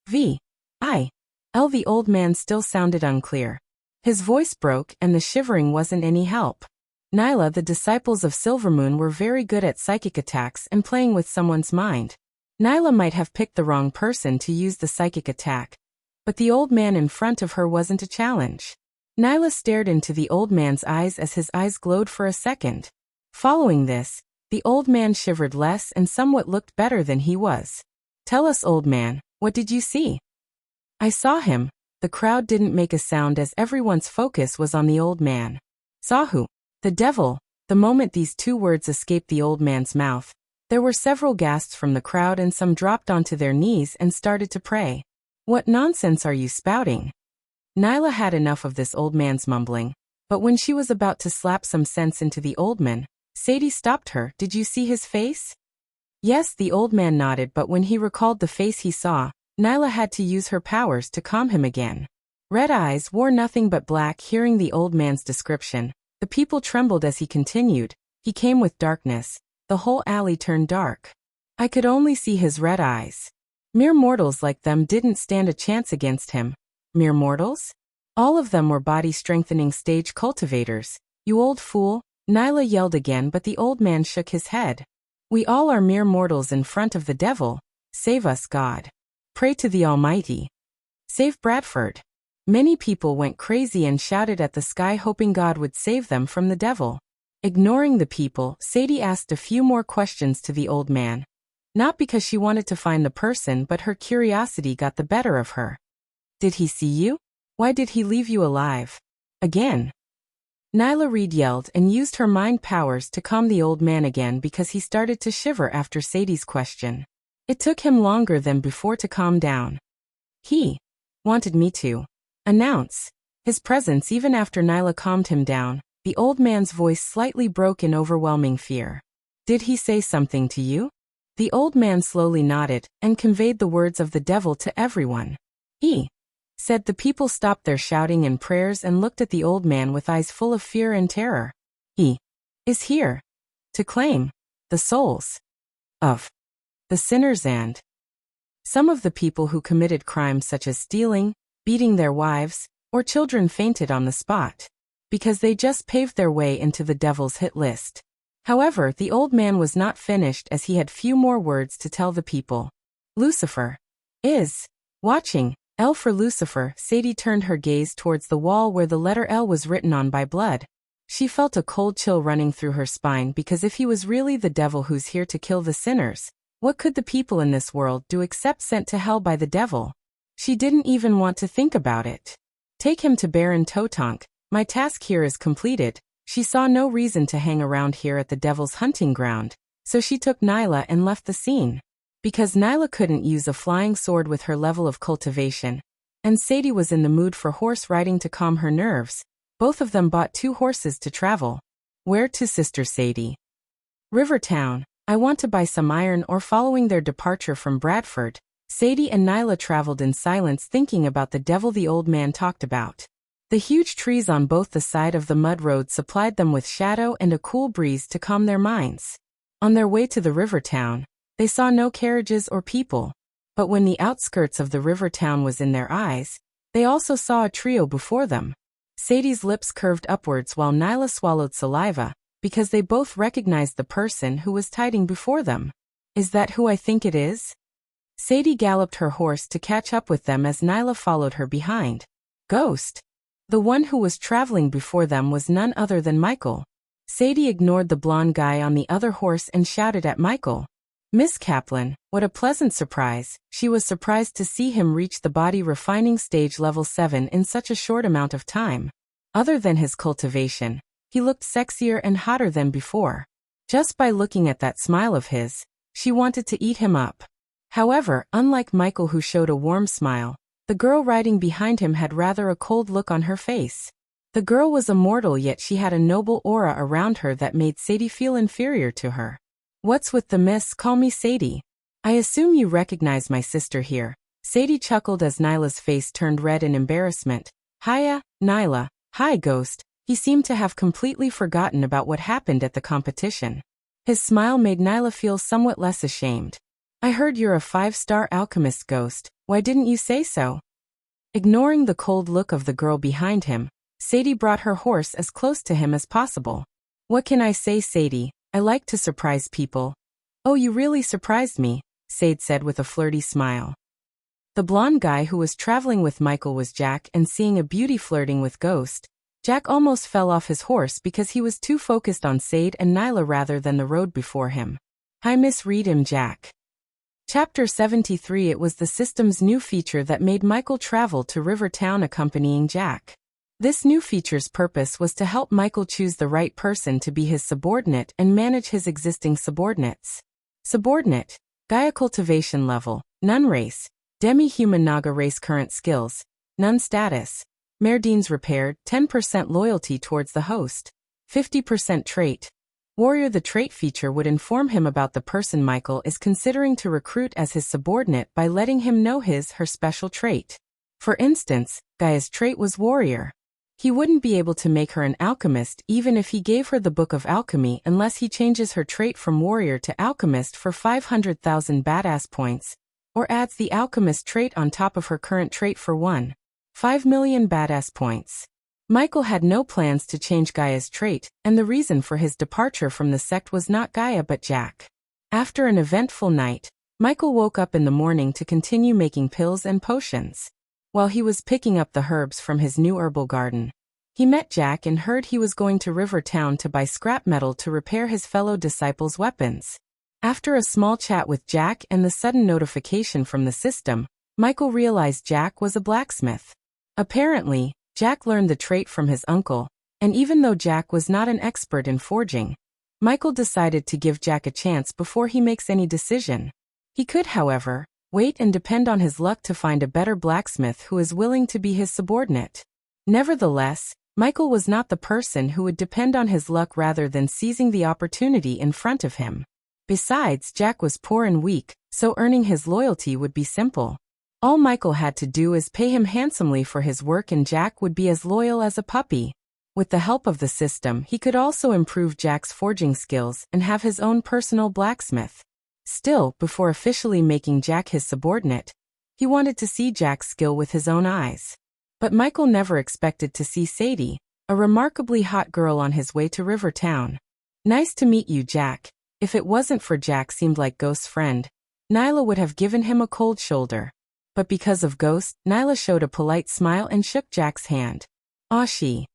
V.I.L. The old man still sounded unclear. His voice broke, and the shivering wasn't any help. Nyla, the disciples of Silvermoon, were very good at psychic attacks and playing with someone's mind. Nyla might have picked the wrong person to use the psychic attack, but the old man in front of her wasn't a challenge. Nyla stared into the old man's eyes as his eyes glowed for a second. Following this, the old man shivered less and somewhat looked better than he was. Tell us, old man, what did you see? I saw him. The crowd didn't make a sound as everyone's focus was on the old man. Saw who? The devil. The moment these two words escaped the old man's mouth, there were several gasps from the crowd and some dropped onto their knees and started to pray. What nonsense are you spouting? Nyla had enough of this old man's mumbling, but when she was about to slap some sense into the old man, Sadie stopped her. Did you see his face? Yes, the old man nodded, but when he recalled the face he saw, Nyla had to use her powers to calm him again. Red Eyes wore nothing but black. Hearing the old man's description, the people trembled as he continued. He came with darkness. The whole alley turned dark. I could only see his red eyes. Mere mortals like them didn't stand a chance against him. Mere mortals? All of them were body-strengthening stage cultivators. You old fool, Nyla yelled again, but the old man shook his head. We all are mere mortals in front of the devil. Save us, God. Pray to the Almighty. Save Bradford. Many people went crazy and shouted at the sky, hoping God would save them from the devil. Ignoring the people, Sadie asked a few more questions to the old man. Not because she wanted to find the person, but her curiosity got the better of her. Did he see you? Why did he leave you alive? Again. Nyla Reed yelled and used her mind powers to calm the old man again because he started to shiver after Sadie's question. It took him longer than before to calm down. He wanted me to announce his presence even after Nyla calmed him down. The old man's voice slightly broke in overwhelming fear. Did he say something to you? The old man slowly nodded and conveyed the words of the devil to everyone. He said. The people stopped their shouting and prayers and looked at the old man with eyes full of fear and terror. He is here to claim the souls of the sinners and some of the people who committed crimes such as stealing, beating their wives, or children fainted on the spot, because they just paved their way into the devil's hit list. However, the old man was not finished as he had few more words to tell the people. Lucifer is watching. L for Lucifer. Sadie turned her gaze towards the wall where the letter L was written on by blood. She felt a cold chill running through her spine because if he was really the devil who's here to kill the sinners, what could the people in this world do except sent to hell by the devil? She didn't even want to think about it. Take him to Baron Totonk. My task here is completed. She saw no reason to hang around here at the devil's hunting ground, so she took Nyla and left the scene. Because Nyla couldn't use a flying sword with her level of cultivation, and Sadie was in the mood for horse riding to calm her nerves, both of them bought 2 horses to travel. Where to, Sister Sadie? Rivertown. I want to buy some iron ore. Following their departure from Bradford, Sadie and Nyla traveled in silence thinking about the devil the old man talked about. The huge trees on both the side of the mud road supplied them with shadow and a cool breeze to calm their minds. On their way to the river town, they saw no carriages or people, but when the outskirts of the river town was in their eyes, they also saw a trio before them. Sadie's lips curved upwards while Nyla swallowed saliva, because they both recognized the person who was tiding before them. Is that who I think it is? Sadie galloped her horse to catch up with them as Nyla followed her behind. Ghost. The one who was traveling before them was none other than Michael. Sadie ignored the blonde guy on the other horse and shouted at Michael. Miss Kaplan, what a pleasant surprise. She was surprised to see him reach the body refining stage level 7 in such a short amount of time. Other than his cultivation, he looked sexier and hotter than before. Just by looking at that smile of his, she wanted to eat him up. However, unlike Michael who showed a warm smile, the girl riding behind him had rather a cold look on her face. The girl was a mortal, yet she had a noble aura around her that made Sadie feel inferior to her. What's with the miss? Call me Sadie. I assume you recognize my sister here. Sadie chuckled as Nyla's face turned red in embarrassment. Hiya, Nyla. Hi, Ghost. He seemed to have completely forgotten about what happened at the competition. His smile made Nyla feel somewhat less ashamed. I heard you're a 5-star alchemist, Ghost. Why didn't you say so? Ignoring the cold look of the girl behind him, Sadie brought her horse as close to him as possible. What can I say, Sadie? I like to surprise people. Oh, you really surprised me, Sadie said with a flirty smile. The blonde guy who was traveling with Michael was Jack, and seeing a beauty flirting with Ghost, Jack almost fell off his horse because he was too focused on Sadie and Nyla rather than the road before him. Hi, Miss Reed. Jack. Chapter 73. It was the system's new feature that made Michael travel to Rivertown accompanying Jack. This new feature's purpose was to help Michael choose the right person to be his subordinate and manage his existing subordinates. Subordinate, Gaia cultivation level, none race, demi-human Naga race current skills, none status, Merdine's repaired, 10% loyalty towards the host, 50% trait. Warrior. The trait feature would inform him about the person Michael is considering to recruit as his subordinate by letting him know her special trait. For instance, Gaia's trait was warrior. He wouldn't be able to make her an alchemist even if he gave her the Book of Alchemy unless he changes her trait from warrior to alchemist for 500,000 badass points, or adds the alchemist trait on top of her current trait for 1.5 million badass points. Michael had no plans to change Gaia's trait, and the reason for his departure from the sect was not Gaia but Jack. After an eventful night, Michael woke up in the morning to continue making pills and potions. While he was picking up the herbs from his new herbal garden, he met Jack and heard he was going to River Town to buy scrap metal to repair his fellow disciples' weapons. After a small chat with Jack and the sudden notification from the system, Michael realized Jack was a blacksmith. Apparently, Jack learned the trait from his uncle, and even though Jack was not an expert in forging, Michael decided to give Jack a chance before he makes any decision. He could, however, wait and depend on his luck to find a better blacksmith who is willing to be his subordinate. Nevertheless, Michael was not the person who would depend on his luck rather than seizing the opportunity in front of him. Besides, Jack was poor and weak, so earning his loyalty would be simple. All Michael had to do is pay him handsomely for his work and Jack would be as loyal as a puppy. With the help of the system, he could also improve Jack's forging skills and have his own personal blacksmith. Still, before officially making Jack his subordinate, he wanted to see Jack's skill with his own eyes. But Michael never expected to see Sadie, a remarkably hot girl on his way to River Town. "Nice to meet you, Jack." If it wasn't for Jack seemed like Ghost's friend, Nyla would have given him a cold shoulder. But because of Ghost, Nyla showed a polite smile and shook Jack's hand. Aw, she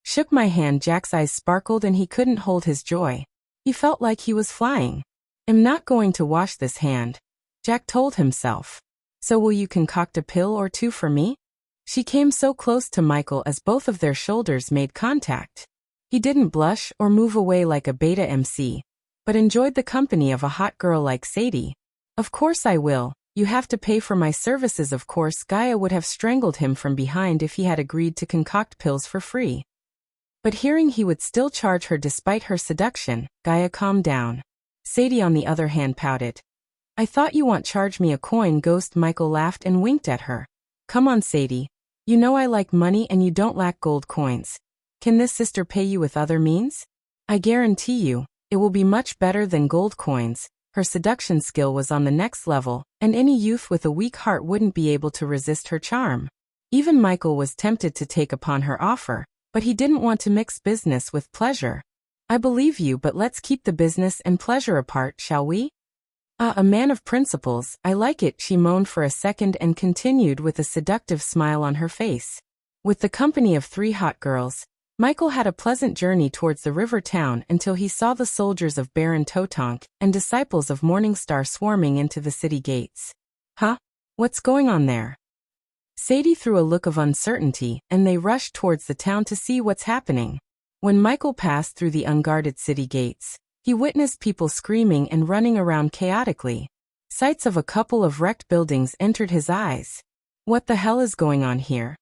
shook my hand. Jack's eyes sparkled and he couldn't hold his joy. He felt like he was flying. "I'm not going to wash this hand," Jack told himself. "So will you concoct a pill or two for me?" She came so close to Michael as both of their shoulders made contact. He didn't blush or move away like a beta MC, but enjoyed the company of a hot girl like Sadie. "Of course I will. You have to pay for my services." Of course, Gaia would have strangled him from behind if he had agreed to concoct pills for free. But hearing he would still charge her despite her seduction, Gaia calmed down. Sadie on the other hand pouted. "I thought you want charge me a coin." Ghost. Michael laughed and winked at her. "Come on, Sadie. You know I like money and you don't lack gold coins. Can this sister pay you with other means? I guarantee you, it will be much better than gold coins." Her seduction skill was on the next level, and any youth with a weak heart wouldn't be able to resist her charm. Even Michael was tempted to take upon her offer, but he didn't want to mix business with pleasure. "I believe you, but let's keep the business and pleasure apart, shall we?" A man of principles, I like it." She moaned for a second and continued with a seductive smile on her face. With the company of 3 hot girls, Michael had a pleasant journey towards the River Town until he saw the soldiers of Baron Totonk and disciples of Morningstar swarming into the city gates. "Huh? What's going on there?" Sadie threw a look of uncertainty, and they rushed towards the town to see what's happening. When Michael passed through the unguarded city gates, he witnessed people screaming and running around chaotically. Sights of a couple of wrecked buildings entered his eyes. What the hell is going on here?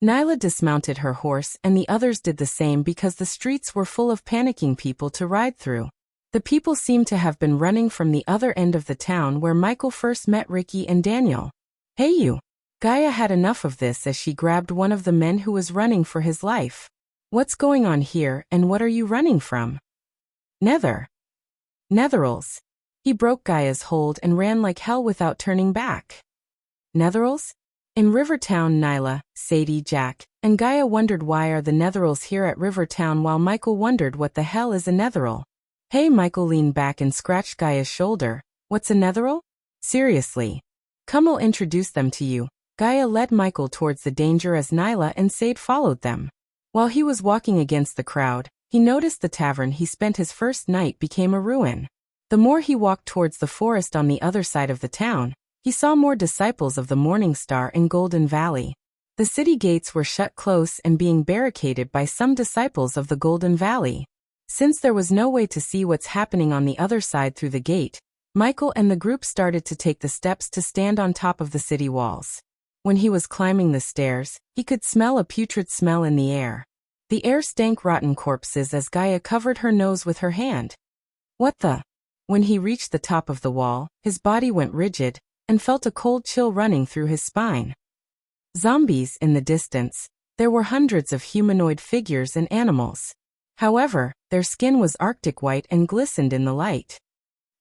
Nyla dismounted her horse and the others did the same because the streets were full of panicking people to ride through. The people seemed to have been running from the other end of the town where Michael first met Ricky and Daniel. "Hey you!" Gaia had enough of this as she grabbed one of the men who was running for his life. "What's going on here and what are you running from?" Netherals. He broke Gaia's hold and ran like hell without turning back. Netherals? In River Town, Nyla, Sadie, Jack, and Gaia wondered why are the Netherals here at River Town while Michael wondered what the hell is a Netheral. "Hey," Michael leaned back and scratched Gaia's shoulder. "What's a Netheral? Seriously. Come, I'll introduce them to you." Gaia led Michael towards the danger as Nyla and Sade followed them. While he was walking against the crowd, he noticed the tavern he spent his first night became a ruin. The more he walked towards the forest on the other side of the town, he saw more disciples of the Morning Star in Golden Valley. The city gates were shut close and being barricaded by some disciples of the Golden Valley. Since there was no way to see what's happening on the other side through the gate, Michael and the group started to take the steps to stand on top of the city walls. When he was climbing the stairs, he could smell a putrid smell in the air. The air stank rotten corpses as Gaia covered her nose with her hand. What the? When he reached the top of the wall, his body went rigid, and felt a cold chill running through his spine. Zombies in the distance. There were hundreds of humanoid figures and animals. However, their skin was arctic white and glistened in the light.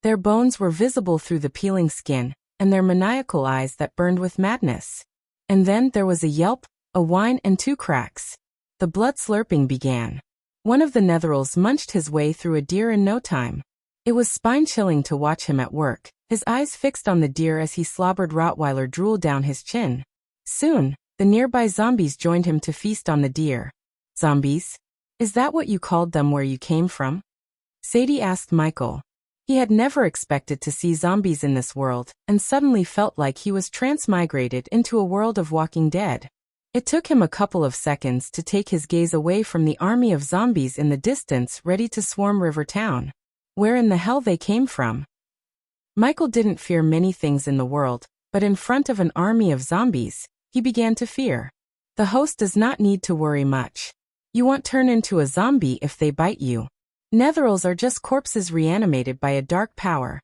Their bones were visible through the peeling skin, and their maniacal eyes that burned with madness. And then there was a yelp, a whine and two cracks. The blood slurping began. One of the netherals munched his way through a deer in no time. It was spine-chilling to watch him at work, his eyes fixed on the deer as he slobbered Rottweiler drool down his chin. Soon, the nearby zombies joined him to feast on the deer. Zombies? Is that what you called them where you came from? Sadie asked Michael. He had never expected to see zombies in this world, and suddenly felt like he was transmigrated into a world of Walking Dead. It took him a couple of seconds to take his gaze away from the army of zombies in the distance ready to swarm River Town. Where in the hell they came from? Michael didn't fear many things in the world, but in front of an army of zombies, he began to fear. The host does not need to worry much. You won't turn into a zombie if they bite you. Netherals are just corpses reanimated by a dark power.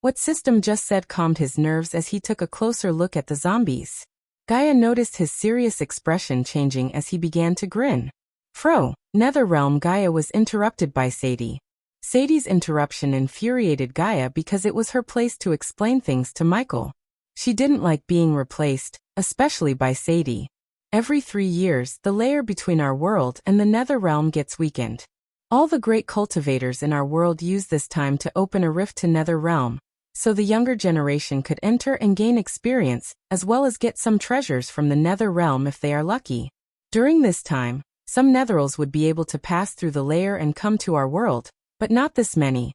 What System just said calmed his nerves as he took a closer look at the zombies. Gaia noticed his serious expression changing as he began to grin. Netherrealm. Gaia was interrupted by Sadie. Sadie's interruption infuriated Gaia because it was her place to explain things to Michael. She didn't like being replaced, especially by Sadie. Every 3 years, the layer between our world and the Netherrealm gets weakened. All the great cultivators in our world use this time to open a rift to Netherrealm, so the younger generation could enter and gain experience, as well as get some treasures from the Netherrealm if they are lucky. During this time, some Netherals would be able to pass through the layer and come to our world, but not this many.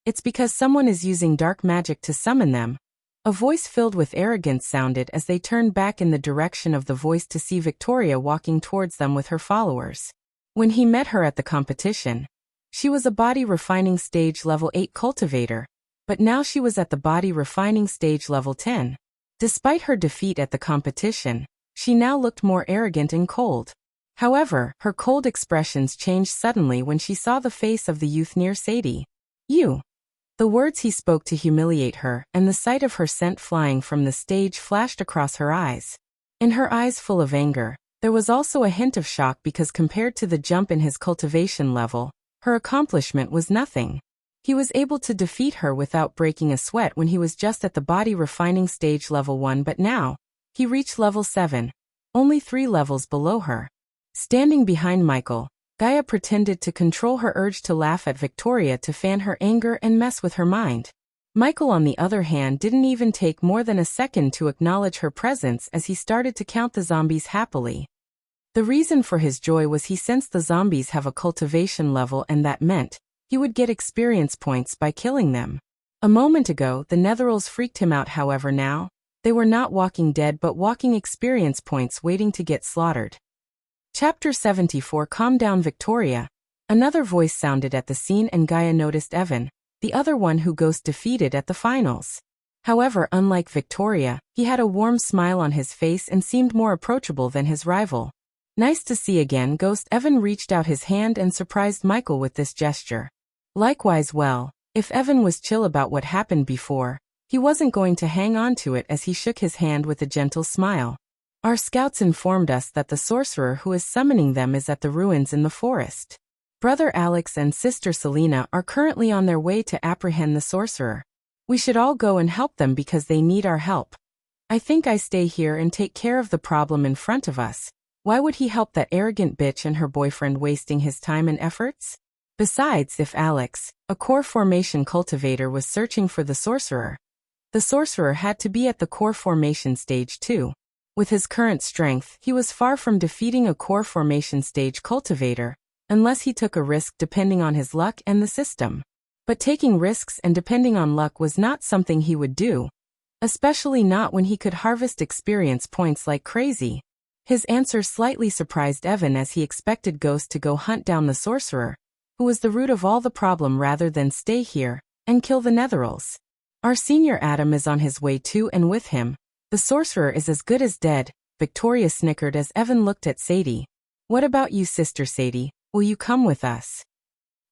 It's because someone is using dark magic to summon them. A voice filled with arrogance sounded as they turned back in the direction of the voice to see Victoria walking towards them with her followers. When he met her at the competition, she was a body refining stage level 8 cultivator, but now she was at the body refining stage level 10. Despite her defeat at the competition, she now looked more arrogant and cold. However, her cold expressions changed suddenly when she saw the face of the youth near Sadie. You. The words he spoke to humiliate her, and the sight of her scent flying from the stage flashed across her eyes. In her eyes full of anger, there was also a hint of shock because compared to the jump in his cultivation level, her accomplishment was nothing. He was able to defeat her without breaking a sweat when he was just at the body refining stage level 1, but now, he reached level 7, only 3 levels below her. Standing behind Michael, Gaia pretended to control her urge to laugh at Victoria to fan her anger and mess with her mind. Michael, on the other hand, didn't even take more than a second to acknowledge her presence as he started to count the zombies happily. The reason for his joy was he sensed the zombies have a cultivation level, and that meant he would get experience points by killing them. A moment ago, the Netherals freaked him out. However, now, they were not walking dead but walking experience points waiting to get slaughtered. Chapter 74. Calm down, Victoria. Another voice sounded at the scene, and Gaia noticed Evan, the other one who Ghost defeated at the finals. However, unlike Victoria, he had a warm smile on his face and seemed more approachable than his rival. Nice to see again, Ghost. Evan reached out his hand and surprised Michael with this gesture. Likewise, well, if Evan was chill about what happened before, he wasn't going to hang on to it as he shook his hand with a gentle smile. Our scouts informed us that the sorcerer who is summoning them is at the ruins in the forest. Brother Alex and sister Selena are currently on their way to apprehend the sorcerer. We should all go and help them because they need our help. I think I stay here and take care of the problem in front of us. Why would he help that arrogant bitch and her boyfriend, wasting his time and efforts? Besides, if Alex, a core formation cultivator, was searching for the sorcerer had to be at the core formation stage too. With his current strength, he was far from defeating a core formation stage cultivator, unless he took a risk depending on his luck and the system. But taking risks and depending on luck was not something he would do, especially not when he could harvest experience points like crazy. His answer slightly surprised Evan, as he expected Ghost to go hunt down the sorcerer, who was the root of all the problem, rather than stay here and kill the Netherals. Our senior Adam is on his way too, and with him, the sorcerer is as good as dead, Victoria snickered as Evan looked at Sadie. What about you, Sister Sadie? Will you come with us?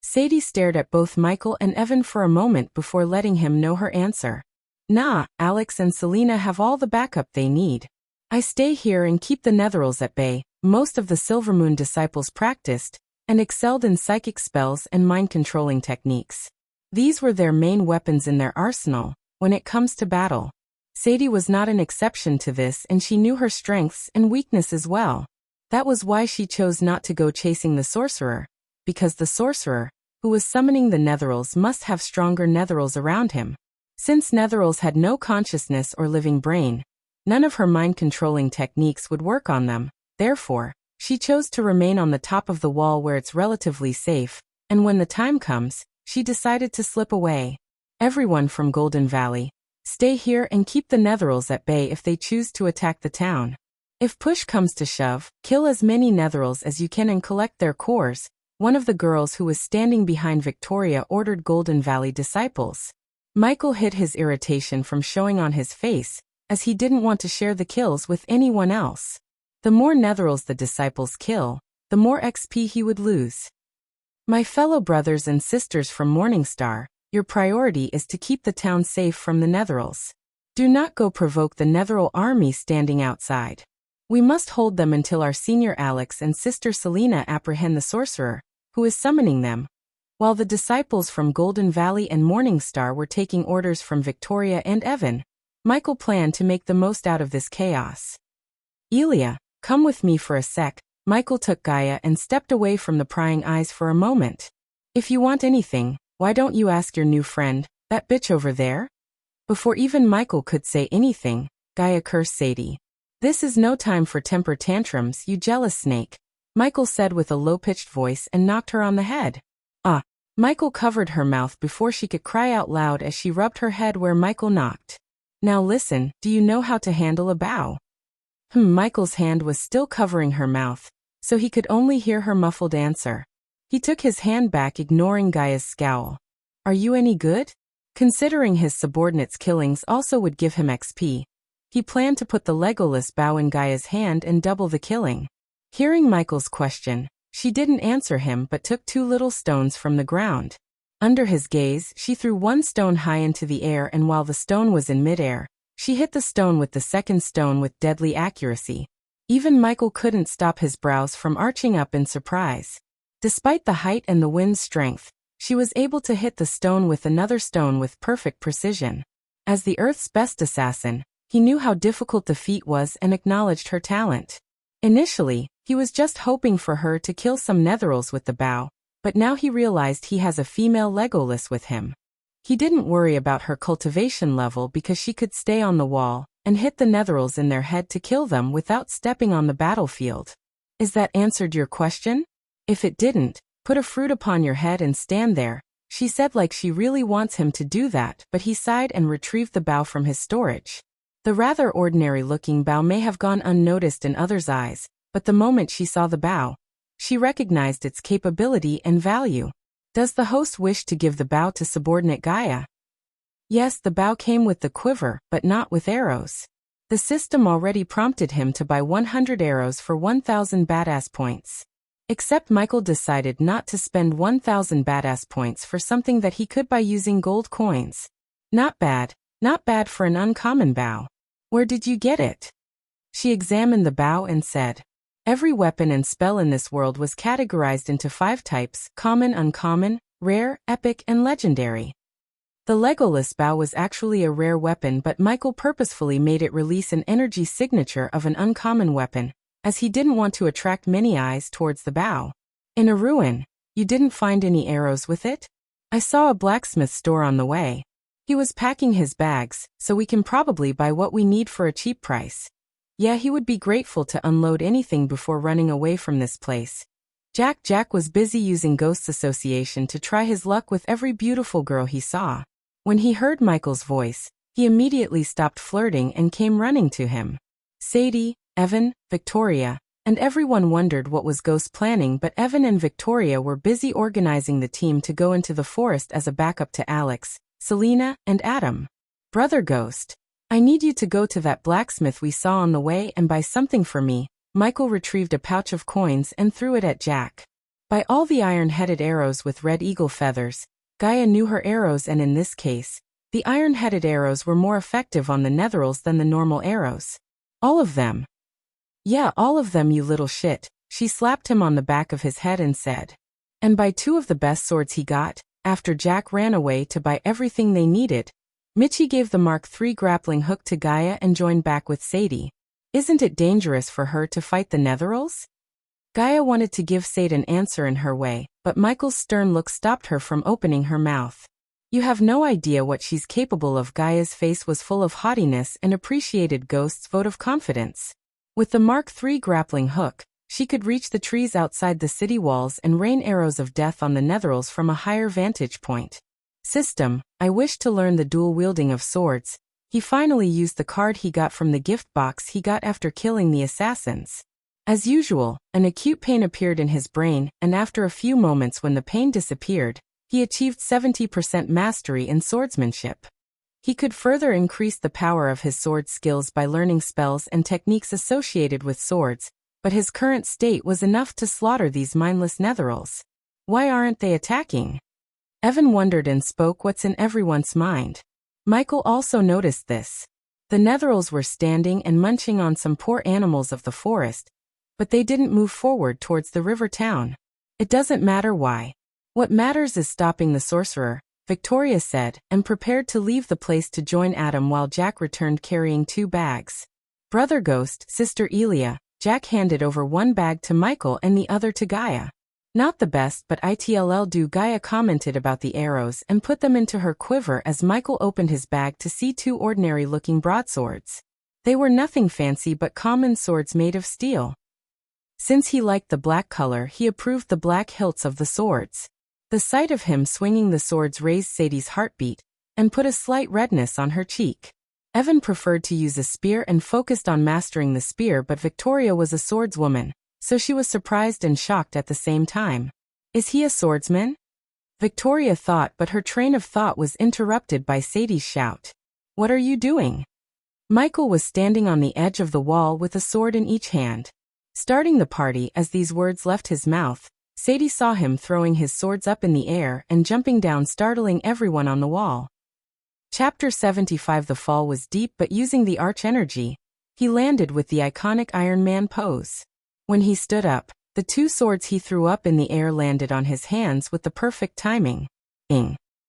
Sadie stared at both Michael and Evan for a moment before letting him know her answer. Nah, Alex and Selena have all the backup they need. I stay here and keep the Netherals at bay. Most of the Silvermoon disciples practiced and excelled in psychic spells and mind-controlling techniques. These were their main weapons in their arsenal when it comes to battle. Sadie was not an exception to this, and she knew her strengths and weaknesses well. That was why she chose not to go chasing the sorcerer, because the sorcerer, who was summoning the Netherals, must have stronger Netherals around him. Since Netherals had no consciousness or living brain, none of her mind-controlling techniques would work on them. Therefore, she chose to remain on the top of the wall where it's relatively safe, and when the time comes, she decided to slip away. Everyone from Golden Valley, stay here and keep the Netherals at bay if they choose to attack the town. If push comes to shove, kill as many Netherals as you can and collect their cores, one of the girls who was standing behind Victoria ordered Golden Valley disciples. Michael hid his irritation from showing on his face, as he didn't want to share the kills with anyone else. The more Netherals the disciples kill, the more XP he would lose. My fellow brothers and sisters from Morningstar, your priority is to keep the town safe from the Netherals. Do not go provoke the Netheral army standing outside. We must hold them until our senior Alex and sister Selena apprehend the sorcerer, who is summoning them. While the disciples from Golden Valley and Morningstar were taking orders from Victoria and Evan, Michael planned to make the most out of this chaos. Elia, come with me for a sec. Michael took Gaia and stepped away from the prying eyes for a moment. If you want anything, why don't you ask your new friend, that bitch over there? Before even Michael could say anything, Gaia cursed Sadie. This is no time for temper tantrums, you jealous snake, Michael said with a low-pitched voice and knocked her on the head. Ah! Michael covered her mouth before she could cry out loud as she rubbed her head where Michael knocked. Now listen, do you know how to handle a bow? Michael's hand was still covering her mouth, so he could only hear her muffled answer. He took his hand back, ignoring Gaia's scowl. Are you any good? Considering his subordinates' killings also would give him XP, he planned to put the Legolas bow in Gaia's hand and double the killing. Hearing Michael's question, she didn't answer him but took 2 little stones from the ground. Under his gaze, she threw one stone high into the air, and while the stone was in midair, she hit the stone with the second stone with deadly accuracy. Even Michael couldn't stop his brows from arching up in surprise. Despite the height and the wind's strength, she was able to hit the stone with another stone with perfect precision. As the Earth's best assassin, he knew how difficult the feat was and acknowledged her talent. Initially, he was just hoping for her to kill some Netherals with the bow, but now he realized he has a female Legolas with him. He didn't worry about her cultivation level because she could stay on the wall and hit the Netherals in their head to kill them without stepping on the battlefield. Is that answered your question? If it didn't, put a fruit upon your head and stand there, she said, like she really wants him to do that, but he sighed and retrieved the bow from his storage. The rather ordinary-looking bow may have gone unnoticed in others' eyes, but the moment she saw the bow, she recognized its capability and value. Does the host wish to give the bow to subordinate Gaia? Yes, the bow came with the quiver, but not with arrows. The system already prompted him to buy 100 arrows for 1,000 badass points. Except Michael decided not to spend 1,000 badass points for something that he could buy using gold coins. Not bad for an uncommon bow. Where did you get it? She examined the bow and said, every weapon and spell in this world was categorized into 5 types: common, uncommon, rare, epic, and legendary. The Legolas bow was actually a rare weapon, but Michael purposefully made it release an energy signature of an uncommon weapon, as he didn't want to attract many eyes towards the bow. In a ruin, you didn't find any arrows with it? I saw a blacksmith store on the way. He was packing his bags, so we can probably buy what we need for a cheap price. Yeah, he would be grateful to unload anything before running away from this place. Jack was busy using Ghosts Association to try his luck with every beautiful girl he saw. When he heard Michael's voice, he immediately stopped flirting and came running to him. Sadie, Evan, Victoria, and everyone wondered what was Ghost planning, but Evan and Victoria were busy organizing the team to go into the forest as a backup to Alex, Selena, and Adam. Brother Ghost, I need you to go to that blacksmith we saw on the way and buy something for me. Michael retrieved a pouch of coins and threw it at Jack. By all the iron-headed arrows with red eagle feathers, Gaia knew her arrows, and in this case, the iron-headed arrows were more effective on the netherils than the normal arrows. All of them. Yeah, all of them, you little shit. She slapped him on the back of his head and said. And buy 2 of the best swords he got. After Jack ran away to buy everything they needed, Mitchie gave the Mark III grappling hook to Gaia and joined back with Sadie. Isn't it dangerous for her to fight the netherils? Gaia wanted to give Sadie an answer in her way, but Michael's stern look stopped her from opening her mouth. You have no idea what she's capable of. Gaia's face was full of haughtiness and appreciated Ghost's vote of confidence. With the Mark III grappling hook, she could reach the trees outside the city walls and rain arrows of death on the netherils from a higher vantage point. System, I wish to learn the dual wielding of swords. He finally used the card he got from the gift box he got after killing the assassins. As usual, an acute pain appeared in his brain, and after a few moments when the pain disappeared, he achieved 70% mastery in swordsmanship. He could further increase the power of his sword skills by learning spells and techniques associated with swords, but his current state was enough to slaughter these mindless netherils. Why aren't they attacking? Evan wondered and spoke what's in everyone's mind. Michael also noticed this. The netherils were standing and munching on some poor animals of the forest, but they didn't move forward towards the river town. It doesn't matter why. What matters is stopping the sorcerer, Victoria said, and prepared to leave the place to join Adam while Jack returned carrying 2 bags. Brother Ghost, Sister Elia, Jack handed over 1 bag to Michael and the other to Gaia. Not the best, but it'll do. Gaia commented about the arrows and put them into her quiver as Michael opened his bag to see 2 ordinary-looking broadswords. They were nothing fancy but common swords made of steel. Since he liked the black color, he approved the black hilts of the swords. The sight of him swinging the swords raised Sadie's heartbeat and put a slight redness on her cheek. Evan preferred to use a spear and focused on mastering the spear, but Victoria was a swordswoman, so she was surprised and shocked at the same time. Is he a swordsman? Victoria thought, but her train of thought was interrupted by Sadie's shout. What are you doing? Michael was standing on the edge of the wall with a sword in each hand. Starting the party, as these words left his mouth, Sadie saw him throwing his swords up in the air and jumping down, startling everyone on the wall. Chapter 75. The fall was deep, but using the arch energy, he landed with the iconic Iron Man pose. When he stood up, the 2 swords he threw up in the air landed on his hands with the perfect timing.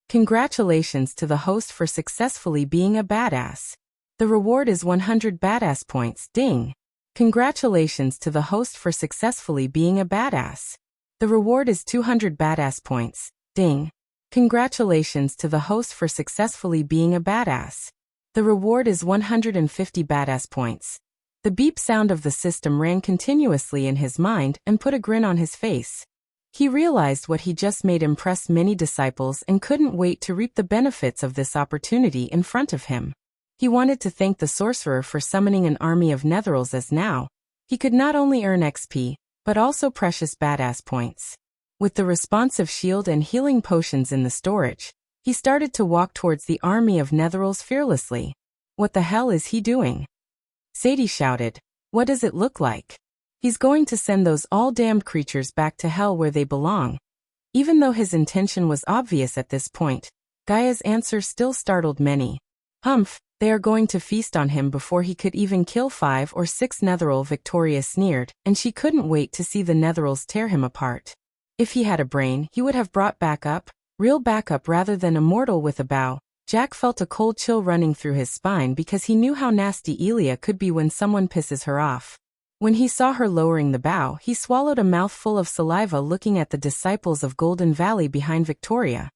Congratulations to the host for successfully being a badass. The reward is 100 badass points. Ding. Congratulations to the host for successfully being a badass. The reward is 200 badass points. Ding. Congratulations to the host for successfully being a badass. The reward is 150 badass points. The beep sound of the system rang continuously in his mind and put a grin on his face. He realized what he just made impressed many disciples and couldn't wait to reap the benefits of this opportunity in front of him. He wanted to thank the sorcerer for summoning an army of netherils, as now he could not only earn XP, but also precious badass points. With the responsive shield and healing potions in the storage, he started to walk towards the army of netherils fearlessly. What the hell is he doing? Sadie shouted. What does it look like? He's going to send those all-damned creatures back to hell where they belong. Even though his intention was obvious at this point, Gaia's answer still startled many. Humph, they are going to feast on him before he could even kill 5 or 6 netheril, Victoria sneered, and she couldn't wait to see the netherils tear him apart. If he had a brain, he would have brought backup, real backup rather than a mortal. With a bow, Jack felt a cold chill running through his spine because he knew how nasty Elia could be when someone pisses her off. When he saw her lowering the bow, he swallowed a mouthful of saliva looking at the disciples of Golden Valley behind Victoria.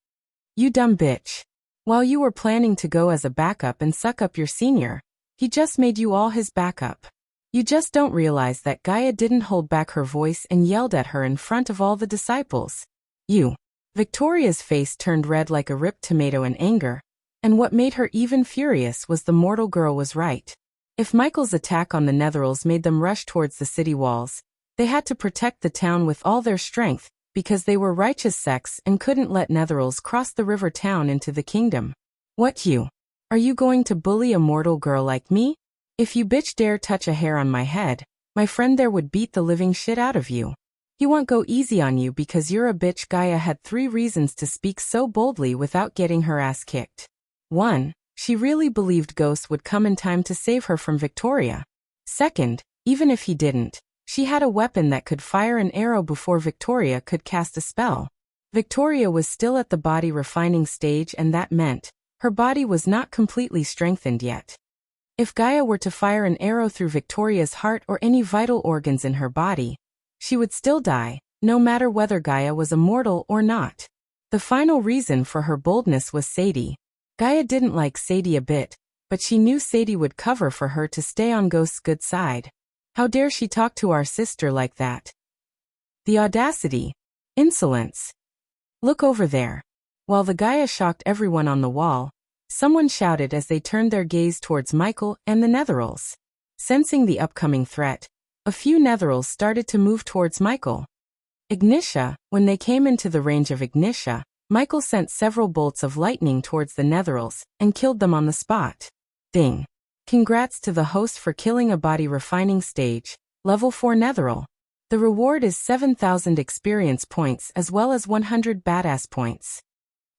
You dumb bitch. While you were planning to go as a backup and suck up your senior, he just made you all his backup. You just don't realize that Gaia didn't hold back her voice and yelled at her in front of all the disciples. You. Victoria's face turned red like a ripped tomato in anger, and what made her even furious was the mortal girl was right. If Michael's attack on the Netherals made them rush towards the city walls, they had to protect the town with all their strength, because they were righteous sects and couldn't let Netherals cross the river town into the kingdom. What you? Are you going to bully a mortal girl like me? If you bitch dare touch a hair on my head, my friend there would beat the living shit out of you. He won't go easy on you because you're a bitch. Gaia had 3 reasons to speak so boldly without getting her ass kicked. 1. She really believed Ghost would come in time to save her from Victoria. 2nd, even if he didn't, she had a weapon that could fire an arrow before Victoria could cast a spell. Victoria was still at the body refining stage, and that meant her body was not completely strengthened yet. If Gaia were to fire an arrow through Victoria's heart or any vital organs in her body, she would still die, no matter whether Gaia was immortal or not. The final reason for her boldness was Sadie. Gaia didn't like Sadie a bit, but she knew Sadie would cover for her to stay on Ghost's good side. How dare she talk to our sister like that? The audacity. Insolence. Look over there. While the Gaia shocked everyone on the wall, someone shouted as they turned their gaze towards Michael and the Netherals. Sensing the upcoming threat, a few Netherals started to move towards Michael. Ignitia. When they came into the range of Ignitia, Michael sent several bolts of lightning towards the Netherals and killed them on the spot. Ding. Congrats to the host for killing a body refining stage, level 4 Netheral. The reward is 7,000 experience points as well as 100 badass points.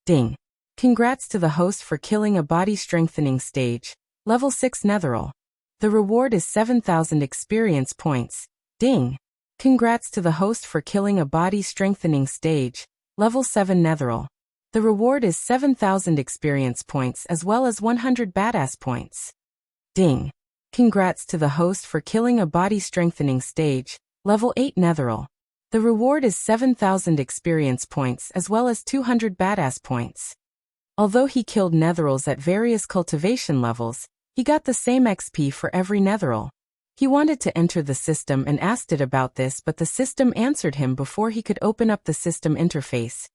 Ding. Congrats to the host for killing a body strengthening stage, level 6 Netheral. The reward is 7,000 experience points. Ding. Congrats to the host for killing a body strengthening stage, level 7 Netheral. The reward is 7,000 experience points as well as 100 badass points. Ding. Congrats to the host for killing a body strengthening stage, level 8 Netheral. The reward is 7,000 experience points as well as 200 badass points. Although he killed Netherals at various cultivation levels, he got the same XP for every Netheral. He wanted to enter the system and asked it about this, but the system answered him before he could open up the system interface.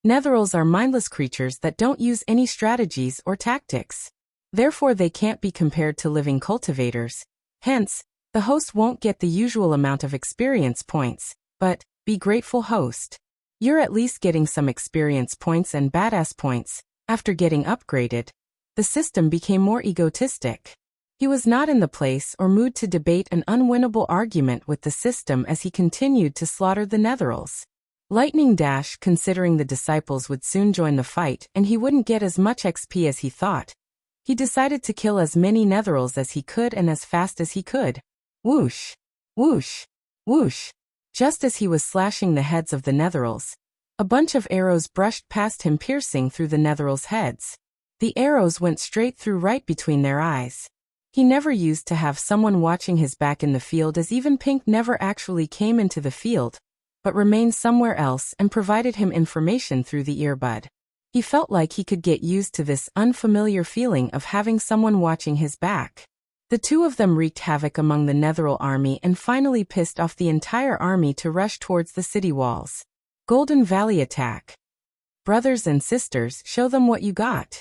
Netherals are mindless creatures that don't use any strategies or tactics. Therefore they can't be compared to living cultivators. Hence, the host won't get the usual amount of experience points, but, be grateful host. You're at least getting some experience points and badass points. After getting upgraded, the system became more egotistic. He was not in the place or mood to debate an unwinnable argument with the system as he continued to slaughter the Netherals. Lightning Dash, considering the disciples would soon join the fight and he wouldn't get as much XP as he thought, he decided to kill as many Netherals as he could and as fast as he could. Whoosh! Whoosh! Whoosh! Just as he was slashing the heads of the Netherals, a bunch of arrows brushed past him, piercing through the Netherals' heads. The arrows went straight through right between their eyes. He never used to have someone watching his back in the field, as even Pink never actually came into the field, but remained somewhere else and provided him information through the earbud. He felt like he could get used to this unfamiliar feeling of having someone watching his back. The two of them wreaked havoc among the Netheral army and finally pissed off the entire army to rush towards the city walls. Golden Valley attack. Brothers and sisters, show them what you got.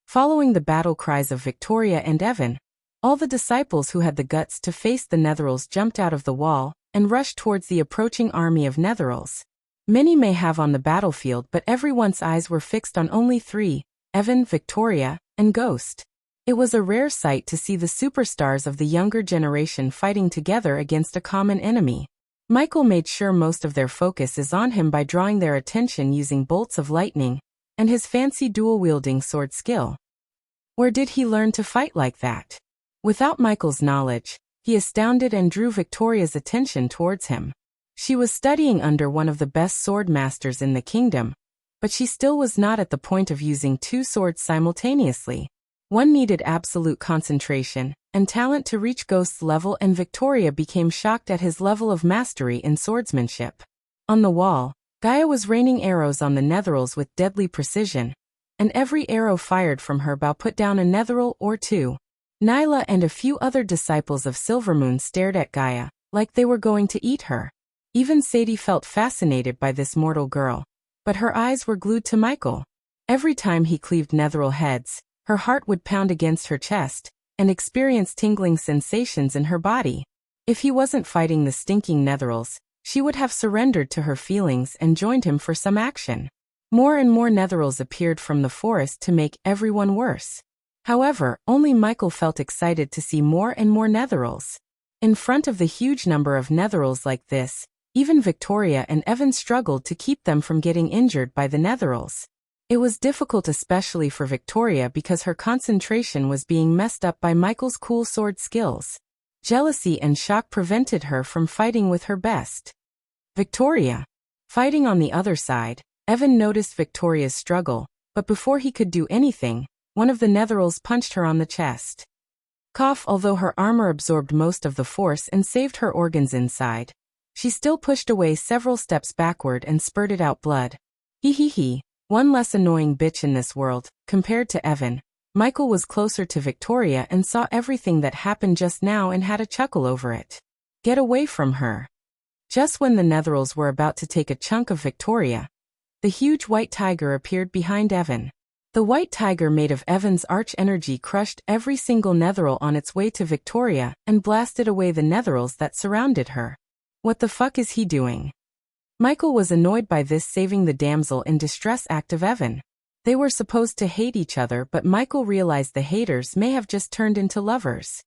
Following the battle cries of Victoria and Evan, all the disciples who had the guts to face the Netherals jumped out of the wall and rushed towards the approaching army of Netherals. Many may have on the battlefield, but everyone's eyes were fixed on only 3, Evan, Victoria, and Ghost. It was a rare sight to see the superstars of the younger generation fighting together against a common enemy. Michael made sure most of their focus is on him by drawing their attention using bolts of lightning and his fancy dual-wielding sword skill. Where did he learn to fight like that? Without Michael's knowledge, he astounded and drew Victoria's attention towards him. She was studying under one of the best sword masters in the kingdom, but she still was not at the point of using 2 swords simultaneously. One needed absolute concentration and talent to reach Ghost's level, and Victoria became shocked at his level of mastery in swordsmanship. On the wall, Gaia was raining arrows on the Netherals with deadly precision, and every arrow fired from her bow put down a Netheral or 2. Nyla and a few other disciples of Silvermoon stared at Gaia, like they were going to eat her. Even Sadie felt fascinated by this mortal girl, but her eyes were glued to Michael. Every time he cleaved Netheral heads, her heart would pound against her chest, and experienced tingling sensations in her body. If he wasn't fighting the stinking Netherals, she would have surrendered to her feelings and joined him for some action. More and more Netherals appeared from the forest to make everyone worse. However, only Michael felt excited to see more and more Netherals. In front of the huge number of Netherals like this, even Victoria and Evan struggled to keep them from getting injured by the Netherals. It was difficult especially for Victoria because her concentration was being messed up by Michael's cool sword skills. Jealousy and shock prevented her from fighting with her best. Victoria. Fighting on the other side, Evan noticed Victoria's struggle, but before he could do anything, one of the Netherals punched her on the chest. Cough. Although her armor absorbed most of the force and saved her organs inside, she still pushed away several steps backward and spurted out blood. Hee. One less annoying bitch in this world. Compared to Evan, Michael was closer to Victoria and saw everything that happened just now and had a chuckle over it. Get away from her. Just when the Netherals were about to take a chunk of Victoria, the huge white tiger appeared behind Evan. The white tiger made of Evan's arch energy crushed every single Netheral on its way to Victoria and blasted away the Netherals that surrounded her. What the fuck is he doing? Michael was annoyed by this saving the damsel in distress act of Evan. They were supposed to hate each other, but Michael realized the haters may have just turned into lovers.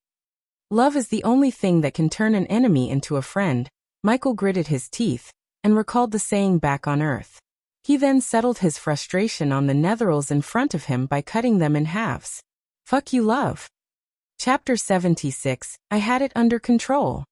Love is the only thing that can turn an enemy into a friend. Michael gritted his teeth and recalled the saying back on Earth. He then settled his frustration on the Netherals in front of him by cutting them in halves. Fuck you, love. Chapter 76, I had it under control.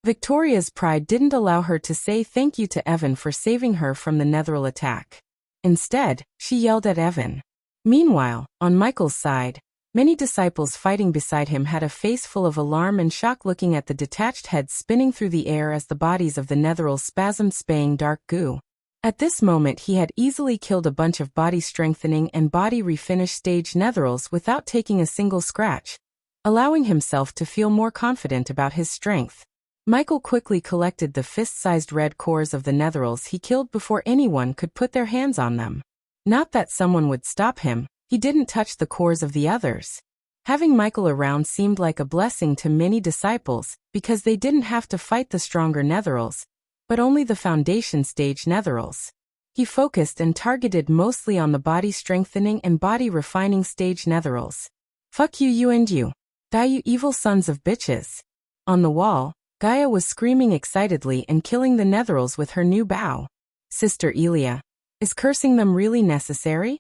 Victoria's pride didn't allow her to say thank you to Evan for saving her from the Netheral attack. Instead, she yelled at Evan. Meanwhile, on Michael's side, many disciples fighting beside him had a face full of alarm and shock looking at the detached heads spinning through the air as the bodies of the Netherals spasmed spaying dark goo. At this moment he had easily killed a bunch of body strengthening and body refinish stage Netherals without taking a single scratch, allowing himself to feel more confident about his strength. Michael quickly collected the fist-sized red cores of the Netherals he killed before anyone could put their hands on them. Not that someone would stop him, he didn't touch the cores of the others. Having Michael around seemed like a blessing to many disciples, because they didn't have to fight the stronger Netherals, but only the foundation stage Netherals. He focused and targeted mostly on the body strengthening and body refining stage Netherals. Fuck you and you. Die you evil sons of bitches. On the wall, Gaia was screaming excitedly and killing the Netherals with her new bow. Sister Elia. Is cursing them really necessary?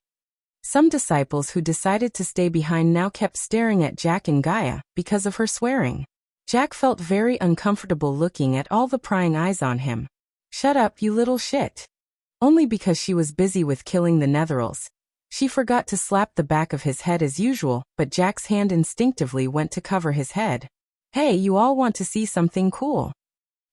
Some disciples who decided to stay behind now kept staring at Jack and Gaia because of her swearing. Jack felt very uncomfortable looking at all the prying eyes on him. Shut up, you little shit. Only because she was busy with killing the Netherals. She forgot to slap the back of his head as usual, but Jack's hand instinctively went to cover his head. Hey, you all want to see something cool?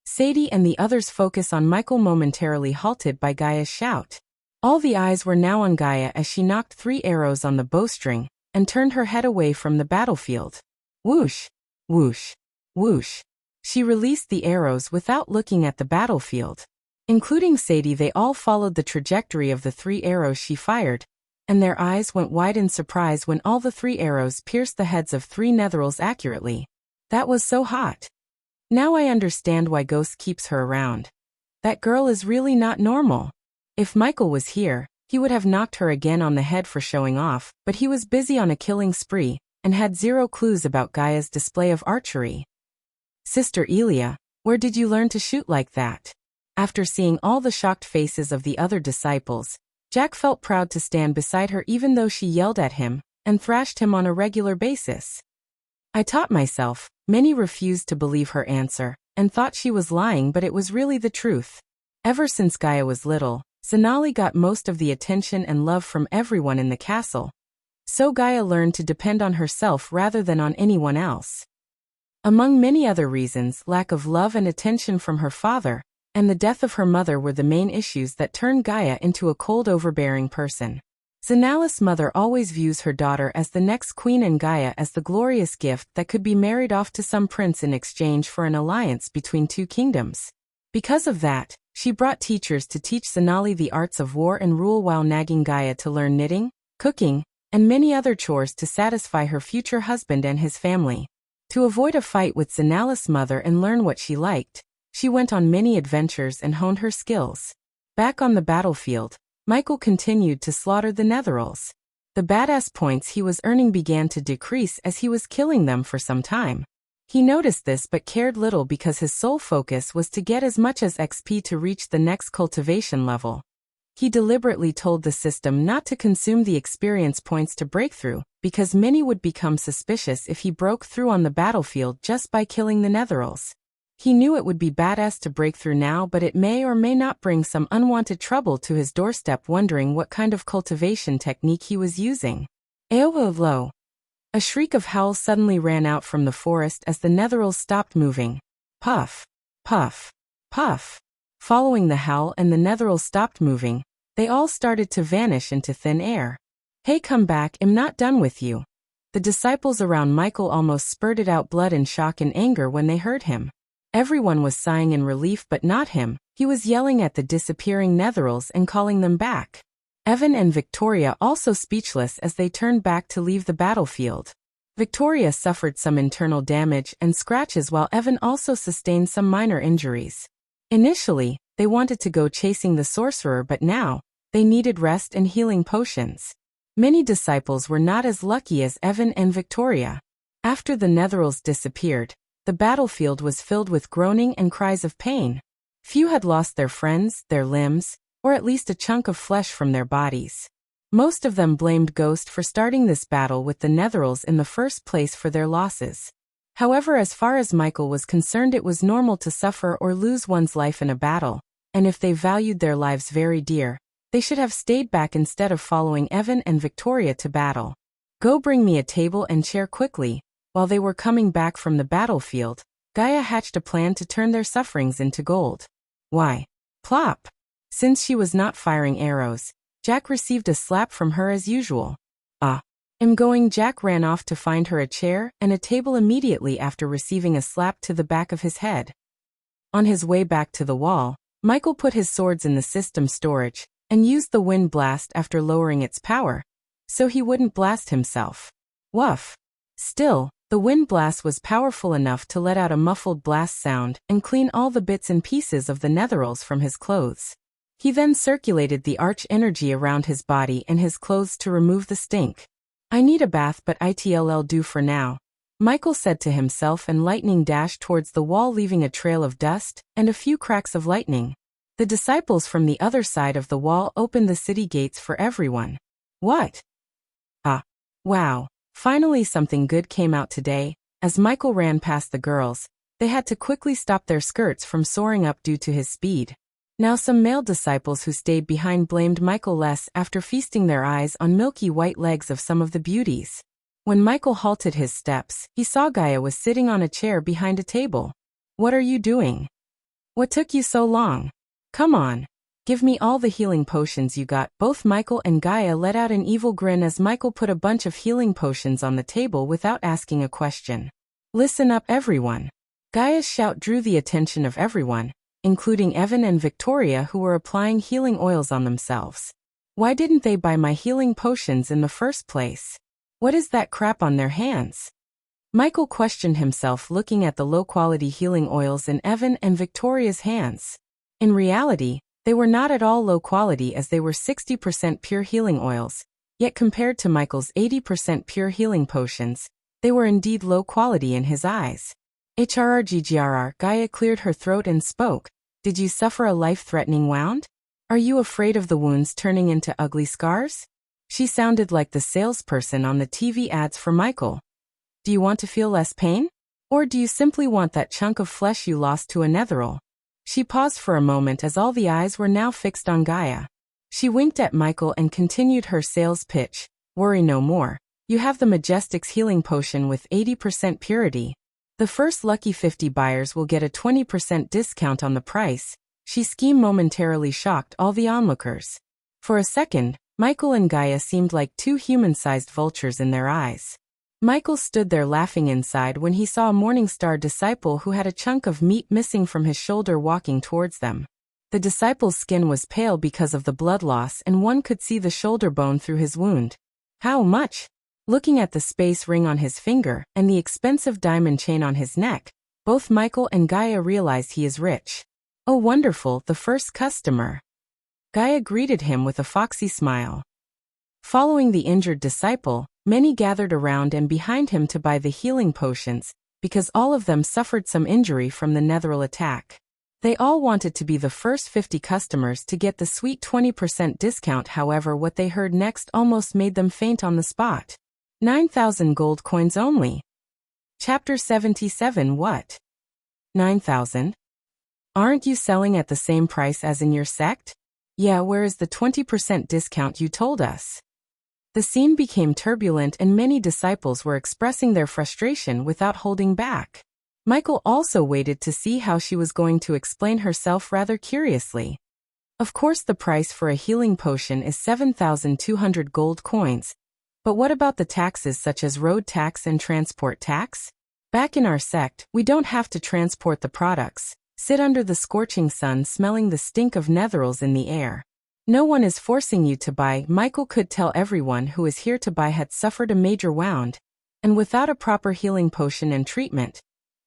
Sadie and the others' focus on Michael momentarily halted by Gaia's shout. All the eyes were now on Gaia as she knocked 3 arrows on the bowstring and turned her head away from the battlefield. Whoosh, whoosh, whoosh. She released the arrows without looking at the battlefield. Including Sadie, they all followed the trajectory of the 3 arrows she fired, and their eyes went wide in surprise when all the 3 arrows pierced the heads of 3 Netherals accurately. That was so hot. Now I understand why Ghost keeps her around. That girl is really not normal. If Michael was here, he would have knocked her again on the head for showing off, but he was busy on a killing spree, and had 0 clues about Gaia's display of archery. Sister Elia, where did you learn to shoot like that? After seeing all the shocked faces of the other disciples, Jack felt proud to stand beside her even though she yelled at him and thrashed him on a regular basis. I taught myself. Many refused to believe her answer, and thought she was lying, but it was really the truth. Ever since Gaia was little, Zanali got most of the attention and love from everyone in the castle. So Gaia learned to depend on herself rather than on anyone else. Among many other reasons, lack of love and attention from her father, and the death of her mother were the main issues that turned Gaia into a cold, overbearing person. Zanali's mother always views her daughter as the next queen and Gaia as the glorious gift that could be married off to some prince in exchange for an alliance between 2 kingdoms. Because of that, she brought teachers to teach Zanali the arts of war and rule while nagging Gaia to learn knitting, cooking, and many other chores to satisfy her future husband and his family. To avoid a fight with Zanala's mother and learn what she liked, she went on many adventures and honed her skills. Back on the battlefield, Michael continued to slaughter the Netherals. The badass points he was earning began to decrease as he was killing them for some time. He noticed this but cared little because his sole focus was to get as much as XP to reach the next cultivation level. He deliberately told the system not to consume the experience points to break through, because many would become suspicious if he broke through on the battlefield just by killing the Netherals. He knew it would be badass to break through now, but it may or may not bring some unwanted trouble to his doorstep, wondering what kind of cultivation technique he was using. Ayo. A shriek of howls suddenly ran out from the forest as the Netherals stopped moving. Puff, puff, puff. Following the howl and the Netherals stopped moving, they all started to vanish into thin air. Hey, come back, I'm not done with you. The disciples around Michael almost spurted out blood in shock and anger when they heard him. Everyone was sighing in relief but not him. He was yelling at the disappearing Netherals and calling them back. Evan and Victoria also speechless as they turned back to leave the battlefield. Victoria suffered some internal damage and scratches while Evan also sustained some minor injuries. Initially, they wanted to go chasing the sorcerer, but now, they needed rest and healing potions. Many disciples were not as lucky as Evan and Victoria. After the Netherals disappeared, the battlefield was filled with groaning and cries of pain. Few had lost their friends, their limbs, or at least a chunk of flesh from their bodies. Most of them blamed Ghost for starting this battle with the Netherals in the first place for their losses. However, as far as Michael was concerned, it was normal to suffer or lose one's life in a battle, and if they valued their lives very dear, they should have stayed back instead of following Evan and Victoria to battle. Go bring me a table and chair quickly. While they were coming back from the battlefield, Gaia hatched a plan to turn their sufferings into gold. Why? Plop! Since she was not firing arrows, Jack received a slap from her as usual. I'm going. Jack ran off to find her a chair and a table immediately after receiving a slap to the back of his head. On his way back to the wall, Michael put his swords in the system storage and used the wind blast after lowering its power, so he wouldn't blast himself. Woof! Still, the wind blast was powerful enough to let out a muffled blast sound and clean all the bits and pieces of the Netherals from his clothes. He then circulated the arch energy around his body and his clothes to remove the stink. I need a bath, but it'll do for now, Michael said to himself, and lightning dashed towards the wall, leaving a trail of dust and a few cracks of lightning. The disciples from the other side of the wall opened the city gates for everyone. What? Wow. Finally something good came out today. As Michael ran past the girls, they had to quickly stop their skirts from soaring up due to his speed. Now some male disciples who stayed behind blamed Michael less after feasting their eyes on milky white legs of some of the beauties. When Michael halted his steps, he saw Gaia was sitting on a chair behind a table. What are you doing? What took you so long? Come on. Give me all the healing potions you got. Both Michael and Gaia let out an evil grin as Michael put a bunch of healing potions on the table without asking a question. Listen up, everyone. Gaia's shout drew the attention of everyone, including Evan and Victoria, who were applying healing oils on themselves. Why didn't they buy my healing potions in the first place? What is that crap on their hands? Michael questioned himself, looking at the low-quality healing oils in Evan and Victoria's hands. In reality, they were not at all low quality, as they were 60% pure healing oils, yet compared to Michael's 80% pure healing potions, they were indeed low quality in his eyes. HRRGGRR, Gaia cleared her throat and spoke. Did you suffer a life-threatening wound? Are you afraid of the wounds turning into ugly scars? She sounded like the salesperson on the TV ads for Michael. Do you want to feel less pain? Or do you simply want that chunk of flesh you lost to a Netheral? She paused for a moment as all the eyes were now fixed on Gaia. She winked at Michael and continued her sales pitch. Worry no more. You have the Majestic's healing potion with 80% purity. The first lucky 50 buyers will get a 20% discount on the price. She scheme momentarily shocked all the onlookers. For a second, Michael and Gaia seemed like two human-sized vultures in their eyes. Michael stood there laughing inside when he saw a Morningstar disciple who had a chunk of meat missing from his shoulder walking towards them. The disciple's skin was pale because of the blood loss, and one could see the shoulder bone through his wound. How much? Looking at the space ring on his finger and the expensive diamond chain on his neck, both Michael and Gaia realize he is rich. Oh wonderful, the first customer. Gaia greeted him with a foxy smile. Following the injured disciple, many gathered around and behind him to buy the healing potions, because all of them suffered some injury from the netheril attack. They all wanted to be the first 50 customers to get the sweet 20% discount. However, what they heard next almost made them faint on the spot. 9,000 gold coins only. Chapter 77. What? 9,000? Aren't you selling at the same price as in your sect? Yeah, where is the 20% discount you told us? The scene became turbulent and many disciples were expressing their frustration without holding back. Michael also waited to see how she was going to explain herself rather curiously. Of course, the price for a healing potion is 7,200 gold coins. But what about the taxes such as road tax and transport tax? Back in our sect, we don't have to transport the products, sit under the scorching sun smelling the stink of netherils in the air. No one is forcing you to buy. Michael could tell everyone who is here to buy had suffered a major wound, and without a proper healing potion and treatment,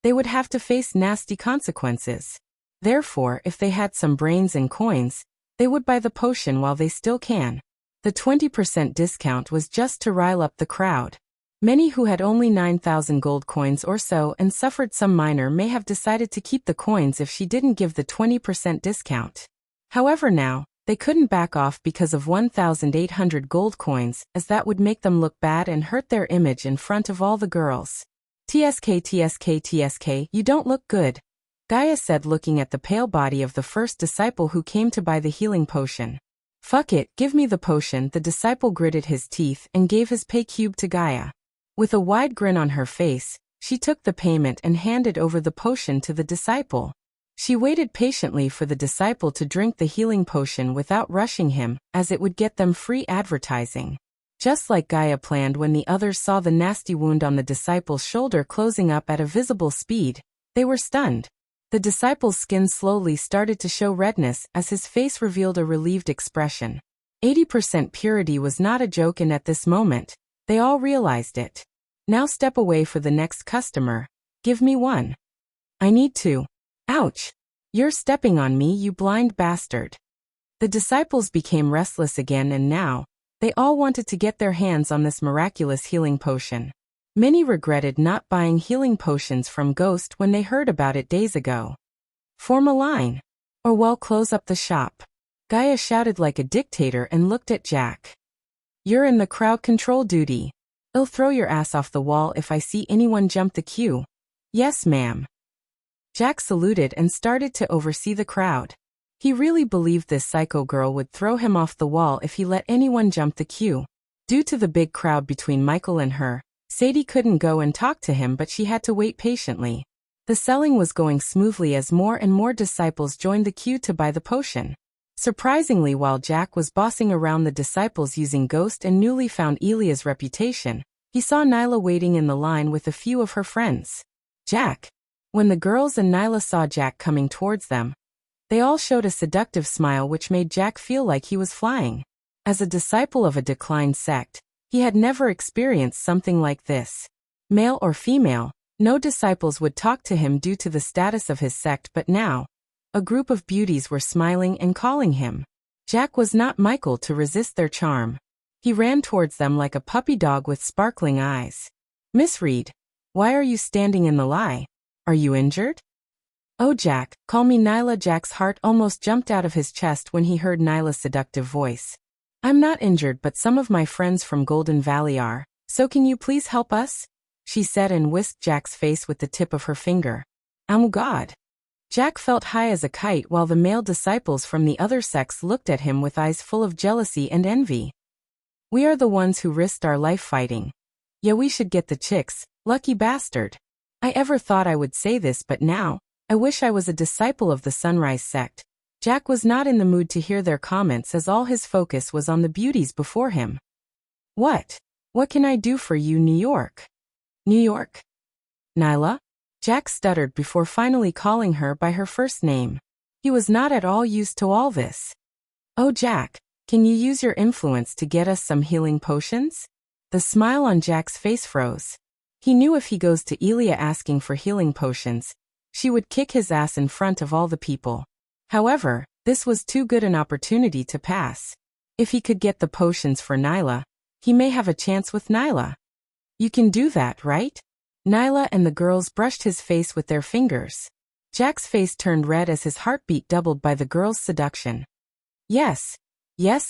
they would have to face nasty consequences. Therefore, if they had some brains and coins, they would buy the potion while they still can. The 20% discount was just to rile up the crowd. Many who had only 9,000 gold coins or so and suffered some minor may have decided to keep the coins if she didn't give the 20% discount. However, now, they couldn't back off because of 1,800 gold coins, as that would make them look bad and hurt their image in front of all the girls. TSK, you don't look good, Gaia said, looking at the pale body of the first disciple who came to buy the healing potion. Fuck it, give me the potion. The disciple gritted his teeth and gave his pay cube to Gaia. With a wide grin on her face, she took the payment and handed over the potion to the disciple. She waited patiently for the disciple to drink the healing potion without rushing him, as it would get them free advertising. Just like Gaia planned, when the others saw the nasty wound on the disciple's shoulder closing up at a visible speed, they were stunned. The disciple's skin slowly started to show redness as his face revealed a relieved expression. 80% purity was not a joke, and at this moment, they all realized it. Now step away for the next customer. Give me one. I need to. Ouch! You're stepping on me, you blind bastard. The disciples became restless again, and now, they all wanted to get their hands on this miraculous healing potion. Many regretted not buying healing potions from Ghost when they heard about it days ago. Form a line. Or well, close up the shop. Gaia shouted like a dictator and looked at Jack. You're in the crowd control duty. I'll throw your ass off the wall if I see anyone jump the queue. Yes, ma'am. Jack saluted and started to oversee the crowd. He really believed this psycho girl would throw him off the wall if he let anyone jump the queue. Due to the big crowd between Michael and her, Sadie couldn't go and talk to him, but she had to wait patiently. The selling was going smoothly as more and more disciples joined the queue to buy the potion. Surprisingly, while Jack was bossing around the disciples using Ghost and newly found Elia's reputation, he saw Nyla waiting in the line with a few of her friends. Jack. When the girls and Nyla saw Jack coming towards them, they all showed a seductive smile which made Jack feel like he was flying. As a disciple of a declined sect, he had never experienced something like this. Male or female, no disciples would talk to him due to the status of his sect, but now, a group of beauties were smiling and calling him. Jack was not Michael to resist their charm. He ran towards them like a puppy dog with sparkling eyes. Miss Reed, why are you standing in the line? Are you injured? Oh, Jack, call me Nyla. Jack's heart almost jumped out of his chest when he heard Nyla's seductive voice. I'm not injured, but some of my friends from Golden Valley are, so can you please help us? She said and whisked Jack's face with the tip of her finger. Oh God. Jack felt high as a kite while the male disciples from the other sects looked at him with eyes full of jealousy and envy. We are the ones who risked our life fighting. Yeah, we should get the chicks, lucky bastard. I ever thought I would say this, but now, I wish I was a disciple of the Sunrise sect. Jack was not in the mood to hear their comments as all his focus was on the beauties before him. What can I do for you, New York? New York? Nyla? Jack stuttered before finally calling her by her first name. He was not at all used to all this. Oh, Jack, can you use your influence to get us some healing potions? The smile on Jack's face froze. He knew if he goes to Elia asking for healing potions, she would kick his ass in front of all the people. However, this was too good an opportunity to pass. If he could get the potions for Nyla, he may have a chance with Nyla. You can do that, right? Nyla and the girls brushed his face with their fingers. Jack's face turned red as his heartbeat doubled by the girls' seduction. Yes,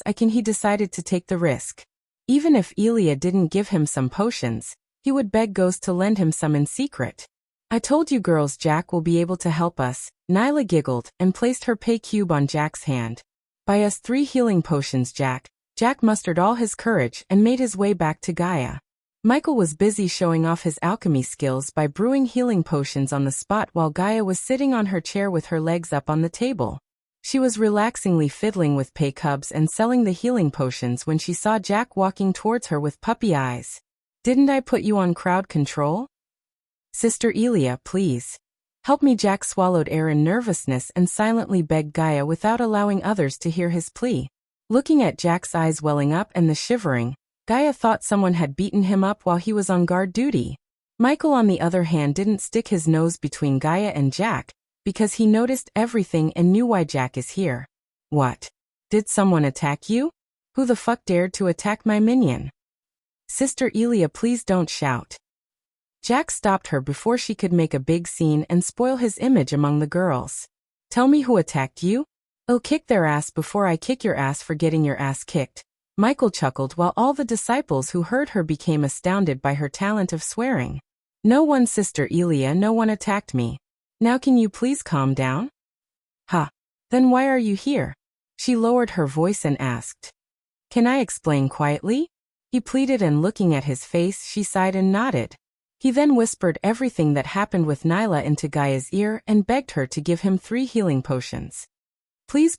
I can. He decided to take the risk. Even if Elia didn't give him some potions, he would beg Ghost to lend him some in secret. I told you girls Jack will be able to help us. Nyla giggled and placed her pay cube on Jack's hand. Buy us 3 healing potions, Jack. Jack mustered all his courage and made his way back to Gaia. Michael was busy showing off his alchemy skills by brewing healing potions on the spot while Gaia was sitting on her chair with her legs up on the table. She was relaxingly fiddling with pay cubs and selling the healing potions when she saw Jack walking towards her with puppy eyes. Didn't I put you on crowd control? Sister Elia, please. Help me. Jack swallowed air in nervousness and silently begged Gaia without allowing others to hear his plea. Looking at Jack's eyes welling up and the shivering, Gaia thought someone had beaten him up while he was on guard duty. Michael, on the other hand, didn't stick his nose between Gaia and Jack, because he noticed everything and knew why Jack is here. What? Did someone attack you? Who the fuck dared to attack my minion? Sister Elia, please don't shout. Jack stopped her before she could make a big scene and spoil his image among the girls. Tell me who attacked you? I'll kick their ass before I kick your ass for getting your ass kicked. Michael chuckled while all the disciples who heard her became astounded by her talent of swearing. No one, Sister Elia, no one attacked me. Now can you please calm down? Then why are you here? She lowered her voice and asked. Can I explain quietly? He pleaded, and looking at his face she sighed and nodded. He then whispered everything that happened with Nyla into Gaia's ear and begged her to give him 3 healing potions. Please,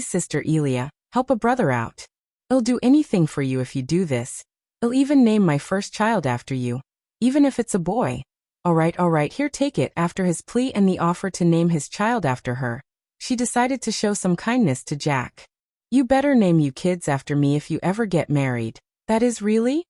Sister Elia, help a brother out. I'll do anything for you if you do this. I'll even name my first child after you, even if it's a boy. All right, here, take it. After his plea and the offer to name his child after her, she decided to show some kindness to Jack. You better name you kids after me if you ever get married. That is really?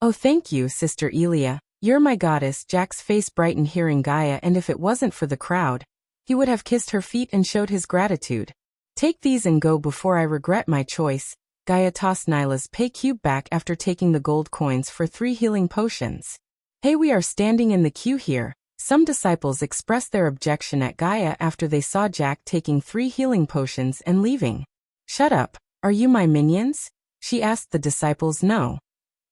Oh, thank you, Sister Elia. You're my goddess. Jack's face brightened hearing Gaia, and if it wasn't for the crowd, he would have kissed her feet and showed his gratitude. Take these and go before I regret my choice. Gaia tossed Nyla's pay cube back after taking the gold coins for 3 healing potions. Hey, we are standing in the queue here. Some disciples expressed their objection at Gaia after they saw Jack taking 3 healing potions and leaving. Shut up, are you my minions? She asked the disciples. No.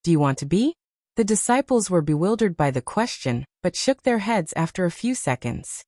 Do you want to be? The disciples were bewildered by the question, but shook their heads after a few seconds.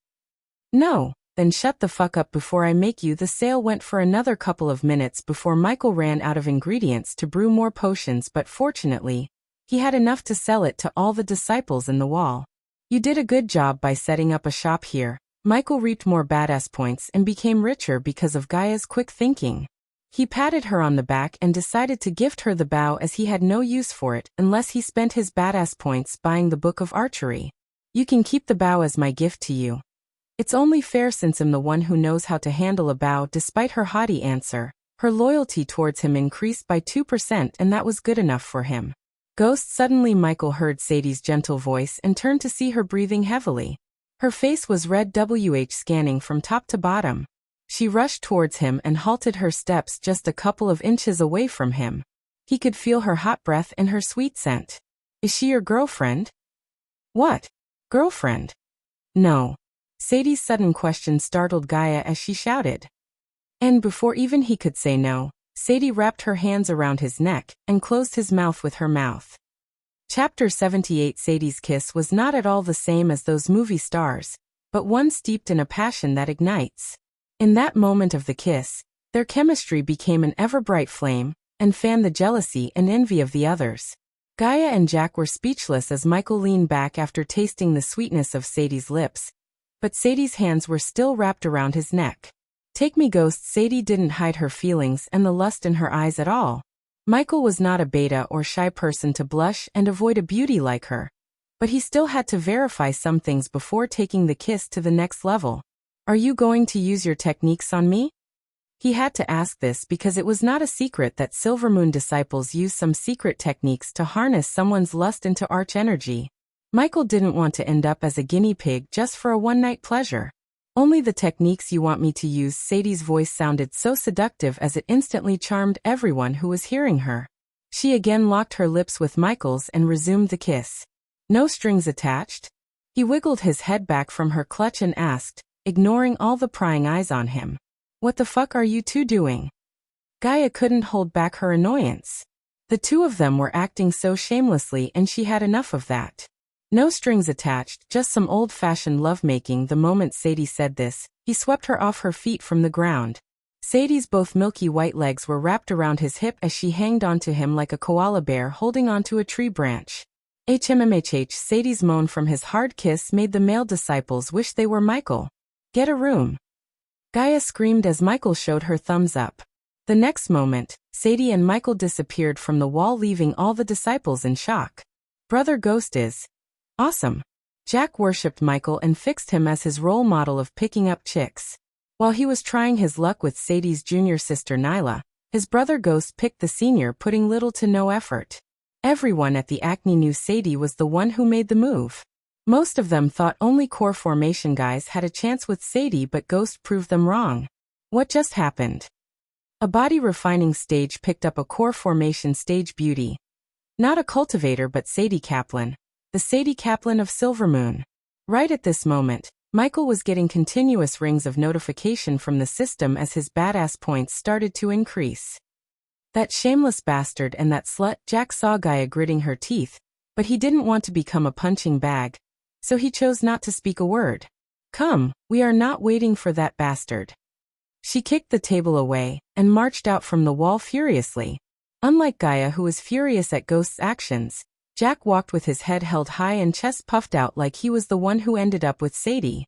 No. Then shut the fuck up before I make you. The sale went for another couple of minutes before Michael ran out of ingredients to brew more potions, but fortunately, he had enough to sell it to all the disciples in the wall. You did a good job by setting up a shop here. Michael reaped more badass points and became richer because of Gaia's quick thinking. He patted her on the back and decided to gift her the bow as he had no use for it unless he spent his badass points buying the Book of Archery. You can keep the bow as my gift to you. It's only fair since I'm the one who knows how to handle a bow. Despite her haughty answer, her loyalty towards him increased by 2%, and that was good enough for him. Ghost. Suddenly Michael heard Sadie's gentle voice and turned to see her breathing heavily. Her face was red, scanning from top to bottom. She rushed towards him and halted her steps just a couple of inches away from him. He could feel her hot breath and her sweet scent. Is she your girlfriend? What? Girlfriend? No. Sadie's sudden question startled Gaia as she shouted. And before even he could say no, Sadie wrapped her hands around his neck and closed his mouth with her mouth. Chapter 78. Sadie's kiss was not at all the same as those movie stars, but one steeped in a passion that ignites. In that moment of the kiss, their chemistry became an ever-bright flame, and fanned the jealousy and envy of the others. Gaia and Jack were speechless as Michael leaned back after tasting the sweetness of Sadie's lips, but Sadie's hands were still wrapped around his neck. Take me, Ghost. Sadie didn't hide her feelings and the lust in her eyes at all. Michael was not a beta or shy person to blush and avoid a beauty like her, but he still had to verify some things before taking the kiss to the next level. Are you going to use your techniques on me? He had to ask this because it was not a secret that Silvermoon disciples use some secret techniques to harness someone's lust into arch energy. Michael didn't want to end up as a guinea pig just for a one-night pleasure. Only the techniques you want me to use. Sadie's voice sounded so seductive as it instantly charmed everyone who was hearing her. She again locked her lips with Michael's and resumed the kiss. No strings attached? He wiggled his head back from her clutch and asked, ignoring all the prying eyes on him. What the fuck are you two doing? Gaia couldn't hold back her annoyance. The two of them were acting so shamelessly and she had enough of that. No strings attached, just some old-fashioned lovemaking. The moment Sadie said this, he swept her off her feet from the ground. Sadie's both milky white legs were wrapped around his hip as she hanged onto him like a koala bear holding onto a tree branch. HMMHH. Sadie's moan from his hard kiss made the male disciples wish they were Michael. Get a room. Gaia screamed as Michael showed her thumbs up. The next moment, Sadie and Michael disappeared from the wall, leaving all the disciples in shock. Brother Ghost is awesome. Jack worshipped Michael and fixed him as his role model of picking up chicks. While he was trying his luck with Sadie's junior sister Nyla, his brother Ghost picked the senior, putting little to no effort. Everyone at the Acne knew Sadie was the one who made the move. Most of them thought only core formation guys had a chance with Sadie, but Ghost proved them wrong. What just happened? A body refining stage picked up a core formation stage beauty. Not a cultivator but Sadie Kaplan. The Sadie Kaplan of Silvermoon. Right at this moment, Michael was getting continuous rings of notification from the system as his badass points started to increase. That shameless bastard and that slut. Jack saw Gaia gritting her teeth, but he didn't want to become a punching bag. So he chose not to speak a word. Come, we are not waiting for that bastard. She kicked the table away and marched out from the wall furiously. Unlike Gaia, who was furious at Ghost's actions, Jack walked with his head held high and chest puffed out like he was the one who ended up with Sadie.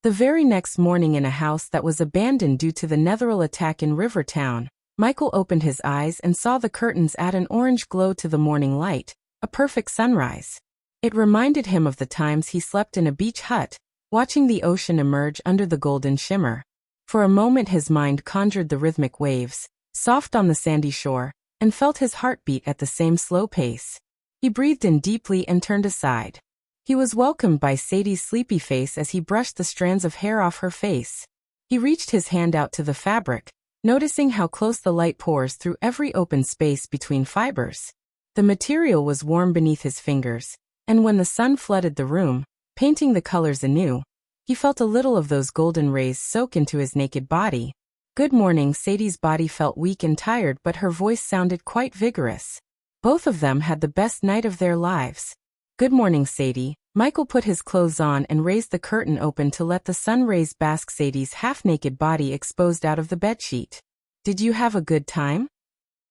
The very next morning, in a house that was abandoned due to the Netheril attack in Rivertown, Michael opened his eyes and saw the curtains add an orange glow to the morning light, a perfect sunrise. It reminded him of the times he slept in a beach hut, watching the ocean emerge under the golden shimmer. For a moment his mind conjured the rhythmic waves, soft on the sandy shore, and felt his heartbeat at the same slow pace. He breathed in deeply and turned aside. He was welcomed by Sadie's sleepy face as he brushed the strands of hair off her face. He reached his hand out to the fabric, noticing how close the light pours through every open space between fibers. The material was warm beneath his fingers, and when the sun flooded the room, painting the colors anew, he felt a little of those golden rays soak into his naked body. Good morning. Sadie's body felt weak and tired, but her voice sounded quite vigorous. Both of them had the best night of their lives. Good morning, Sadie. Michael put his clothes on and raised the curtain open to let the sun rays bask Sadie's half-naked body exposed out of the bedsheet. Did you have a good time?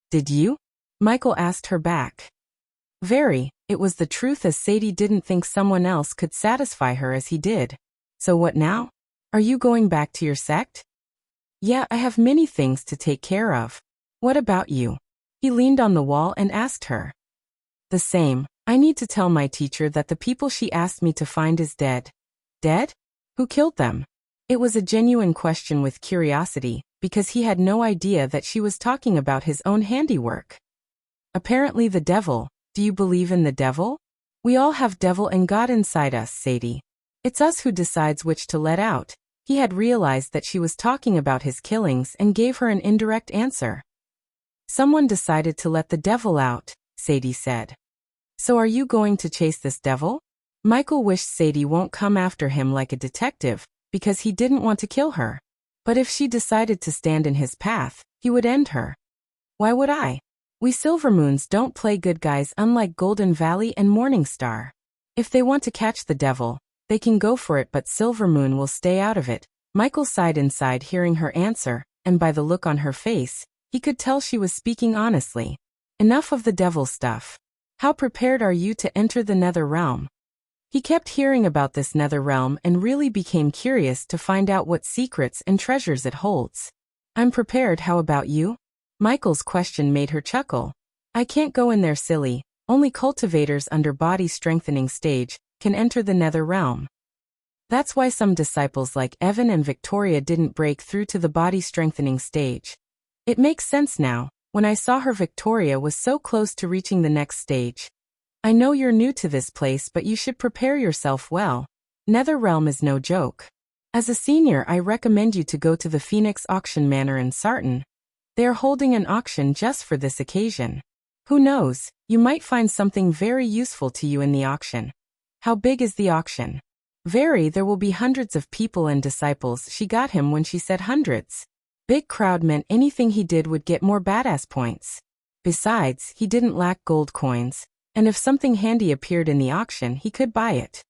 Did you? Michael asked her back. Very. It was the truth, as Sadie didn't think someone else could satisfy her as he did. So what now? Are you going back to your sect? Yeah, I have many things to take care of. What about you? He leaned on the wall and asked her. The same. I need to tell my teacher that the people she asked me to find is dead. Dead? Who killed them? It was a genuine question with curiosity, because he had no idea that she was talking about his own handiwork. Apparently the devil. Do you believe in the devil? We all have devil and God inside us, Sadie. It's us who decides which to let out. He had realized that she was talking about his killings and gave her an indirect answer. Someone decided to let the devil out, Sadie said. So are you going to chase this devil? Michael wished Sadie won't come after him like a detective, because he didn't want to kill her. But if she decided to stand in his path, he would end her. Why would I? We Silvermoons don't play good guys, unlike Golden Valley and Morningstar. If they want to catch the devil, they can go for it, but Silvermoon will stay out of it. Michael sighed inside hearing her answer, and by the look on her face, he could tell she was speaking honestly. Enough of the devil stuff. How prepared are you to enter the Nether Realm? He kept hearing about this Nether Realm and really became curious to find out what secrets and treasures it holds. I'm prepared. How about you? Michael's question made her chuckle. I can't go in there, silly. Only cultivators under body strengthening stage can enter the Nether Realm. That's why some disciples like Evan and Victoria didn't break through to the body-strengthening stage. It makes sense now. When I saw her, Victoria was so close to reaching the next stage. I know you're new to this place, but you should prepare yourself well. Netherrealm is no joke. As a senior, I recommend you to go to the Phoenix Auction Manor in Sarton. They are holding an auction just for this occasion. Who knows, you might find something very useful to you in the auction. How big is the auction? Very, there will be hundreds of people and disciples. She got him when she said hundreds. Big crowd meant anything he did would get more badass points. Besides, he didn't lack gold coins, and if something handy appeared in the auction, he could buy it.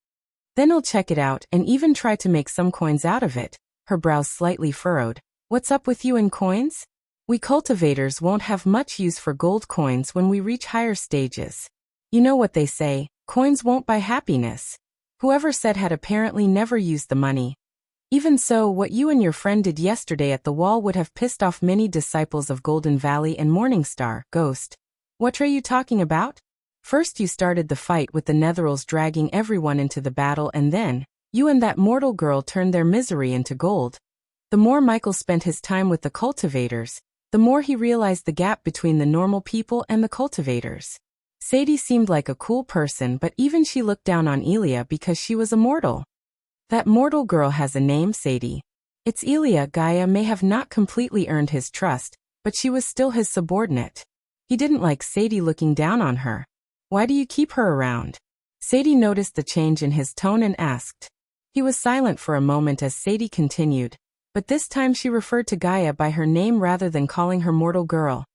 Then he'll check it out and even try to make some coins out of it. Her brows slightly furrowed. What's up with you and coins? We cultivators won't have much use for gold coins when we reach higher stages. You know what they say, coins won't buy happiness. Whoever said had apparently never used the money. Even so, what you and your friend did yesterday at the wall would have pissed off many disciples of Golden Valley and Morningstar. Ghost. What are you talking about? First you started the fight with the Netherals, dragging everyone into the battle, and then you and that mortal girl turned their misery into gold. The more Michael spent his time with the cultivators, the more he realized the gap between the normal people and the cultivators. Sadie seemed like a cool person, but even she looked down on Elia because she was a mortal. That mortal girl has a name, Sadie. It's Elia. Gaia may have not completely earned his trust, but she was still his subordinate. He didn't like Sadie looking down on her. Why do you keep her around? Sadie noticed the change in his tone and asked. He was silent for a moment as Sadie continued, but this time she referred to Gaia by her name rather than calling her mortal girl.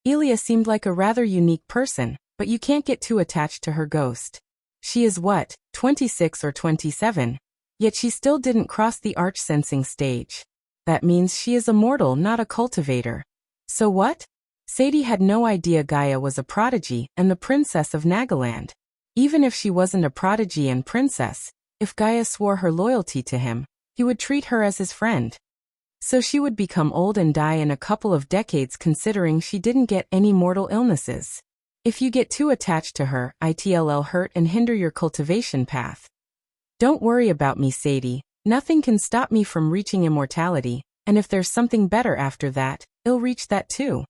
Elia seemed like a rather unique person, but you can't get too attached to her, Ghost. She is what, 26 or 27? Yet she still didn't cross the arch-sensing stage. That means she is a mortal, not a cultivator. So what? Sadie had no idea Gaia was a prodigy and the princess of Nagaland. Even if she wasn't a prodigy and princess, if Gaia swore her loyalty to him, he would treat her as his friend. So she would become old and die in a couple of decades, considering she didn't get any mortal illnesses. If you get too attached to her, it'll hurt and hinder your cultivation path. Don't worry about me, Sadie. Nothing can stop me from reaching immortality, and if there's something better after that, I'll reach that too.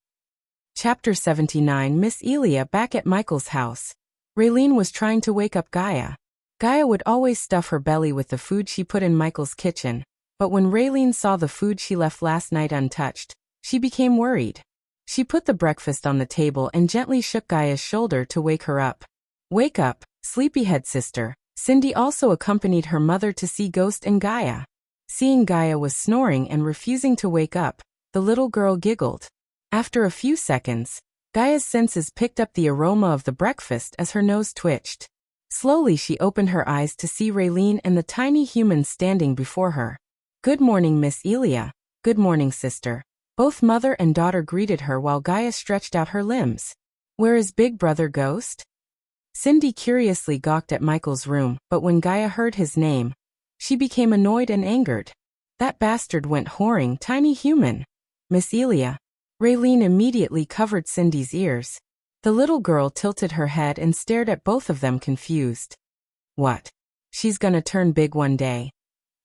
Chapter 79. Miss Elia back at Michael's house. Raylene was trying to wake up Gaia. Gaia would always stuff her belly with the food she put in Michael's kitchen, but when Raylene saw the food she left last night untouched, she became worried. She put the breakfast on the table and gently shook Gaia's shoulder to wake her up. Wake up, sleepyhead sister. Cindy also accompanied her mother to see Ghost and Gaia. Seeing Gaia was snoring and refusing to wake up, the little girl giggled. After a few seconds, Gaia's senses picked up the aroma of the breakfast as her nose twitched. Slowly she opened her eyes to see Raylene and the tiny human standing before her. Good morning, Miss Elia. Good morning, sister. Both mother and daughter greeted her while Gaia stretched out her limbs. Where is Big Brother Ghost? Cindy curiously gawked at Michael's room, but when Gaia heard his name, she became annoyed and angered. That bastard went whoring, tiny human. Miss Elia. Raylene immediately covered Cindy's ears. The little girl tilted her head and stared at both of them, confused. What? She's gonna turn big one day.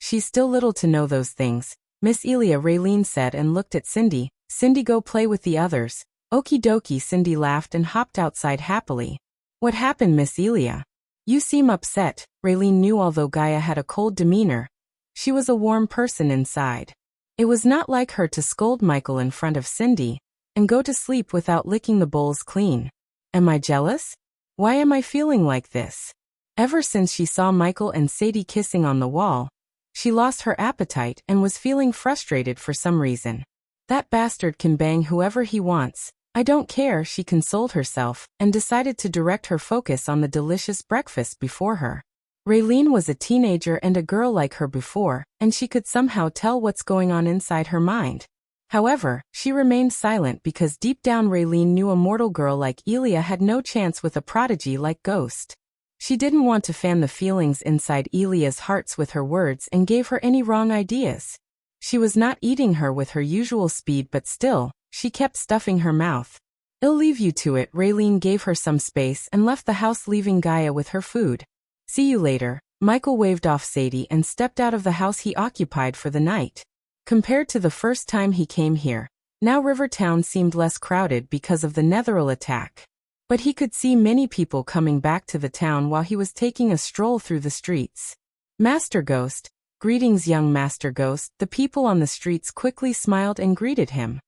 She's still little to know those things, Miss Elia, Raylene said and looked at Cindy. Cindy, go play with the others. Okie dokie. Cindy laughed and hopped outside happily. What happened, Miss Elia? You seem upset. Raylene knew although Gaia had a cold demeanor, she was a warm person inside. It was not like her to scold Michael in front of Cindy and go to sleep without licking the bowls clean. Am I jealous? Why am I feeling like this? Ever since she saw Michael and Sadie kissing on the wall, she lost her appetite and was feeling frustrated for some reason. That bastard can bang whoever he wants. I don't care, she consoled herself, and decided to direct her focus on the delicious breakfast before her. Raylene was a teenager and a girl like her before, and she could somehow tell what's going on inside her mind. However, she remained silent because deep down Raylene knew a mortal girl like Elia had no chance with a prodigy like Ghost. She didn't want to fan the feelings inside Elia's hearts with her words and gave her any wrong ideas. She was not eating her with her usual speed, but still, she kept stuffing her mouth. I'll leave you to it. Raylene gave her some space and left the house, leaving Gaia with her food. See you later. Michael waved off Sadie and stepped out of the house he occupied for the night. Compared to the first time he came here, now Rivertown seemed less crowded because of the Netheril attack. But he could see many people coming back to the town while he was taking a stroll through the streets. Master Ghost, greetings young Master Ghost. The people on the streets quickly smiled and greeted him.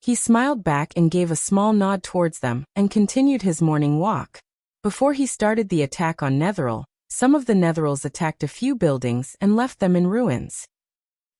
He smiled back and gave a small nod towards them, and continued his morning walk. Before he started the attack on Netheril, some of the Netherils attacked a few buildings and left them in ruins.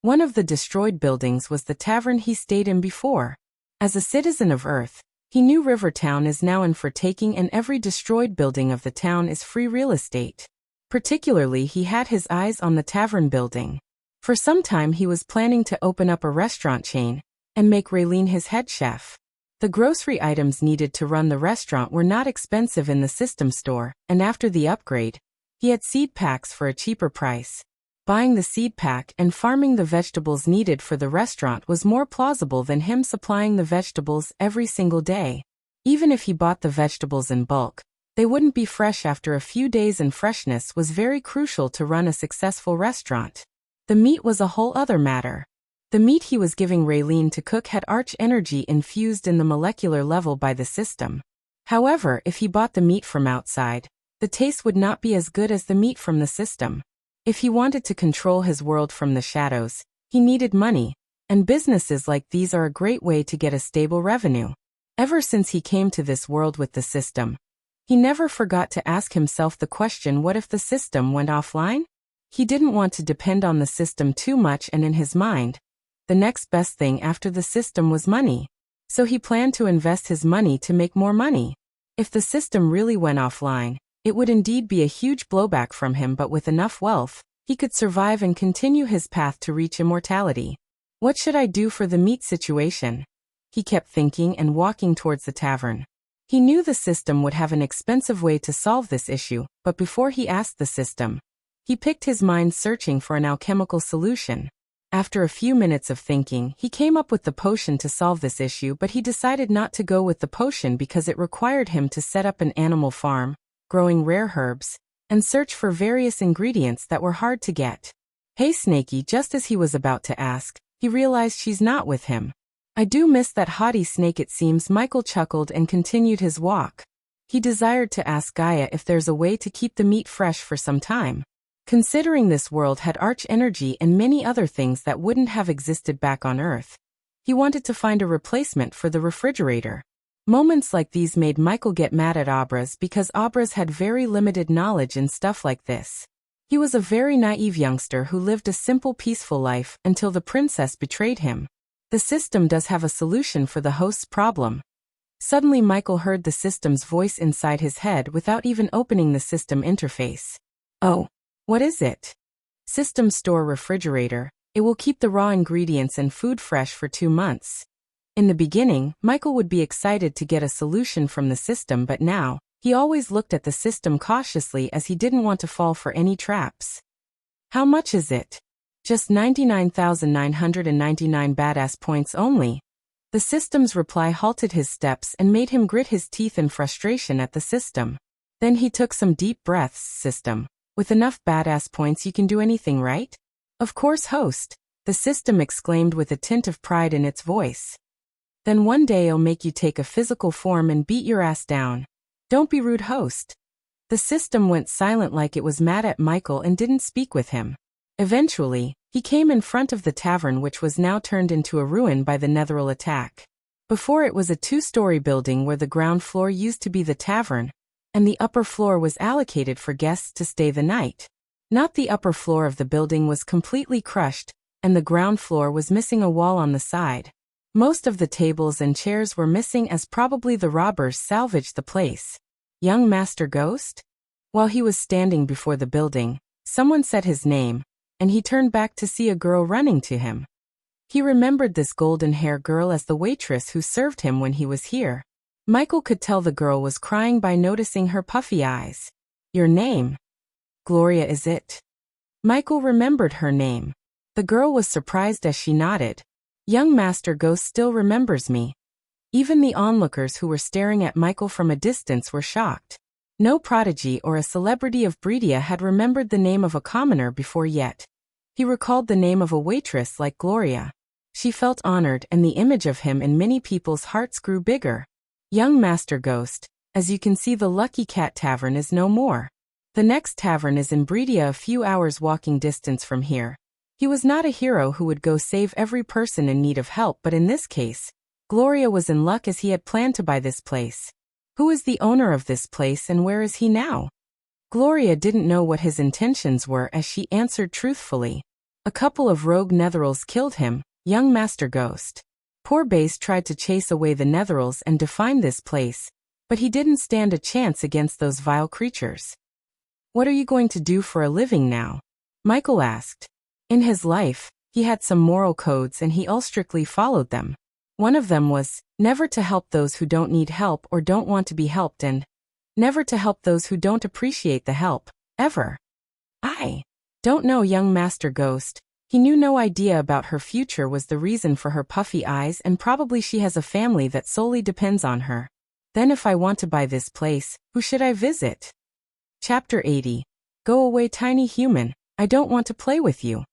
One of the destroyed buildings was the tavern he stayed in before. As a citizen of Earth, he knew Rivertown is now in for taking, and every destroyed building of the town is free real estate. Particularly, he had his eyes on the tavern building. For some time he was planning to open up a restaurant chain and make Raylene his head chef. The grocery items needed to run the restaurant were not expensive in the system store, and after the upgrade, he had seed packs for a cheaper price. Buying the seed pack and farming the vegetables needed for the restaurant was more plausible than him supplying the vegetables every single day. Even if he bought the vegetables in bulk, they wouldn't be fresh after a few days, and freshness was very crucial to run a successful restaurant. The meat was a whole other matter. The meat he was giving Raylene to cook had arch energy infused in the molecular level by the system. However, if he bought the meat from outside, the taste would not be as good as the meat from the system. If he wanted to control his world from the shadows, he needed money, and businesses like these are a great way to get a stable revenue. Ever since he came to this world with the system, he never forgot to ask himself the question, what if the system went offline? He didn't want to depend on the system too much, and in his mind, the next best thing after the system was money. So he planned to invest his money to make more money. If the system really went offline, it would indeed be a huge blowback from him, but with enough wealth, he could survive and continue his path to reach immortality. What should I do for the meat situation? He kept thinking and walking towards the tavern. He knew the system would have an expensive way to solve this issue, but before he asked the system, he picked his mind searching for an alchemical solution. After a few minutes of thinking, he came up with the potion to solve this issue, but he decided not to go with the potion because it required him to set up an animal farm, growing rare herbs, and search for various ingredients that were hard to get. Hey Snakey, just as he was about to ask, he realized she's not with him. I do miss that haughty snake, it seems. Michael chuckled and continued his walk. He desired to ask Gaia if there's a way to keep the meat fresh for some time. Considering this world had arch energy and many other things that wouldn't have existed back on Earth, he wanted to find a replacement for the refrigerator. Moments like these made Michael get mad at Abraz because Abraz had very limited knowledge in stuff like this. He was a very naive youngster who lived a simple, peaceful life until the princess betrayed him. The system does have a solution for the host's problem. Suddenly Michael heard the system's voice inside his head without even opening the system interface. Oh. What is it? System store refrigerator. It will keep the raw ingredients and food fresh for 2 months. In the beginning, Michael would be excited to get a solution from the system, but now, he always looked at the system cautiously as he didn't want to fall for any traps. How much is it? Just 99,999 badass points only. The system's reply halted his steps and made him grit his teeth in frustration at the system. Then he took some deep breaths. System. With enough badass points you can do anything, right? Of course, host, the system exclaimed with a tint of pride in its voice. Then one day I'll make you take a physical form and beat your ass down. Don't be rude, host. The system went silent like it was mad at Michael and didn't speak with him. Eventually, he came in front of the tavern, which was now turned into a ruin by the Netheril attack. Before, it was a 2-story building where the ground floor used to be the tavern, and the upper floor was allocated for guests to stay the night. Not the upper floor of the building was completely crushed, and the ground floor was missing a wall on the side. Most of the tables and chairs were missing, as probably the robbers salvaged the place. Young Master Ghost? While he was standing before the building, someone said his name, and he turned back to see a girl running to him. He remembered this golden-hair girl as the waitress who served him when he was here. Michael could tell the girl was crying by noticing her puffy eyes. Your name? Gloria, is it? Michael remembered her name. The girl was surprised as she nodded. Young Master Ghost still remembers me. Even the onlookers who were staring at Michael from a distance were shocked. No prodigy or a celebrity of Bredia had remembered the name of a commoner before yet. He recalled the name of a waitress like Gloria. She felt honored, and the image of him in many people's hearts grew bigger. Young Master Ghost, as you can see, the Lucky Cat Tavern is no more. The next tavern is in Bredia, a few hours walking distance from here. He was not a hero who would go save every person in need of help, but in this case, Gloria was in luck as he had planned to buy this place. Who is the owner of this place and where is he now? Gloria didn't know what his intentions were as she answered truthfully. A couple of rogue netherils killed him, young Master Ghost. Poor Base tried to chase away the netherils and define this place, but he didn't stand a chance against those vile creatures. What are you going to do for a living now? Michael asked. In his life, he had some moral codes and he all strictly followed them. One of them was, never to help those who don't need help or don't want to be helped, and never to help those who don't appreciate the help, ever. I don't know, young Master Ghost. He knew no idea about her future was the reason for her puffy eyes, and probably she has a family that solely depends on her. Then if I want to buy this place, who should I visit? Chapter 80. Go away, tiny human, I don't want to play with you.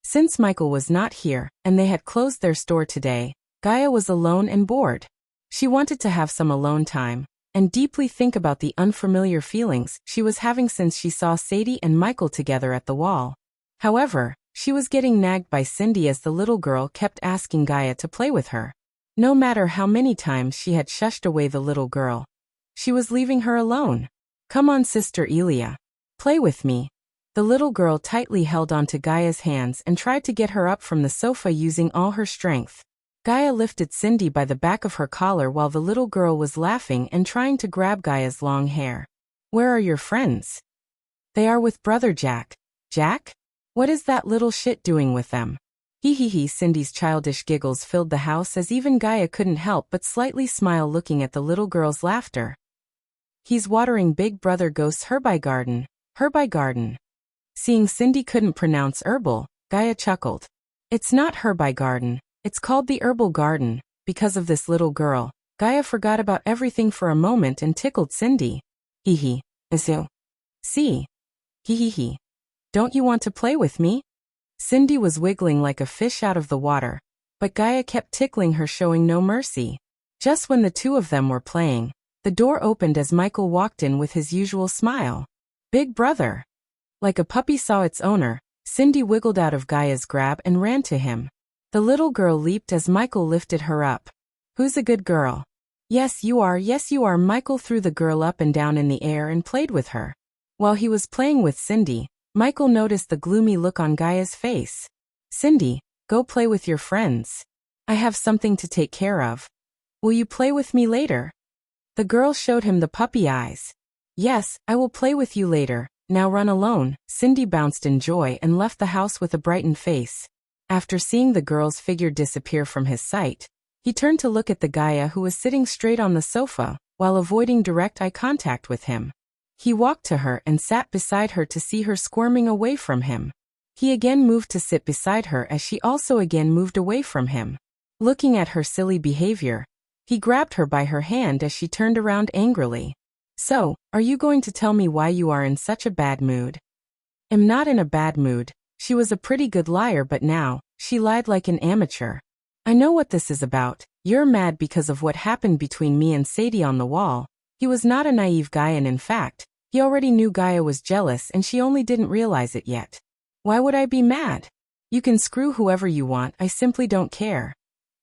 Since Michael was not here, and they had closed their store today, Gaia was alone and bored. She wanted to have some alone time, and deeply think about the unfamiliar feelings she was having since she saw Sadie and Michael together at the wall. However, she was getting nagged by Cindy as the little girl kept asking Gaia to play with her. No matter how many times she had shushed away the little girl, she was leaving her alone. Come on, Sister Elia. Play with me. The little girl tightly held onto Gaia's hands and tried to get her up from the sofa using all her strength. Gaia lifted Cindy by the back of her collar while the little girl was laughing and trying to grab Gaia's long hair. Where are your friends? They are with Brother Jack. Jack? What is that little shit doing with them? Hee hee hee. Cindy's childish giggles filled the house as even Gaia couldn't help but slightly smile looking at the little girl's laughter. He's watering Big Brother Ghost's herby garden. Herby garden. Seeing Cindy couldn't pronounce herbal, Gaia chuckled. It's not herby garden. It's called the herbal garden. Because of this little girl, Gaia forgot about everything for a moment and tickled Cindy. Hee hee. Isu. See. Hee hee hee. Don't you want to play with me? Cindy was wiggling like a fish out of the water, but Gaia kept tickling her, showing no mercy. Just when the two of them were playing, the door opened as Michael walked in with his usual smile. Big Brother. Like a puppy saw its owner, Cindy wiggled out of Gaia's grab and ran to him. The little girl leaped as Michael lifted her up. Who's a good girl? Yes, you are. Yes, you are. Michael threw the girl up and down in the air and played with her. While he was playing with Cindy, Michael noticed the gloomy look on Gaia's face. Cindy, go play with your friends. I have something to take care of. Will you play with me later? The girl showed him the puppy eyes. Yes, I will play with you later. Now run alone. Cindy bounced in joy and left the house with a brightened face. After seeing the girl's figure disappear from his sight, he turned to look at the Gaia who was sitting straight on the sofa, while avoiding direct eye contact with him. He walked to her and sat beside her to see her squirming away from him. He again moved to sit beside her as she also again moved away from him. Looking at her silly behavior, he grabbed her by her hand as she turned around angrily. So, are you going to tell me why you are in such a bad mood? I'm not in a bad mood. She was a pretty good liar, but now, she lied like an amateur. I know what this is about. You're mad because of what happened between me and Sadie on the wall. He was not a naive guy, and in fact, he already knew Gaia was jealous and she only didn't realize it yet. Why would I be mad? You can screw whoever you want, I simply don't care.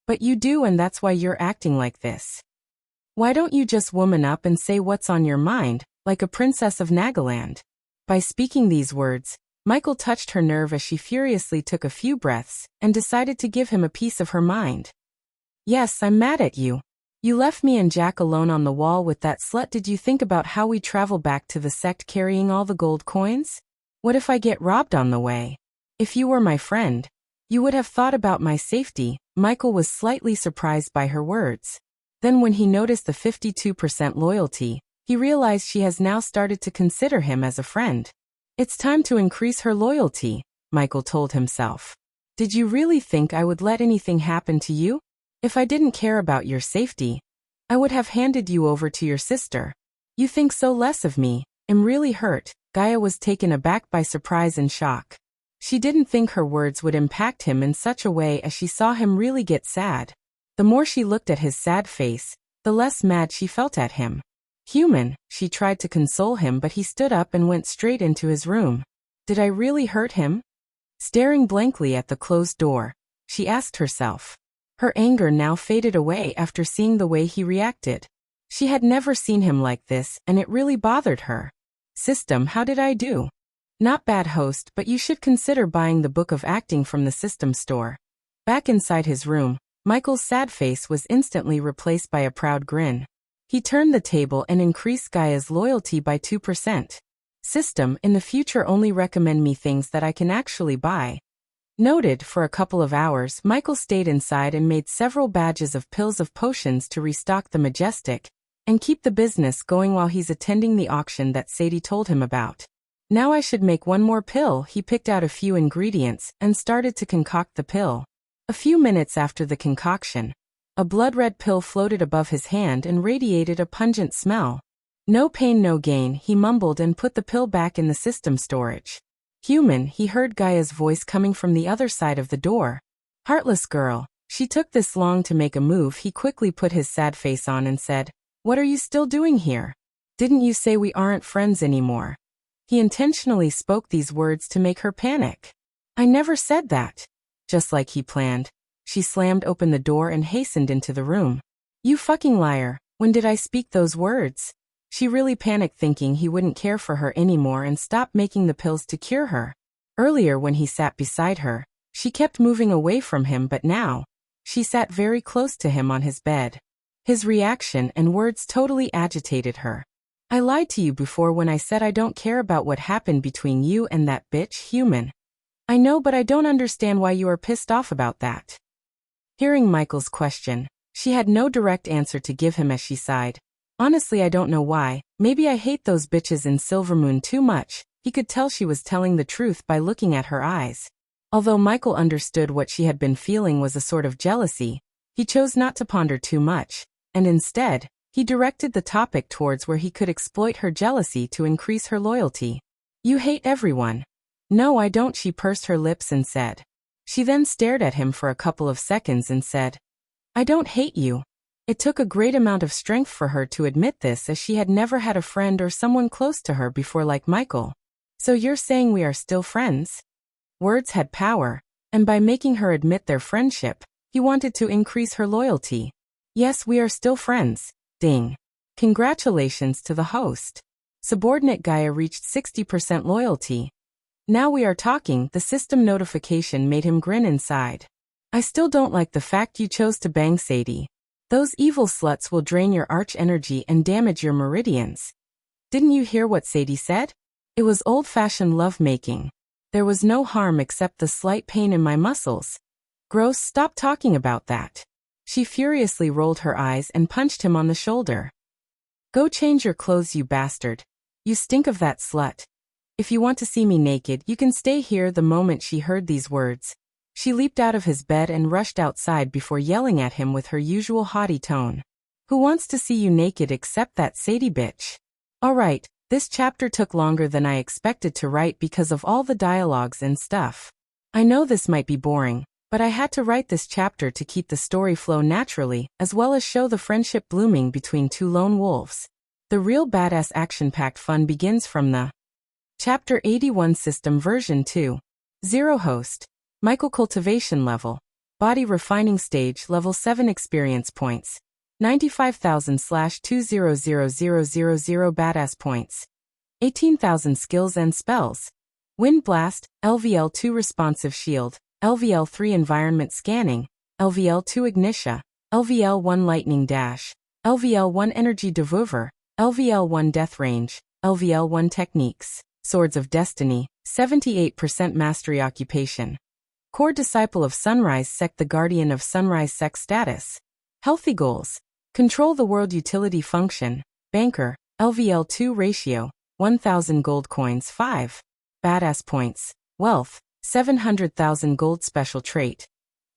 But you do, and that's why you're acting like this. Why don't you just woman up and say what's on your mind, like a princess of Nagaland? By speaking these words, Michael touched her nerve as she furiously took a few breaths and decided to give him a piece of her mind. Yes, I'm mad at you. You left me and Jack alone on the wall with that slut. Did you think about how we travel back to the sect carrying all the gold coins? What if I get robbed on the way? If you were my friend, you would have thought about my safety. Michael was slightly surprised by her words. Then when he noticed the 52% loyalty, he realized she has now started to consider him as a friend. It's time to increase her loyalty, Michael told himself. Did you really think I would let anything happen to you? If I didn't care about your safety, I would have handed you over to your sister. You think so less of me. I'm really hurt. Gaia was taken aback by surprise and shock. She didn't think her words would impact him in such a way as she saw him really get sad. The more she looked at his sad face, the less mad she felt at him. Human, she tried to console him, but he stood up and went straight into his room. Did I really hurt him? Staring blankly at the closed door, she asked herself. Her anger now faded away after seeing the way he reacted. She had never seen him like this, and it really bothered her. System, how did I do? Not bad, host, but you should consider buying the book of acting from the System store. Back inside his room, Michael's sad face was instantly replaced by a proud grin. He turned the table and increased Gaia's loyalty by 2%. System, in the future only recommend me things that I can actually buy. Noted. For a couple of hours, Michael stayed inside and made several batches of pills of potions to restock the Majestic and keep the business going while he's attending the auction that Sadie told him about. Now I should make one more pill. He picked out a few ingredients and started to concoct the pill. A few minutes after the concoction, a blood-red pill floated above his hand and radiated a pungent smell. No pain, no gain, he mumbled and put the pill back in the system storage. Human, he heard Gaia's voice coming from the other side of the door. Heartless girl, she took this long to make a move. He quickly put his sad face on and said, "What are you still doing here? Didn't you say we aren't friends anymore?" He intentionally spoke these words to make her panic. I never said that. Just like he planned, she slammed open the door and hastened into the room. You fucking liar, when did I speak those words? She really panicked, thinking he wouldn't care for her anymore and stopped making the pills to cure her. Earlier when he sat beside her, she kept moving away from him, but now, she sat very close to him on his bed. His reaction and words totally agitated her. I lied to you before when I said I don't care about what happened between you and that bitch, Human. I know, but I don't understand why you are pissed off about that. Hearing Michael's question, she had no direct answer to give him as she sighed. Honestly, I don't know why. Maybe I hate those bitches in Silvermoon too much. He could tell she was telling the truth by looking at her eyes. Although Michael understood what she had been feeling was a sort of jealousy, he chose not to ponder too much, and instead, he directed the topic towards where he could exploit her jealousy to increase her loyalty. You hate everyone. No, I don't, she pursed her lips and said. She then stared at him for a couple of seconds and said, I don't hate you. It took a great amount of strength for her to admit this, as she had never had a friend or someone close to her before like Michael. So you're saying we are still friends? Words had power, and by making her admit their friendship, he wanted to increase her loyalty. Yes, we are still friends. Ding. Congratulations to the host. Subordinate Gaia reached 60% loyalty. Now we are talking. The system notification made him grin inside. I still don't like the fact you chose to bang Sadie. Those evil sluts will drain your arch energy and damage your meridians. Didn't you hear what Sadie said? It was old-fashioned lovemaking. There was no harm except the slight pain in my muscles. Gross, stop talking about that. She furiously rolled her eyes and punched him on the shoulder. Go change your clothes, you bastard. You stink of that slut. If you want to see me naked, you can stay here. The moment she heard these words, she leaped out of his bed and rushed outside before yelling at him with her usual haughty tone. Who wants to see you naked except that Sadie bitch? Alright, this chapter took longer than I expected to write because of all the dialogues and stuff. I know this might be boring, but I had to write this chapter to keep the story flow naturally, as well as show the friendship blooming between two lone wolves. The real badass action-packed fun begins from the Chapter 81 System Version 2. 0 Host. Michael Cultivation Level. Body Refining Stage Level 7 Experience Points. 95,000/200,000 Badass Points. 18,000 Skills and Spells. Wind Blast, LVL2 Responsive Shield, LVL3 Environment Scanning, LVL2 Ignitia, LVL1 Lightning Dash, LVL1 Energy Devour, LVL1 Death Range, LVL1 Techniques. Swords of Destiny, 78% Mastery Occupation. Core Disciple of Sunrise Sect, the Guardian of Sunrise Sect Status. Healthy Goals. Control the World Utility Function. Banker, LVL2 Ratio, 1,000 Gold Coins 5. Badass Points. Wealth, 700,000 Gold Special Trait.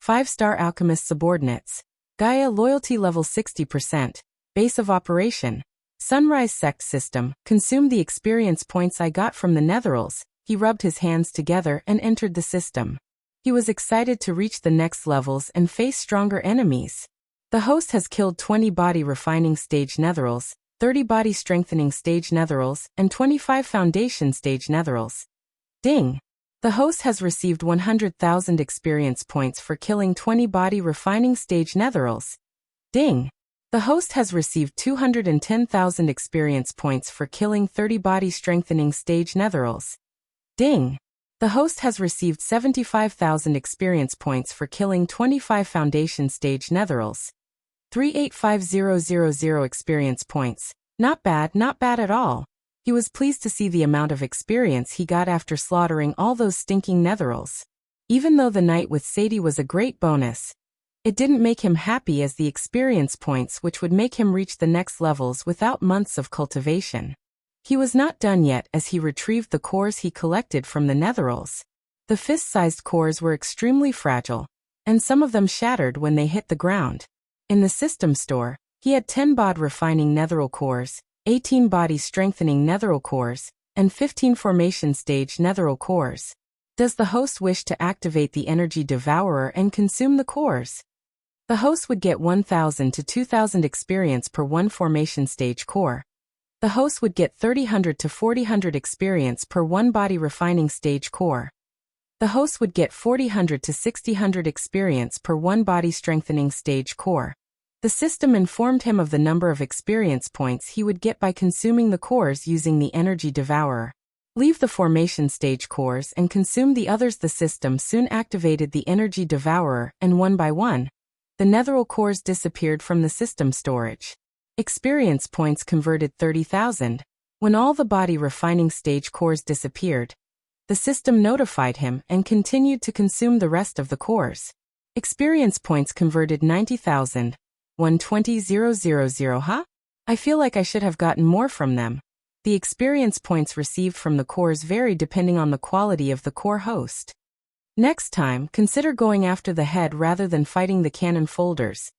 5-star Alchemist Subordinates. Gaia Loyalty Level 60%. Base of Operation. Sunrise Sect System, consume the experience points I got from the Netherals. He rubbed his hands together and entered the system. He was excited to reach the next levels and face stronger enemies. The host has killed 20 body refining stage Netherals, 30 body strengthening stage Netherals, and 25 foundation stage Netherals. Ding! The host has received 100,000 experience points for killing 20 body refining stage Netherals. Ding! The host has received 210,000 experience points for killing 30 body strengthening stage Netherals. Ding! The host has received 75,000 experience points for killing 25 foundation stage Netherals. 385000 experience points. Not bad at all. He was pleased to see the amount of experience he got after slaughtering all those stinking Netherals. Even though the night with Sadie was a great bonus, it didn't make him happy as the experience points which would make him reach the next levels without months of cultivation. He was not done yet as he retrieved the cores he collected from the Netherals. The fist-sized cores were extremely fragile, and some of them shattered when they hit the ground. In the system store, he had 10 bod refining Netheral cores, 18 body strengthening Netheral cores, and 15 formation stage Netheral cores. Does the host wish to activate the Energy Devourer and consume the cores? The host would get 1,000 to 2,000 experience per one formation stage core. The host would get 300 to 400 experience per one body refining stage core. The host would get 400 to 600 experience per one body strengthening stage core. The system informed him of the number of experience points he would get by consuming the cores using the Energy Devourer. Leave the formation stage cores and consume the others. The system soon activated the Energy Devourer, and one by one, the Netheral cores disappeared from the system storage. Experience points converted 30,000. When all the body refining stage cores disappeared, the system notified him and continued to consume the rest of the cores. Experience points converted 90,000. 120,000, huh? I feel like I should have gotten more from them. The experience points received from the cores vary depending on the quality of the core host. Next time, consider going after the head rather than fighting the cannon folders.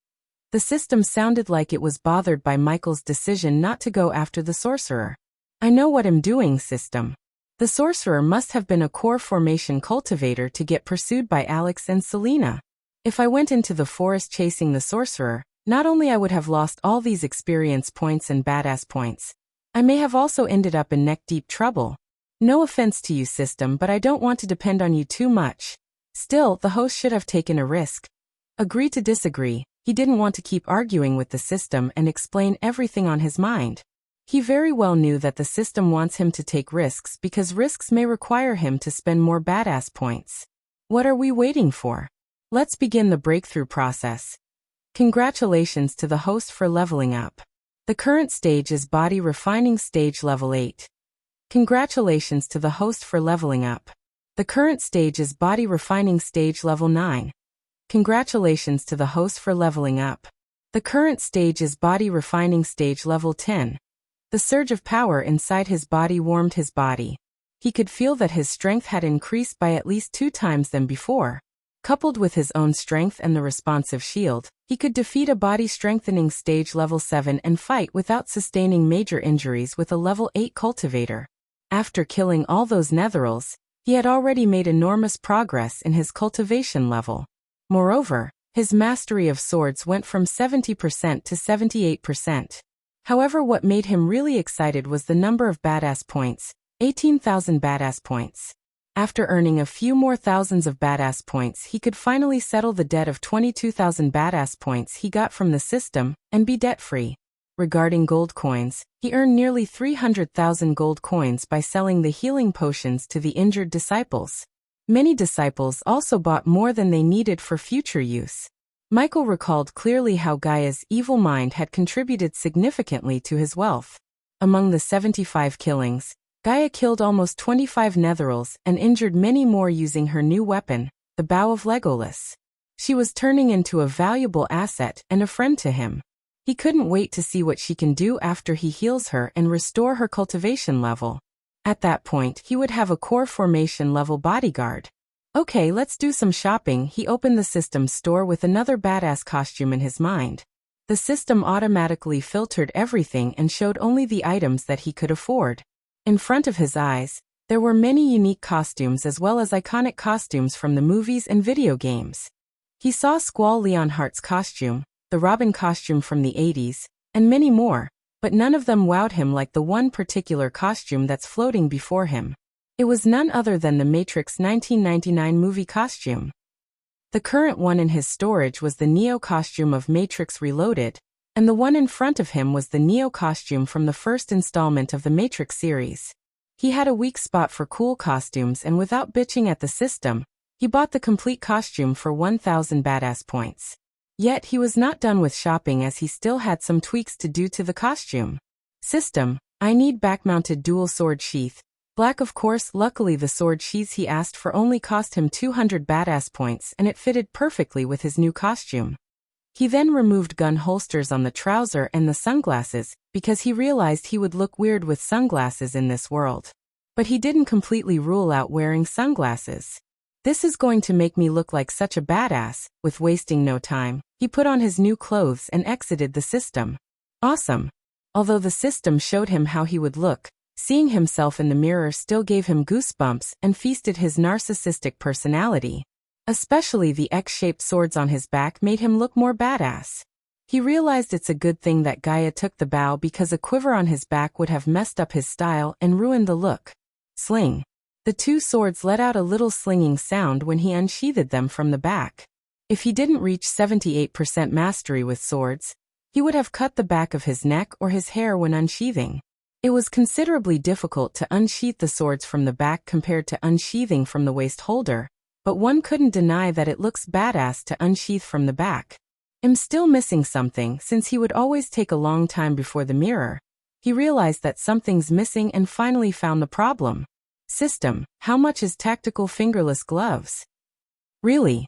The system sounded like it was bothered by Michael's decision not to go after the sorcerer. I know what I'm doing, system. The sorcerer must have been a core formation cultivator to get pursued by Alex and Selena. If I went into the forest chasing the sorcerer, not only I would have lost all these experience points and badass points, I may have also ended up in neck-deep trouble. No offense to you, system, but I don't want to depend on you too much. Still, the host should have taken a risk. Agree to disagree. He didn't want to keep arguing with the system and explain everything on his mind. He very well knew that the system wants him to take risks because risks may require him to spend more badass points. What are we waiting for? Let's begin the breakthrough process. Congratulations to the host for leveling up. The current stage is Body Refining Stage Level 8. Congratulations to the host for leveling up. The current stage is Body Refining Stage Level 9. Congratulations to the host for leveling up. The current stage is Body Refining Stage Level 10. The surge of power inside his body warmed his body. He could feel that his strength had increased by at least 2 times than before. Coupled with his own strength and the responsive shield, he could defeat a body strengthening stage level 7 and fight without sustaining major injuries with a level 8 cultivator. After killing all those Netherals, he had already made enormous progress in his cultivation level. Moreover, his mastery of swords went from 70% to 78%. However, what made him really excited was the number of badass points, 18,000 badass points. After earning a few more thousands of badass points, he could finally settle the debt of 22,000 badass points he got from the system and be debt-free. Regarding gold coins, he earned nearly 300,000 gold coins by selling the healing potions to the injured disciples. Many disciples also bought more than they needed for future use. Michael recalled clearly how Gaia's evil mind had contributed significantly to his wealth. Among the 75 killings, Gaia killed almost 25 Netherals and injured many more using her new weapon, the Bow of Legolas. She was turning into a valuable asset and a friend to him. He couldn't wait to see what she can do after he heals her and restore her cultivation level. At that point, he would have a core formation level bodyguard. Okay, let's do some shopping. He opened the system store with another badass costume in his mind. The system automatically filtered everything and showed only the items that he could afford. In front of his eyes, there were many unique costumes as well as iconic costumes from the movies and video games. He saw Squall Leonhardt's costume, the Robin costume from the 80s, and many more, but none of them wowed him like the one particular costume that's floating before him. It was none other than the Matrix 1999 movie costume. The current one in his storage was the Neo costume of Matrix Reloaded, and the one in front of him was the Neo costume from the first installment of the Matrix series. He had a weak spot for cool costumes, and without bitching at the system, he bought the complete costume for 1,000 badass points. Yet he was not done with shopping as he still had some tweaks to do to the costume. System, I need back-mounted dual sword sheath. Black of course. Luckily the sword sheaths he asked for only cost him 200 badass points and it fitted perfectly with his new costume. He then removed gun holsters on the trouser and the sunglasses, because he realized he would look weird with sunglasses in this world. But he didn't completely rule out wearing sunglasses. This is going to make me look like such a badass. With wasting no time, he put on his new clothes and exited the system. Awesome. Although the system showed him how he would look, seeing himself in the mirror still gave him goosebumps and feasted his narcissistic personality. Especially the X-shaped swords on his back made him look more badass. He realized it's a good thing that Gaia took the bow because a quiver on his back would have messed up his style and ruined the look. Sling. The two swords let out a little slinging sound when he unsheathed them from the back. If he didn't reach 78% mastery with swords, he would have cut the back of his neck or his hair when unsheathing. It was considerably difficult to unsheath the swords from the back compared to unsheathing from the waist holder, but one couldn't deny that it looks badass to unsheath from the back. I'm still missing something since he would always take a long time before the mirror. He realized that something's missing and finally found the problem. System, how much is tactical fingerless gloves? Really?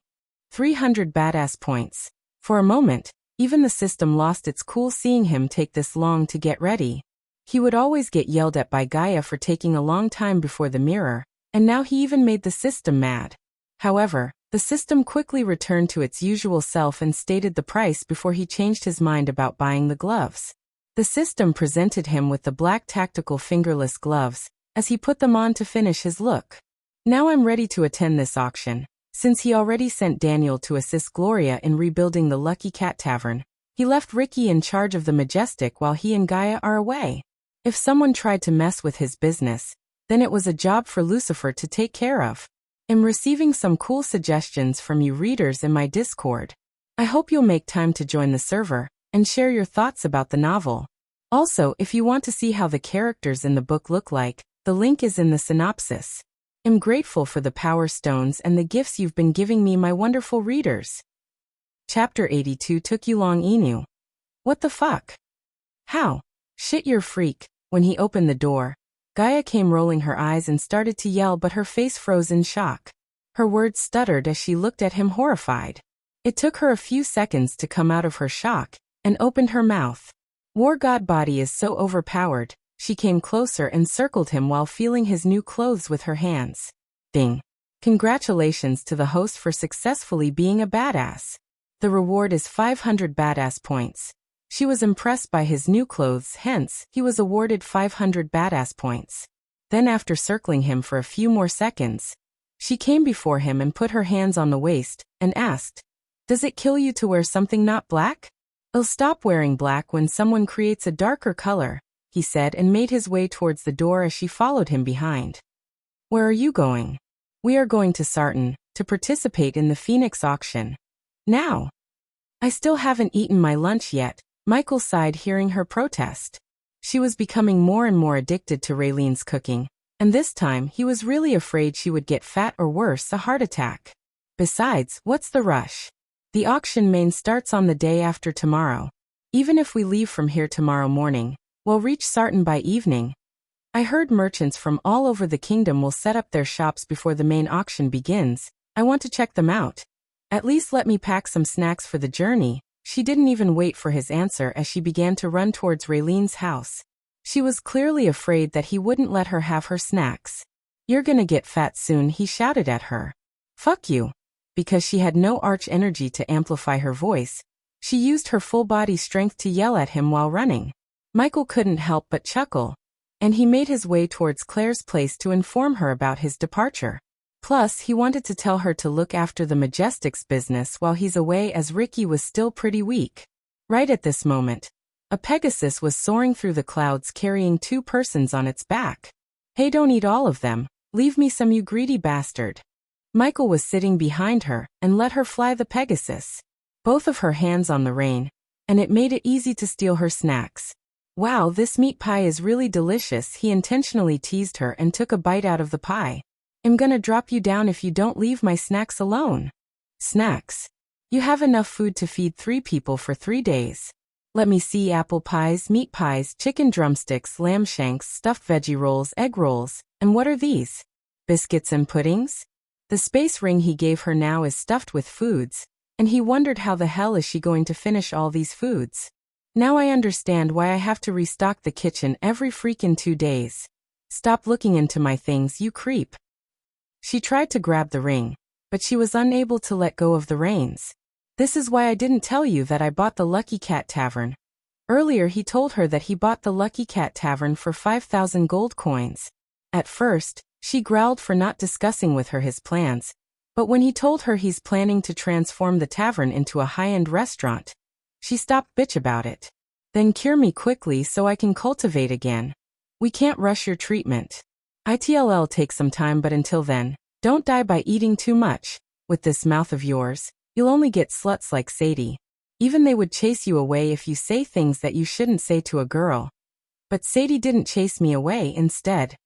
300 badass points. For a moment, even the system lost its cool seeing him take this long to get ready. He would always get yelled at by Gaia for taking a long time before the mirror, and now he even made the system mad. However, the system quickly returned to its usual self and stated the price before he changed his mind about buying the gloves. The system presented him with the black tactical fingerless gloves, as he put them on to finish his look. Now I'm ready to attend this auction. Since he already sent Daniel to assist Gloria in rebuilding the Lucky Cat Tavern, he left Ricky in charge of the Majestic while he and Gaia are away. If someone tried to mess with his business, then it was a job for Lucifer to take care of. I'm receiving some cool suggestions from you readers in my Discord. I hope you'll make time to join the server and share your thoughts about the novel. Also, if you want to see how the characters in the book look like, the link is in the synopsis. I'm grateful for the power stones and the gifts you've been giving me, my wonderful readers. Chapter 82 took you long, Inu. What the fuck? How? Shit, you're freak. When he opened the door, Gaia came rolling her eyes and started to yell, but her face froze in shock. Her words stuttered as she looked at him horrified. It took her a few seconds to come out of her shock and opened her mouth. War God Body is so overpowered. She came closer and circled him while feeling his new clothes with her hands. Ding. Congratulations to the host for successfully being a badass. The reward is 500 badass points. She was impressed by his new clothes, hence, he was awarded 500 badass points. Then after circling him for a few more seconds, she came before him and put her hands on the waist, and asked, "Does it kill you to wear something not black?" "I'll stop wearing black when someone creates a darker color," he said and made his way towards the door as she followed him behind. "Where are you going?" "We are going to Sarton, to participate in the Phoenix auction." "Now?" "I still haven't eaten my lunch yet." Michael sighed hearing her protest. She was becoming more and more addicted to Raylene's cooking, and this time he was really afraid she would get fat or worse, a heart attack. Besides, what's the rush? The auction main starts on the day after tomorrow. Even if we leave from here tomorrow morning, we'll reach Sarton by evening. I heard merchants from all over the kingdom will set up their shops before the main auction begins. I want to check them out. At least let me pack some snacks for the journey. She didn't even wait for his answer as she began to run towards Raylene's house. She was clearly afraid that he wouldn't let her have her snacks. "You're gonna get fat soon," he shouted at her. "Fuck you." Because she had no arch energy to amplify her voice, She used her full body strength to yell at him while running. Michael couldn't help but chuckle, and he made his way towards Claire's place to inform her about his departure. Plus, he wanted to tell her to look after the Majestic's business while he's away, as Ricky was still pretty weak. Right at this moment, a Pegasus was soaring through the clouds carrying 2 persons on its back. "Hey, don't eat all of them. Leave me some, you greedy bastard." Michael was sitting behind her and let her fly the Pegasus, both of her hands on the rein, and it made it easy to steal her snacks. "Wow, this meat pie is really delicious," he intentionally teased her and took a bite out of the pie. "I'm gonna drop you down if you don't leave my snacks alone." "Snacks? You have enough food to feed 3 people for 3 days. Let me see: apple pies, meat pies, chicken drumsticks, lamb shanks, stuffed veggie rolls, egg rolls, and what are these? Biscuits and puddings?" The space ring he gave her now is stuffed with foods, and he wondered how the hell is she going to finish all these foods. "Now I understand why I have to restock the kitchen every freaking 2 days. Stop looking into my things, you creep." She tried to grab the ring, but she was unable to let go of the reins. "This is why I didn't tell you that I bought the Lucky Cat Tavern." Earlier he told her that he bought the Lucky Cat Tavern for 5,000 gold coins. At first, she growled for not discussing with her his plans, but when he told her he's planning to transform the tavern into a high-end restaurant, she stopped bitch about it. "Then cure me quickly so I can cultivate again. We can't rush your treatment. It'll take some time, but until then, don't die by eating too much. With this mouth of yours, you'll only get sluts like Sadie. Even they would chase you away if you say things that you shouldn't say to a girl. But Sadie didn't chase me away, instead.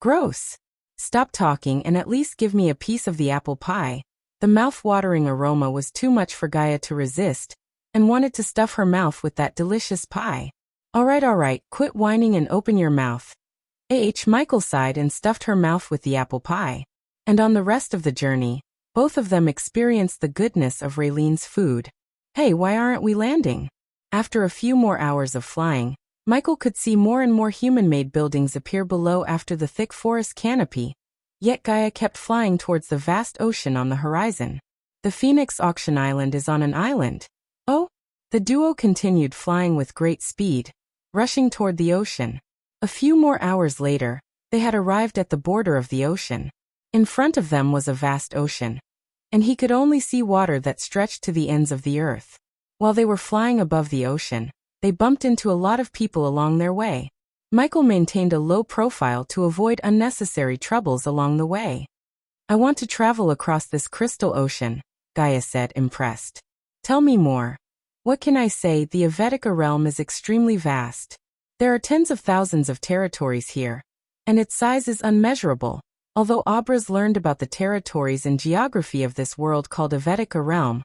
Gross. Stop talking and at least give me a piece of the apple pie." The mouth-watering aroma was too much for Gaia to resist, and wanted to stuff her mouth with that delicious pie. All right, quit whining and open your mouth." Michael sighed and stuffed her mouth with the apple pie. And on the rest of the journey, both of them experienced the goodness of Raylene's food. "Hey, why aren't we landing?" After a few more hours of flying, Michael could see more and more human-made buildings appear below after the thick forest canopy. Yet Gaia kept flying towards the vast ocean on the horizon. "The Phoenix Auction Island is on an island." "Oh?" The duo continued flying with great speed, rushing toward the ocean. A few more hours later, they had arrived at the border of the ocean. In front of them was a vast ocean, and he could only see water that stretched to the ends of the earth. While they were flying above the ocean, they bumped into a lot of people along their way. Michael maintained a low profile to avoid unnecessary troubles along the way. "I want to travel across this crystal ocean," Gaia said, impressed. "Tell me more." "What can I say? The Avetica realm is extremely vast. There are tens of thousands of territories here, and its size is unmeasurable." Although Abras learned about the territories and geography of this world called Avetica realm,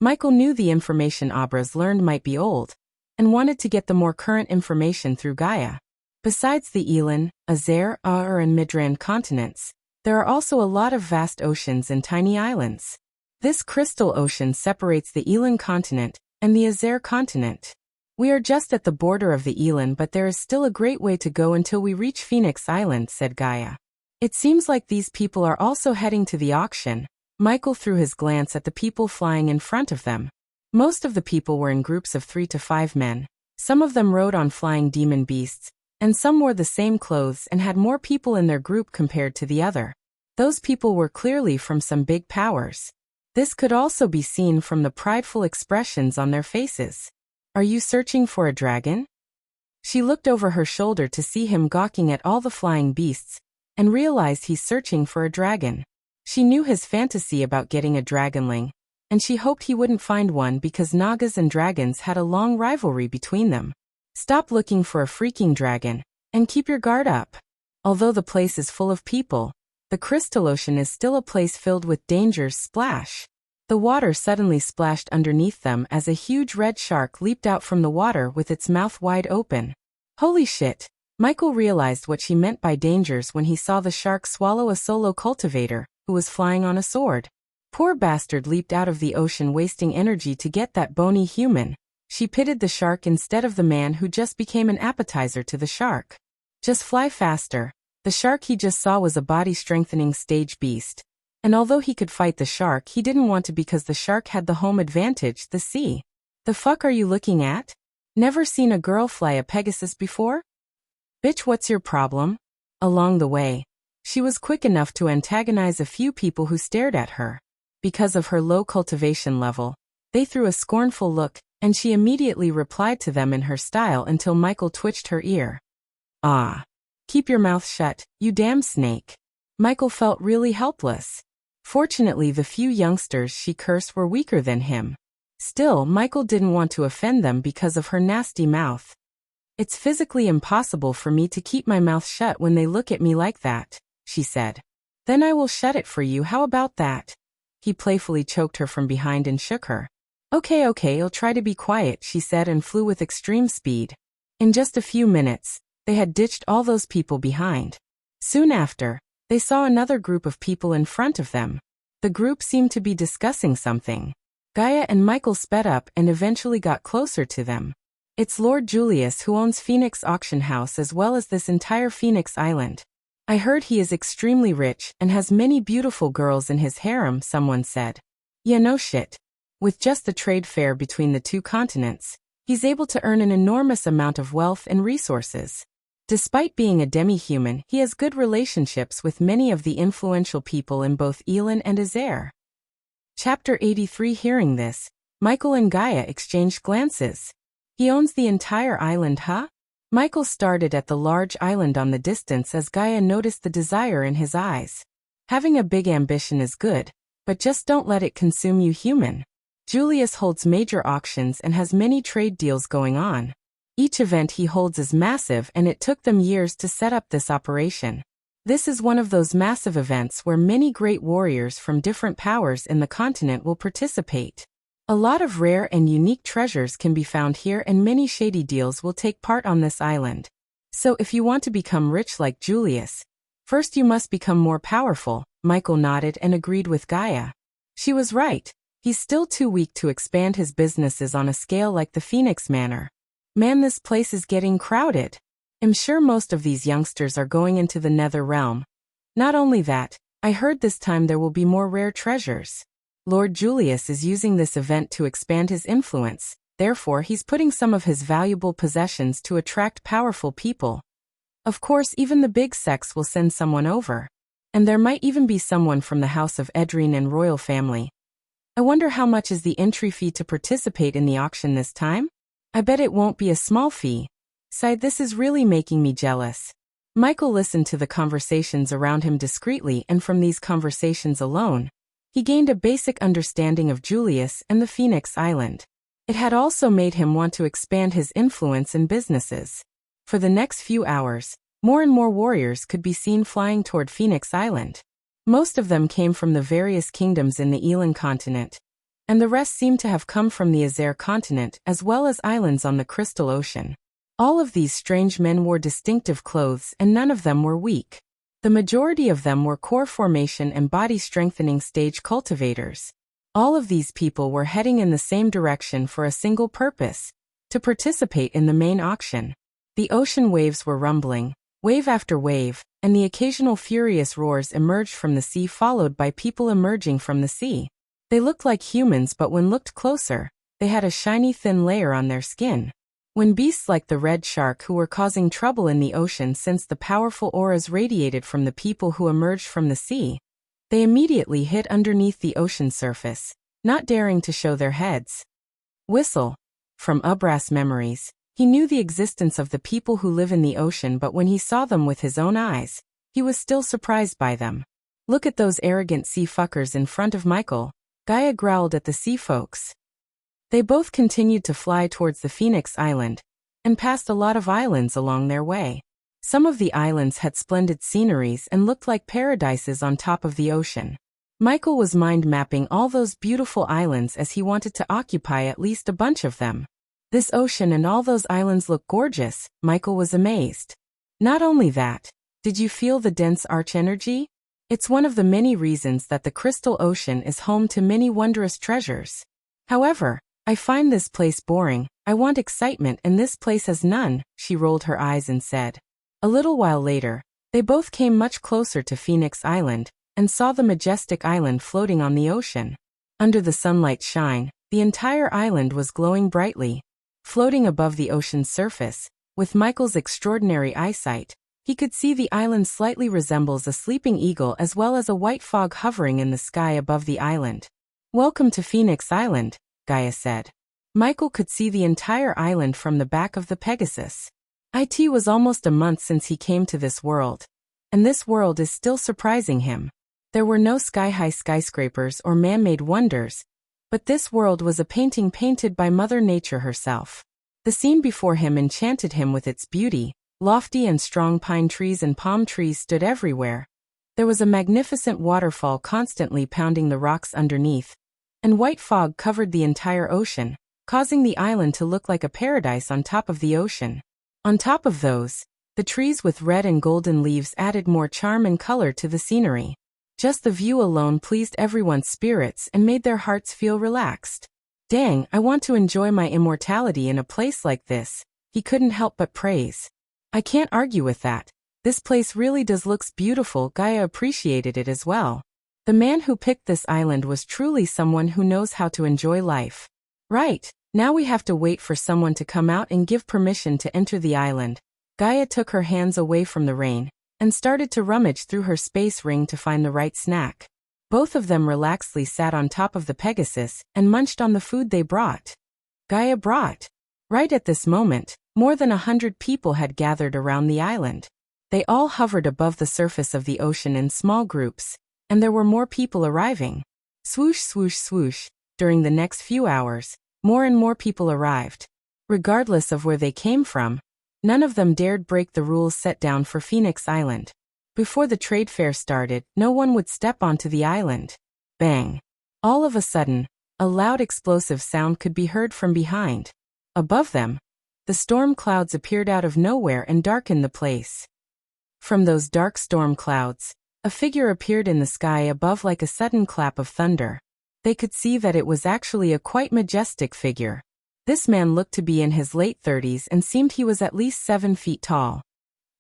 Michael knew the information Abras learned might be old, and wanted to get the more current information through Gaia. Besides the Elan, Azer, Aur and Midran continents, there are also a lot of vast oceans and tiny islands. This crystal ocean separates the Elan continent and the Azer continent. "We are just at the border of the Elan, but there is still a great way to go until we reach Phoenix Island," said Gaia. "It seems like these people are also heading to the auction." Michael threw his glance at the people flying in front of them. Most of the people were in groups of 3 to 5 men. Some of them rode on flying demon beasts, and some wore the same clothes and had more people in their group compared to the other. Those people were clearly from some big powers. This could also be seen from the prideful expressions on their faces. "Are you searching for a dragon?" She looked over her shoulder to see him gawking at all the flying beasts, and realized he's searching for a dragon. She knew his fantasy about getting a dragonling, and she hoped he wouldn't find one because Nagas and dragons had a long rivalry between them. "Stop looking for a freaking dragon, and keep your guard up. Although the place is full of people, the Crystal Ocean is still a place filled with dangers." Splash! The water suddenly splashed underneath them as a huge red shark leaped out from the water with its mouth wide open. Holy shit! Michael realized what she meant by dangers when he saw the shark swallow a solo cultivator, who was flying on a sword. Poor bastard leaped out of the ocean wasting energy to get that bony human. She pitied the shark instead of the man who just became an appetizer to the shark. "Just fly faster." The shark he just saw was a body-strengthening stage beast. And although he could fight the shark, he didn't want to because the shark had the home advantage, the sea. The fuck are you looking at? Never seen a girl fly a Pegasus before? Bitch, what's your problem? Along the way, she was quick enough to antagonize a few people who stared at her. Because of her low cultivation level, they threw a scornful look, and she immediately replied to them in her style until Michael twitched her ear. Ah. Keep your mouth shut, you damn snake. Michael felt really helpless. Fortunately, the few youngsters she cursed were weaker than him. Still, Michael didn't want to offend them because of her nasty mouth. It's physically impossible for me to keep my mouth shut when they look at me like that, she said. Then I will shut it for you, how about that? He playfully choked her from behind and shook her. Okay, I'll try to be quiet, she said and flew with extreme speed. In just a few minutes, they had ditched all those people behind. Soon after, they saw another group of people in front of them. The group seemed to be discussing something. Gaia and Michael sped up and eventually got closer to them. It's Lord Julius who owns Phoenix Auction House as well as this entire Phoenix Island. I heard he is extremely rich and has many beautiful girls in his harem, someone said. Yeah, no shit. With just the trade fair between the two continents, he's able to earn an enormous amount of wealth and resources. Despite being a demi-human, he has good relationships with many of the influential people in both Elin and Azair. Chapter 83. Hearing this, Michael and Gaia exchanged glances. He owns the entire island, huh? Michael started at the large island on the distance as Gaia noticed the desire in his eyes. Having a big ambition is good, but just don't let it consume you, human. Julius holds major auctions and has many trade deals going on. Each event he holds is massive and it took them years to set up this operation. This is one of those massive events where many great warriors from different powers in the continent will participate. A lot of rare and unique treasures can be found here and many shady deals will take part on this island. So if you want to become rich like Julius, first you must become more powerful. Michael nodded and agreed with Gaia. She was right. He's still too weak to expand his businesses on a scale like the Phoenix Manor. Man, this place is getting crowded. I'm sure most of these youngsters are going into the Nether Realm. Not only that, I heard this time there will be more rare treasures. Lord Julius is using this event to expand his influence, therefore he's putting some of his valuable possessions to attract powerful people. Of course, even the big sects will send someone over. And there might even be someone from the House of Edrine and royal family. I wonder how much is the entry fee to participate in the auction this time? I bet it won't be a small fee. Sighed, this is really making me jealous. Michael listened to the conversations around him discreetly, and from these conversations alone, he gained a basic understanding of Julius and the Phoenix Island. It had also made him want to expand his influence in businesses. For the next few hours, more and more warriors could be seen flying toward Phoenix Island. Most of them came from the various kingdoms in the Elin continent, and the rest seemed to have come from the Azair continent as well as islands on the Crystal Ocean. All of these strange men wore distinctive clothes and none of them were weak. The majority of them were core formation and body strengthening stage cultivators. All of these people were heading in the same direction for a single purpose: to participate in the main auction. The ocean waves were rumbling, wave after wave, and the occasional furious roars emerged from the sea, followed by people emerging from the sea. They looked like humans, but when looked closer, they had a shiny thin layer on their skin. When beasts like the red shark, who were causing trouble in the ocean since the powerful auras radiated from the people who emerged from the sea, they immediately hid underneath the ocean surface, not daring to show their heads. Whistle. From Ubras memories, he knew the existence of the people who live in the ocean, but when he saw them with his own eyes, he was still surprised by them. Look at those arrogant sea fuckers in front of Michael, Gaia growled at the sea folks. They both continued to fly towards the Phoenix Island, and passed a lot of islands along their way. Some of the islands had splendid sceneries and looked like paradises on top of the ocean. Michael was mind-mapping all those beautiful islands as he wanted to occupy at least a bunch of them. This ocean and all those islands look gorgeous, Michael was amazed. Not only that, did you feel the dense arch energy? It's one of the many reasons that the Crystal Ocean is home to many wondrous treasures. However, I find this place boring. I want excitement and this place has none, she rolled her eyes and said. A little while later, they both came much closer to Phoenix Island, and saw the majestic island floating on the ocean. Under the sunlight shine, The entire island was glowing brightly. Floating above the ocean's surface, with Michael's extraordinary eyesight, he could see the island slightly resembles a sleeping eagle as well as a white fog hovering in the sky above the island. "Welcome to Phoenix Island," Gaia said. Michael could see the entire island from the back of the Pegasus. It was almost a month since he came to this world, and this world is still surprising him. There were no sky-high skyscrapers or man-made wonders, but this world was a painting painted by Mother Nature herself. The scene before him enchanted him with its beauty. Lofty and strong pine trees and palm trees stood everywhere. There was a magnificent waterfall constantly pounding the rocks underneath, and white fog covered the entire ocean, causing the island to look like a paradise on top of the ocean. On top of those, the trees with red and golden leaves added more charm and color to the scenery. Just the view alone pleased everyone's spirits and made their hearts feel relaxed. "Dang, I want to enjoy my immortality in a place like this," he couldn't help but praise. "I can't argue with that. This place really does looks beautiful." Gaia appreciated it as well. The man who picked this island was truly someone who knows how to enjoy life. "Right, now we have to wait for someone to come out and give permission to enter the island." Gaia took her hands away from the rain and started to rummage through her space ring to find the right snack. Both of them relaxedly sat on top of the Pegasus and munched on the food they brought. Gaia brought. Right at this moment, more than 100 people had gathered around the island. They all hovered above the surface of the ocean in small groups, and there were more people arriving. Swoosh, swoosh, swoosh. During the next few hours, more and more people arrived. Regardless of where they came from, none of them dared break the rules set down for Phoenix Island. Before the trade fair started, no one would step onto the island. Bang! All of a sudden, a loud explosive sound could be heard from behind. Above them, the storm clouds appeared out of nowhere and darkened the place. From those dark storm clouds, a figure appeared in the sky above like a sudden clap of thunder. They could see that it was actually a quite majestic figure. This man looked to be in his late 30s and seemed he was at least 7 feet tall.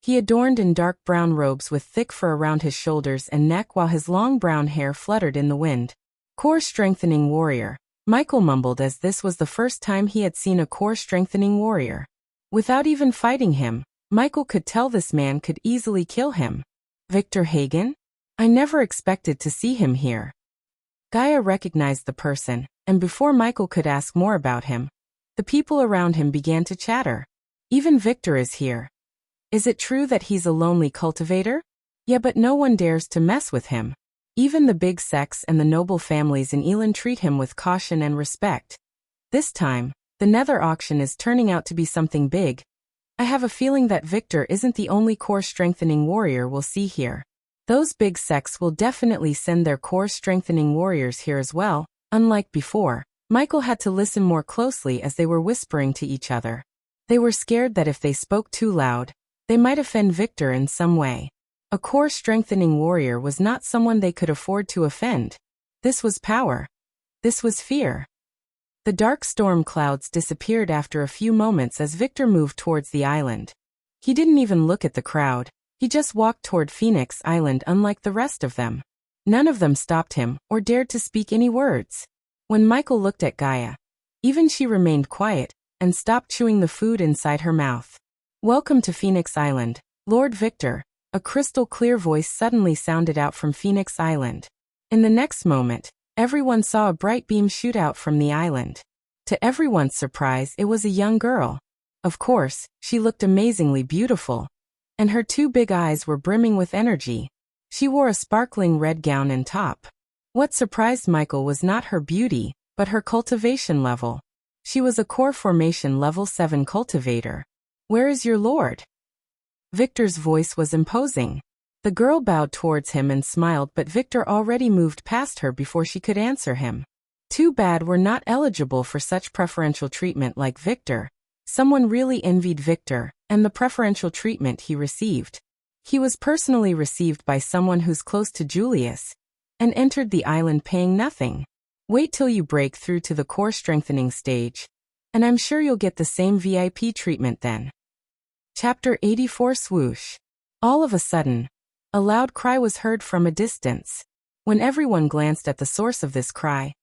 He adorned in dark brown robes with thick fur around his shoulders and neck while his long brown hair fluttered in the wind. "Core-strengthening warrior," Michael mumbled as this was the first time he had seen a core-strengthening warrior. Without even fighting him, Michael could tell this man could easily kill him. "Victor Hagen? I never expected to see him here." Gaia recognized the person, and before Michael could ask more about him, the people around him began to chatter. "Even Victor is here. Is it true that he's a lonely cultivator? Yeah, but no one dares to mess with him. Even the big sects and the noble families in Elan treat him with caution and respect. This time, the Nether auction is turning out to be something big. I have a feeling that Victor isn't the only core-strengthening warrior we'll see here. Those big sects will definitely send their core-strengthening warriors here as well." Unlike before, Michael had to listen more closely as they were whispering to each other. They were scared that if they spoke too loud, they might offend Victor in some way. A core-strengthening warrior was not someone they could afford to offend. This was power. This was fear. The dark storm clouds disappeared after a few moments as Victor moved towards the island. He didn't even look at the crowd. He just walked toward Phoenix Island unlike the rest of them. None of them stopped him or dared to speak any words. When Michael looked at Gaia, even she remained quiet and stopped chewing the food inside her mouth. "Welcome to Phoenix Island, Lord Victor," a crystal-clear voice suddenly sounded out from Phoenix Island. In the next moment, everyone saw a bright beam shoot out from the island. To everyone's surprise, it was a young girl. Of course, she looked amazingly beautiful, and her 2 big eyes were brimming with energy. She wore a sparkling red gown and top. What surprised Michael was not her beauty, but her cultivation level. She was a core formation level 7 cultivator. "Where is your lord?" Victor's voice was imposing. The girl bowed towards him and smiled, but Victor already moved past her before she could answer him. Too bad we're not eligible for such preferential treatment like Victor. Someone really envied Victor and the preferential treatment he received. He was personally received by someone who's close to Julius and entered the island paying nothing. Wait till you break through to the core strengthening stage, and I'm sure you'll get the same VIP treatment then. Chapter 84 Swoosh. All of a sudden, a loud cry was heard from a distance. When everyone glanced at the source of this cry,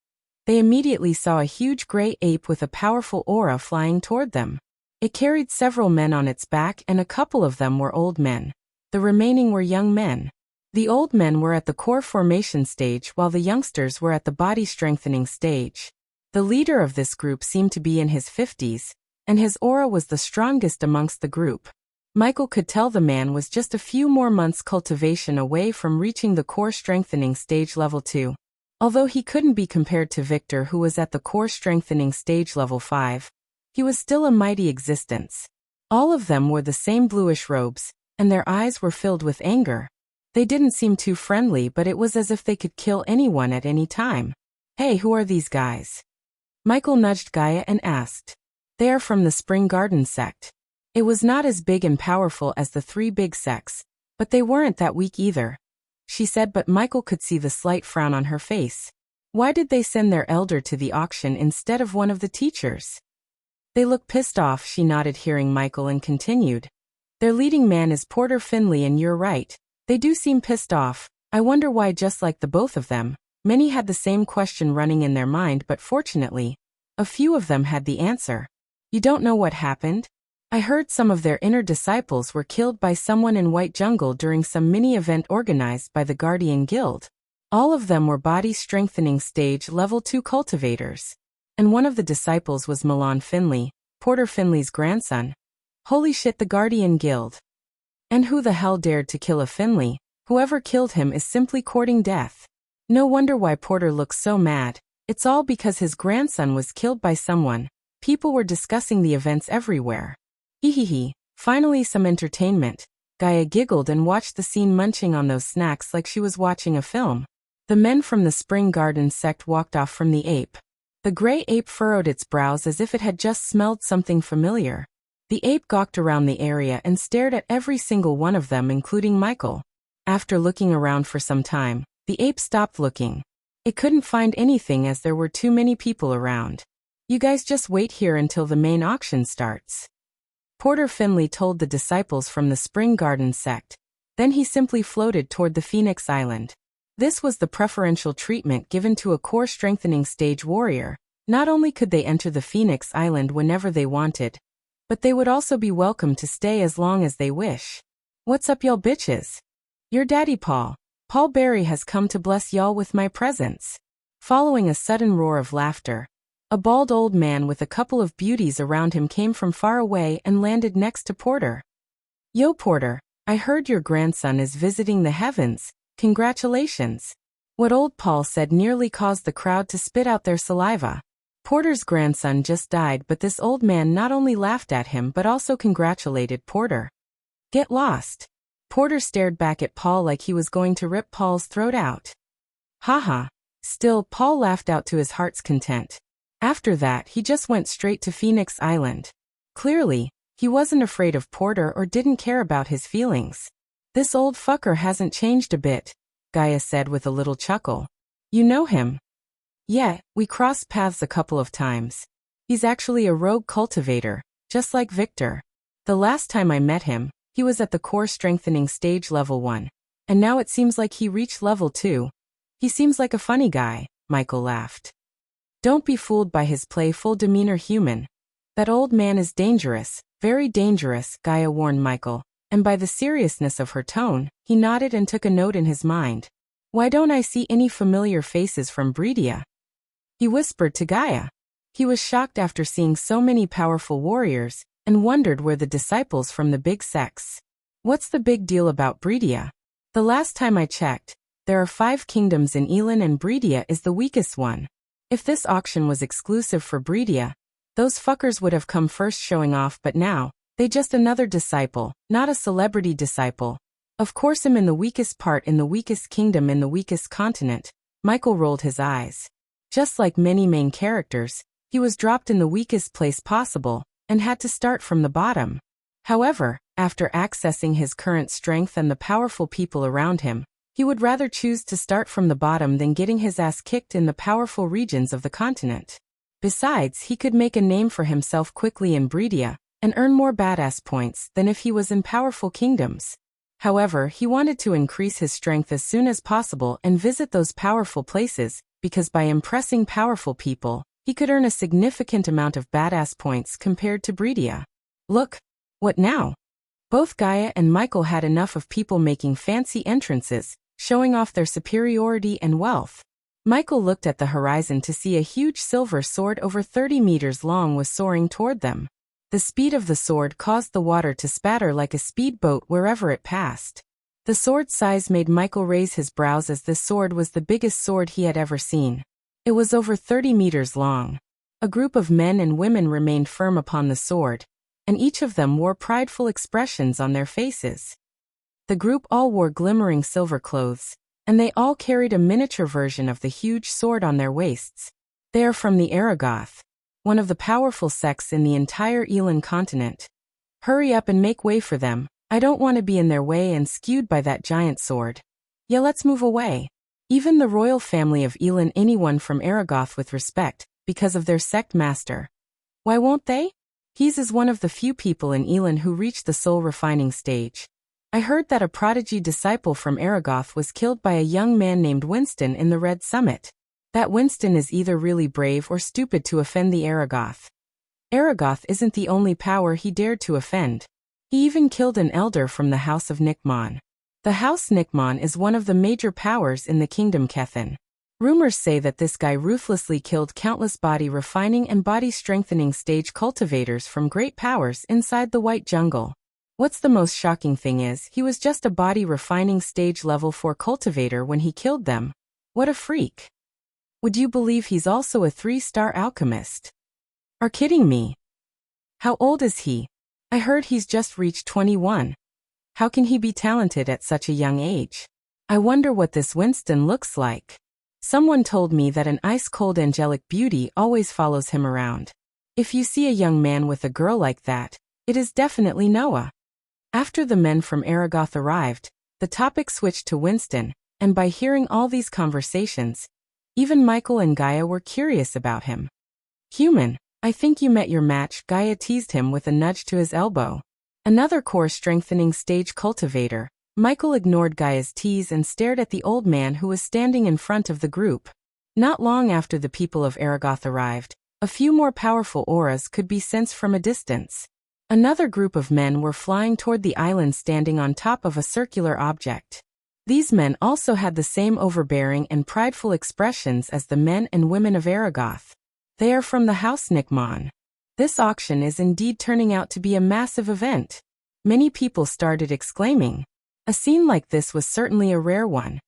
They immediately saw a huge gray ape with a powerful aura flying toward them. It carried several men on its back, and a couple of them were old men. The remaining were young men. The old men were at the core formation stage while the youngsters were at the body strengthening stage. The leader of this group seemed to be in his 50s, and his aura was the strongest amongst the group. Michael could tell the man was just a few more months cultivation away from reaching the core strengthening stage level 2. Although he couldn't be compared to Victor, who was at the core strengthening stage level 5, he was still a mighty existence. All of them wore the same bluish robes, and their eyes were filled with anger. They didn't seem too friendly, but it was as if they could kill anyone at any time. "Hey, who are these guys?" Michael nudged Gaia and asked. "They are from the Spring Garden sect." It was not as big and powerful as the 3 big sects, but they weren't that weak either, she said, but Michael could see the slight frown on her face. Why did they send their elder to the auction instead of one of the teachers? They look pissed off, she nodded, hearing Michael, and continued. "Their leading man is Porter Finley, and you're right. They do seem pissed off. I wonder why, just like the both of them." Many had the same question running in their mind, but fortunately, a few of them had the answer. "You don't know what happened? I heard some of their inner disciples were killed by someone in White Jungle during some mini-event organized by the Guardian Guild. All of them were body strengthening stage level 2 cultivators. And one of the disciples was Milan Finley, Porter Finley's grandson." Holy shit, the Guardian Guild. And who the hell dared to kill a Finley? Whoever killed him is simply courting death. No wonder why Porter looks so mad. It's all because his grandson was killed by someone. People were discussing the events everywhere. Hehehe, finally some entertainment. Gaia giggled and watched the scene, munching on those snacks like she was watching a film. The men from the Spring Garden sect walked off from the ape. The gray ape furrowed its brows as if it had just smelled something familiar. The ape gawked around the area and stared at every single one of them, including Michael. After looking around for some time, the ape stopped looking. It couldn't find anything as there were too many people around. "You guys just wait here until the main auction starts," Porter Finley told the disciples from the Spring Garden sect. Then he simply floated toward the Phoenix Island. This was the preferential treatment given to a core strengthening stage warrior. Not only could they enter the Phoenix Island whenever they wanted, but they would also be welcome to stay as long as they wish. "What's up, y'all bitches? Your daddy Paul Berry has come to bless y'all with my presence." Following a sudden roar of laughter, a bald old man with a couple of beauties around him came from far away and landed next to Porter. "Yo Porter, I heard your grandson is visiting the heavens. Congratulations." What old Paul said nearly caused the crowd to spit out their saliva. Porter's grandson just died, but this old man not only laughed at him but also congratulated Porter. "Get lost." Porter stared back at Paul like he was going to rip Paul's throat out. Haha. Still, Paul laughed out to his heart's content. After that, he just went straight to Phoenix Island. Clearly, he wasn't afraid of Porter or didn't care about his feelings. "This old fucker hasn't changed a bit," Gaia said with a little chuckle. "You know him?" "Yeah, we crossed paths a couple of times. He's actually a rogue cultivator, just like Victor. The last time I met him, he was at the core strengthening stage level 1. And now it seems like he reached level 2. He seems like a funny guy," Michael laughed. "Don't be fooled by his playful demeanor, human. That old man is dangerous, very dangerous," Gaia warned Michael, and by the seriousness of her tone, he nodded and took a note in his mind. "Why don't I see any familiar faces from Breedia?" he whispered to Gaia. He was shocked after seeing so many powerful warriors, and wondered where the disciples from the big sects. "What's the big deal about Breedia? The last time I checked, there are 5 kingdoms in Elan and Breedia is the weakest one. If this auction was exclusive for Breedia, those fuckers would have come first showing off, but now, they just another disciple, not a celebrity disciple. Of course I'm in the weakest part in the weakest kingdom in the weakest continent." Michael rolled his eyes. Just like many main characters, he was dropped in the weakest place possible, and had to start from the bottom. However, after accessing his current strength and the powerful people around him, he would rather choose to start from the bottom than getting his ass kicked in the powerful regions of the continent. Besides, he could make a name for himself quickly in Breedia, and earn more badass points than if he was in powerful kingdoms. However, he wanted to increase his strength as soon as possible and visit those powerful places, because by impressing powerful people, he could earn a significant amount of badass points compared to Breedia. Look, what now? Both Gaia and Michael had enough of people making fancy entrances, showing off their superiority and wealth. Michael looked at the horizon to see a huge silver sword over 30 meters long was soaring toward them. The speed of the sword caused the water to spatter like a speedboat wherever it passed. The sword's size made Michael raise his brows as this sword was the biggest sword he had ever seen. It was over 30 meters long. A group of men and women remained firm upon the sword, and each of them wore prideful expressions on their faces. The group all wore glimmering silver clothes, and they all carried a miniature version of the huge sword on their waists. They are from the Aragoth, one of the powerful sects in the entire Elan continent. Hurry up and make way for them. I don't want to be in their way and skewed by that giant sword. Yeah, let's move away. Even the royal family of Elan, anyone from Aragoth with respect, because of their sect master. Why won't they? He's is one of the few people in Elan who reached the soul refining stage. I heard that a prodigy disciple from Aragoth was killed by a young man named Winston in the Red Summit. That Winston is either really brave or stupid to offend the Aragoth. Aragoth isn't the only power he dared to offend. He even killed an elder from the House of Nickmon. The House Nickmon is one of the major powers in the Kingdom Kethan. Rumors say that this guy ruthlessly killed countless body refining and body strengthening stage cultivators from great powers inside the White Jungle. What's the most shocking thing is, he was just a body refining stage level 4 cultivator when he killed them. What a freak. Would you believe he's also a 3-star alchemist? Are kidding me? How old is he? I heard he's just reached 21. How can he be talented at such a young age? I wonder what this Winston looks like. Someone told me that an ice-cold angelic beauty always follows him around. If you see a young man with a girl like that, it is definitely Noah. After the men from Aragoth arrived, the topic switched to Winston, and by hearing all these conversations, even Michael and Gaia were curious about him. Human, I think you met your match, Gaia teased him with a nudge to his elbow. Another core strengthening stage cultivator. Michael ignored Gaia's tease and stared at the old man who was standing in front of the group. Not long after the people of Aragoth arrived, a few more powerful auras could be sensed from a distance. Another group of men were flying toward the island standing on top of a circular object. These men also had the same overbearing and prideful expressions as the men and women of Aragoth. They are from the House Nickmon. This auction is indeed turning out to be a massive event. Many people started exclaiming. A scene like this was certainly a rare one.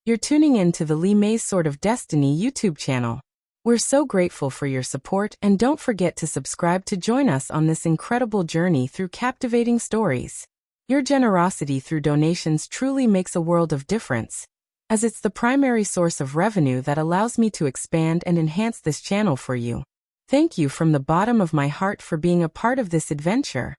You're tuning in to the Li Mei's Sword of Destiny YouTube channel. We're so grateful for your support, and don't forget to subscribe to join us on this incredible journey through captivating stories. Your generosity through donations truly makes a world of difference, as it's the primary source of revenue that allows me to expand and enhance this channel for you. Thank you from the bottom of my heart for being a part of this adventure.